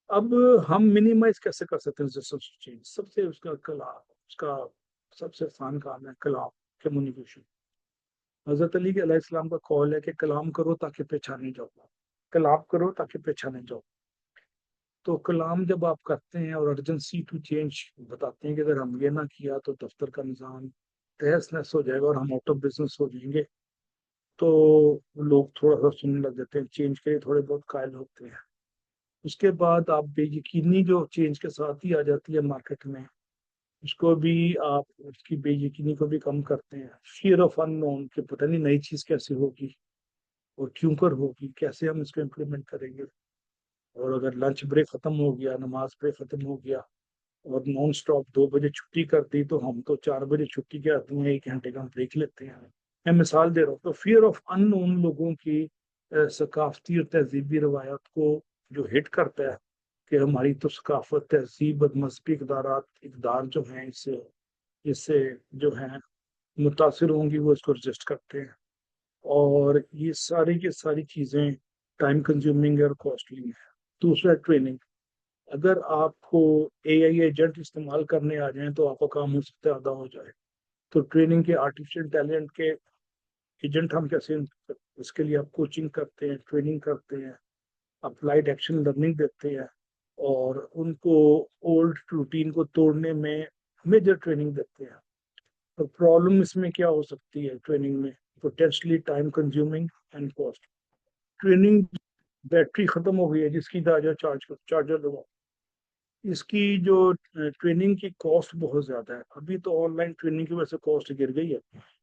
अब हम मिनिमाइज कैसे कर सकते हैं रेजिस्टेंस चेंज? सबसे उसका कला, उसका सबसे आसान काम है कलाम, कम्युनिकेशन। हजरत अली के अलैहिस्सलाम का कॉल है कि कलाम करो ताकि पहचाने जाओ, कलाम करो ताकि पहचाने जाओ। तो कलाम जब आप करते हैं और अर्जेंसी टू चेंज बताते हैं कि अगर हम ये ना किया तो दफ्तर का निज़ाम तहस नहस हो जाएगा और हम आउट ऑफ बिजनेस हो जाएंगे, तो लोग थोड़ा सा सुनने लग जाते हैं, चेंज के लिए थोड़े बहुत कायल होते हैं। उसके बाद आप बेयकीनी जो चेंज के साथ ही आ जाती है मार्केट में, उसको भी आप, उसकी बेयकीनी को भी कम करते हैं। फियर ऑफ अननोन, कि पता नहीं नई चीज कैसे होगी और क्यों कर होगी, कैसे हम इसको इम्प्लीमेंट करेंगे। और अगर लंच ब्रेक खत्म हो गया, नमाज ब्रेक खत्म हो गया और नॉन स्टॉप 2 बजे छुट्टी कर दी, तो हम तो 4 बजे छुट्टी के आते हैं, 1 घंटे का ब्रेक लेते हैं। मैं मिसाल दे रहा हूँ। तो फियर ऑफ अननोन लोगों की सकाफती और तहजीबी रवायात को जो हिट करता है कि हमारी तो सकाफत, तहजीब और मजहबी इकदार जो हैं, इससे इससे जो है मुतासिर होंगी, वो इसको रजिस्ट करते हैं। और ये सारी की सारी चीज़ें टाइम कंज्यूमिंग है और कॉस्टली है। दूसरा, ट्रेनिंग। अगर आपको एआई एजेंट इस्तेमाल करने आ जाए तो आपका काम हो सकता है आधा हो जाए। तो ट्रेनिंग के, आर्टिफिशियल टैलेंट के एजेंट हम कैसे, इसके लिए आप कोचिंग करते हैं, ट्रेनिंग करते हैं, अप्लाइड एक्शन लर्निंग देते हैं, और उनको ओल्ड रूटीन को तोड़ने में मेजर ट्रेनिंग देते हैं। तो प्रॉब्लम इसमें क्या हो सकती है ट्रेनिंग में? Potentially time consuming and cost. Training, battery खत्म हो गई है, जिसकी चार्जर चार्जर लगाओ। इसकी जो ट्रेनिंग की कॉस्ट बहुत ज्यादा है। अभी तो ऑनलाइन ट्रेनिंग की वजह से कॉस्ट गिर गई है।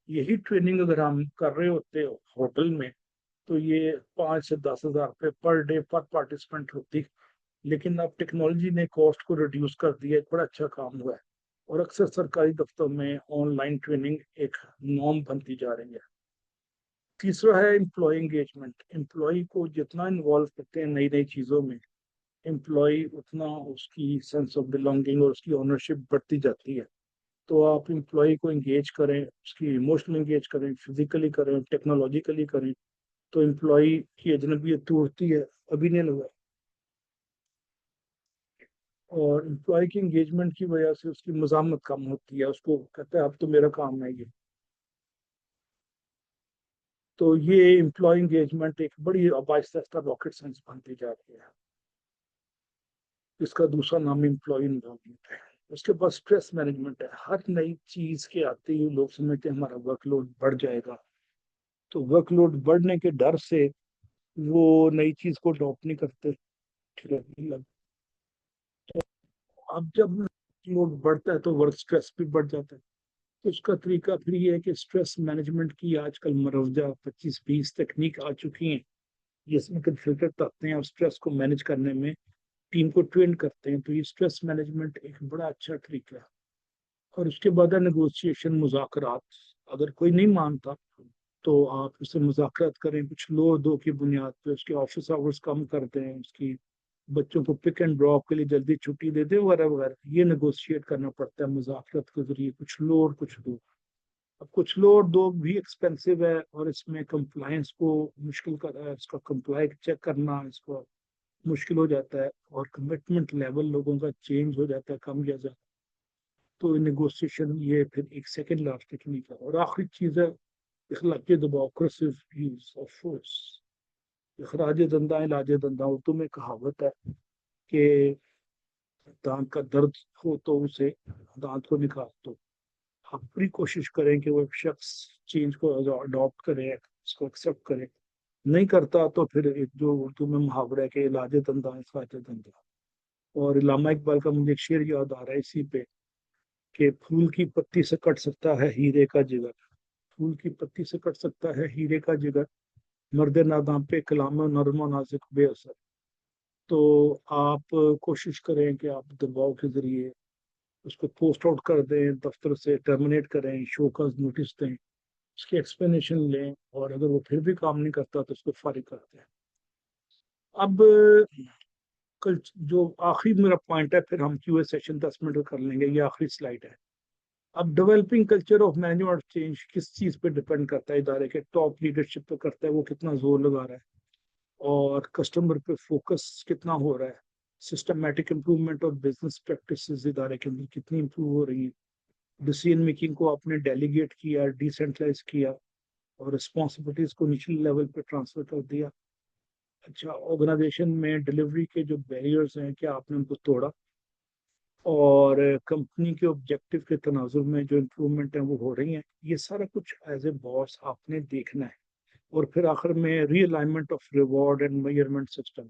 यही ट्रेनिंग अगर हम कर रहे होते होटल में, तो ये 5 से 10 हज़ार रुपये पर डे पर पार्टिसिपेंट होती। लेकिन अब टेक्नोलॉजी ने कॉस्ट को रिड्यूस कर दिया, एक बड़ा अच्छा काम हुआ है। और अक्सर सरकारी दफ्तरों में ऑनलाइन ट्रेनिंग एक नॉर्म बनती जा रही है। तीसरा है एम्प्लॉय एंगेजमेंट। एम्प्लॉय को जितना इन्वॉल्व करते हैं नई नई चीज़ों में, एम्प्लॉय उतना उसकी सेंस ऑफ बिलोंगिंग और उसकी ओनरशिप बढ़ती जाती है। तो आप एम्प्लॉय को एंगेज करें, उसकी इमोशनल एंगेज करें, फिजिकली करें, टेक्नोलॉजिकली करें, तो एम्प्लॉय की अजनबियत टूटती है। अभी नहीं लगा। और एम्प्लॉय की एंगेजमेंट की वजह से उसकी मज़ामत कम होती है, उसको कहता है अब तो मेरा काम है ये। तो ये एम्प्लॉय एंगेजमेंट एक बड़ी अब आहिस्ता आहिस्ता रॉकेट साइंस बनती जा रही है। इसका दूसरा नाम एम्प्लॉय इन्वॉल्वमेंट है। उसके बाद स्ट्रेस मैनेजमेंट है। हर नई चीज के आते ही लोग समझते हैं हमारा वर्कलोड बढ़ जाएगा। तो वर्कलोड बढ़ने के डर से वो नई चीज को अडॉप्ट नहीं करते। ठीक है। अब जब लोड बढ़ता है तो वर्क स्ट्रेस भी बढ़ जाता है। तो उसका तरीका फिर ये है कि स्ट्रेस मैनेजमेंट की आजकल मरवजा 25-20 तकनीक आ चुकी हैं, जिसमें कंसल्टेंट आते हैं और स्ट्रेस को मैनेज करने में टीम को ट्रेन करते हैं। तो ये स्ट्रेस मैनेजमेंट एक बड़ा अच्छा तरीका है। और उसके बाद है नेगोशिएशन, मुज़ाकरात। अगर कोई नहीं मानता तो आप उससे मुज़ाकरात करें, कुछ लो दो की बुनियाद पे उसके ऑफिस आवर्स कम कर दें, उसकी बच्चों को पिक एंड ड्रॉप के लिए जल्दी छुट्टी दे दें, वगैरह वगैरह। ये नेगोशिएट करना पड़ता है मुज़ाकरात के जरिए, कुछ लो और कुछ दो। अब कुछ लो और दो भी एक्सपेंसिव है और इसमें कंप्लायंस को मुश्किल कर रहा है, इसका कंप्लाई चेक करना इसको मुश्किल हो जाता है, और कमिटमेंट लेवल लोगों का चेंज हो जाता है, कम या ज्यादा। तो नेगोशिएशन ये फिर एक सेकेंड लास्ट टेक्निक है। और आखिरी चीज है इखलाकी दबाव, अग्रेसिव यूज ऑफ फोर्स। इखराज दंदा इलाज दंदा, उर्दू में कहावत है कि दांत का दर्द हो तो उसे दांत को निकाल दो। आप पूरी कोशिश करें कि वो शख्स चेंज को अडॉप्ट करे, इसको एक्सेप्ट करे। नहीं करता तो फिर एक जो उर्दू में मुहावरा है कि इलाज दंदा इखराज दंदा। और इलामा इकबाल का मुझे एक शेर याद आ रहा है इसी पे, कि फूल की पत्ती से कट सकता है हीरे का जिगर। फूल की पत्ती से कट सकता है हीरे का जिगर, मर्द नादाम पे कलाम नरम नाजुक बेअसर। तो आप कोशिश करें कि आप दबाव के जरिए उसको पोस्ट आउट कर दें, दफ्तर से टर्मिनेट करें, शो का नोटिस दें, उसकी एक्सप्लेनेशन लें, और अगर वो फिर भी काम नहीं करता तो उसको फारिग कर दें। अब कल जो आखिरी मेरा पॉइंट है, फिर हम क्यूए सेशन 10 मिनट का कर लेंगे, ये आखिरी स्लाइड है। अब डेवलपिंग कल्चर ऑफ मैनेजमेंट और चेंज किस चीज पे डिपेंड करता है, इदारे के टॉप लीडरशिप पे करता है, वो कितना जोर लगा रहा है, और कस्टमर पे फोकस कितना हो रहा है, सिस्टमेटिक इम्प्रूवमेंट और बिजनेस प्रैक्टिसेस इदारे के अंदर कितनी इम्प्रूव हो रही है, डिसीजन मेकिंग को आपने डेलीगेट किया, डिसेंट्रलाइज किया, और रिस्पॉन्सिबिलिटीज को निचले लेवल पे ट्रांसफर कर दिया। अच्छा, ऑर्गेनाइजेशन में डिलीवरी के जो बैरियर्स हैं, क्या आपने उनको तोड़ा, और कंपनी के ऑब्जेक्टिव के तनाजुर में जो इम्प्रूवमेंट है वो हो रही हैं। ये सारा कुछ एज ए बॉस आपने देखना है। और फिर आखिर में realignment of reward and measurement system.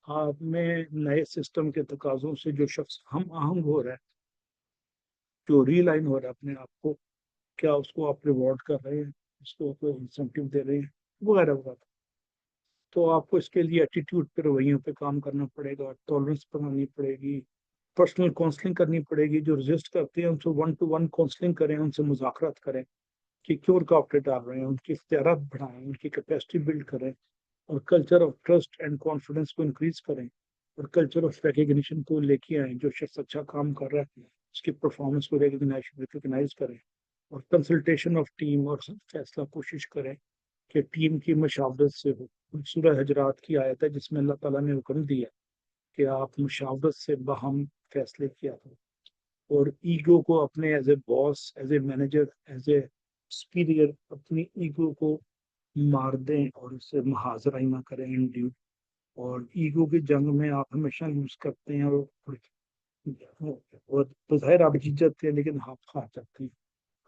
आप में नए सिस्टम के तकाजों से जो शख्स हम आहंग हो रहा है, जो रीलाइन हो रहा है अपने आप को, क्या उसको आप रिवॉर्ड कर रहे हैं, उसको कोई इंसेंटिव दे रहे हैं, वगैरह वगैरह। तो आपको इसके लिए एटीट्यूड पे, रवैयों पे काम करना पड़ेगा, टॉलरेंस बनानी पड़ेगी, पर्सनल काउंसलिंग करनी पड़ेगी। जो रजिस्ट करते हैं उनसे 1-to-1 काउंसलिंग करें, उनसे मुज़ाकरात करें कि क्यों रुकावटें डाल रहे हैं, उनकी इख्तियारात बढ़ाएं, उनकी कैपेसिटी बिल्ड करें, और culture of trust and confidence को इंक्रीज करें, और कल्चर ऑफ रिकग्निशन को लेके आए। जो शख्स अच्छा काम कर रहा है उसकी परफॉर्मेंस को रिकग्नाइज करें, और कंसल्टेशन ऑफ टीम, और फैसला कोशिश करें कि टीम की मशावरत से हो। सूरह हजरात की आयत है जिसमें अल्लाह ताला ने हुक्म दिया कि आप मुशावरत से बाहम फैसले किया करो, और ईगो को अपने as a boss, as a manager, as a superior, अपनी ईगो को मार दें और उससे मुहाजरा ही ना करें इन ड्यू। और ईगो की जंग में आप हमेशा यूज करते हैं, और तो जाहिर आप जीत जाते हैं लेकिन हाथ हार जाते हैं।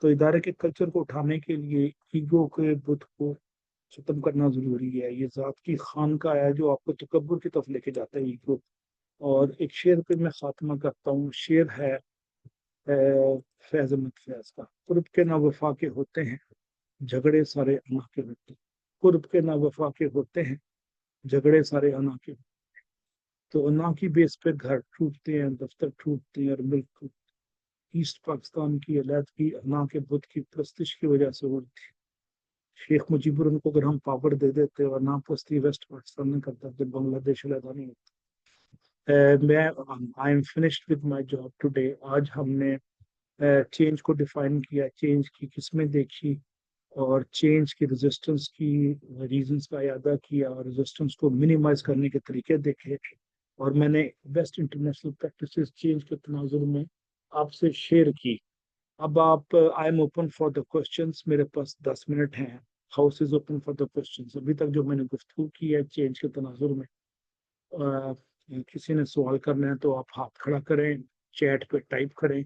तो इदारे के कल्चर को उठाने के लिए ईगो के बुत को खत्म करना जरूरी है। ये जात की खान का है जो आपको तकब्बुर की तरफ लेके जाता है, ईगो। और एक शेर पे मैं खात्मा करता हूँ। शेर है फैज अहमद फैज का, कुर्ब के ना वफा के होते हैं, झगड़े सारे अना के होते हैं। कुर्ब के ना वफा के होते हैं, झगड़े सारे अना के। तो अना की बेस पे घर टूटते हैं, दफ्तर टूटते हैं, और मुल्क टूटते हैं। ईस्ट पाकिस्तान की अलहदगी अना के बुत की प्रस्तिश की वजह से हुई थी। शेख मुजीबुर उनको अगर हम पावर दे देते और ना पस्ती वेस्ट पाकिस्तान में करता, जब बांग्लादेश अलहदा नहीं होता। मैं I am finished with my job today. आज हमने चेंज को डिफाइन किया, चेंज की किस्में देखी, और चेंज की रेजिस्टेंस की रीजंस का अदा किया, और रेजिस्टेंस को मिनिमाइज करने के तरीके देखे। और मैंने बेस्ट इंटरनेशनल प्रैक्टिसेस चेंज के तनाजुर में आपसे शेयर की। अब आप, I am open for the questions, मेरे पास 10 मिनट हैं। House is open for the questions. अभी तक जो मैंने गुफ्तगू की है चेंज के तनाजुर में, अ, किसी ने सवाल करना है तो आप हाथ खड़ा करें, चैट पे टाइप करें,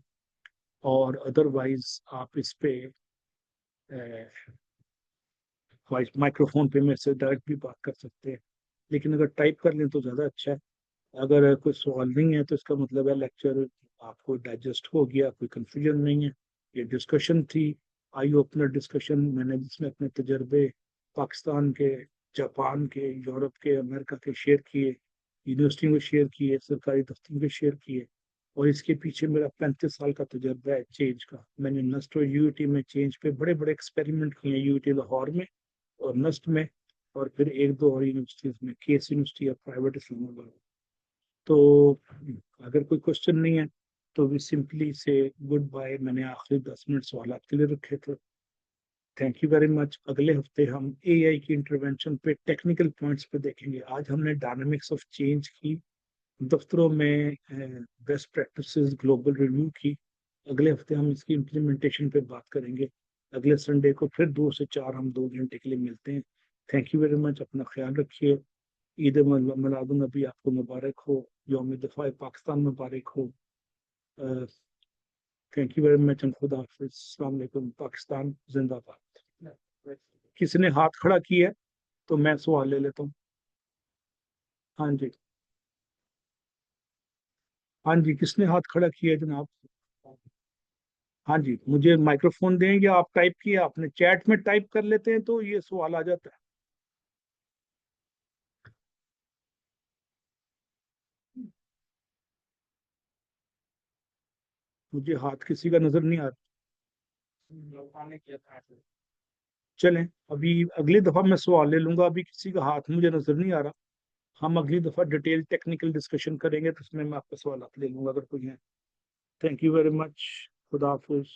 और अदरवाइज आप इस पे वॉइस माइक्रोफोन पे मेरे से डायरेक्ट भी बात कर सकते हैं, लेकिन अगर टाइप कर लें तो ज़्यादा अच्छा है। अगर कोई सवाल नहीं है तो इसका मतलब है लेक्चर आपको डाइजेस्ट हो गया, कोई कंफ्यूजन नहीं है। ये डिस्कशन थी, आई ओपनर डिस्कशन। मैंने जिसमें अपने तजर्बे पाकिस्तान के, जापान के, यूरोप के, अमेरिका के शेयर किए, यूनिवर्सिटियों के शेयर किए, सरकारी दफ्तरों के शेयर किए। और इसके पीछे मेरा 35 साल का तजर्बा है चेंज का। मैंने नस्ट और यूटी में चेंज पे बड़े बड़े एक्सपेरिमेंट किए हैं, यूटी लाहौर में और नस्ट में, और फिर एक दो और यूनिवर्सिटीज में, केस यूनिवर्सिटी या प्राइवेट इस्लामाबाद। तो अगर कोई क्वेश्चन नहीं है तो वी सिंपली से गुड बाय। मैंने आखिरी 10 मिनट सवाल के लिए रखे थे। Thank you very much. अगले हफ्ते हम एआई की इंटरवेंशन पे, टेक्निकल पॉइंट्स पे देखेंगे। आज हमने डायनामिक्स ऑफ चेंज की, दफ्तरों में बेस्ट प्रैक्टिसेस ग्लोबल रिव्यू की। अगले हफ्ते हम इसकी इम्प्लीमेंटेशन पे बात करेंगे। अगले संडे को फिर 2 से 4 हम 2 घंटे के लिए मिलते हैं। Thank you very much. अपना ख्याल रखिए। ईद मिलादुन नबी आपको मुबारक हो। यौम दफा पाकिस्तान मुबारक हो। Thank you very much and खुदा हाफिज़। अस्सलाम वालेकुम। पाकिस्तान जिंदाबाद। किसी ने हाथ खड़ा किया है तो मैं सवाल ले लेता हूँ। हाँ जी, हाँ जी, किसने हाथ खड़ा किया है जनाब? हाँ जी, मुझे माइक्रोफोन दें या आप टाइप किए? आपने चैट में टाइप कर लेते हैं तो ये सवाल आ जाता है। मुझे हाथ किसी का नजर नहीं आ रहा। चलें, अभी अगली दफा मैं सवाल ले लूंगा। अभी किसी का हाथ मुझे नजर नहीं आ रहा। हम अगली दफा डिटेल टेक्निकल डिस्कशन करेंगे तो उसमें मैं आपका सवाल ले लूंगा अगर कोई है। Thank you very much. खुदा हाफिज।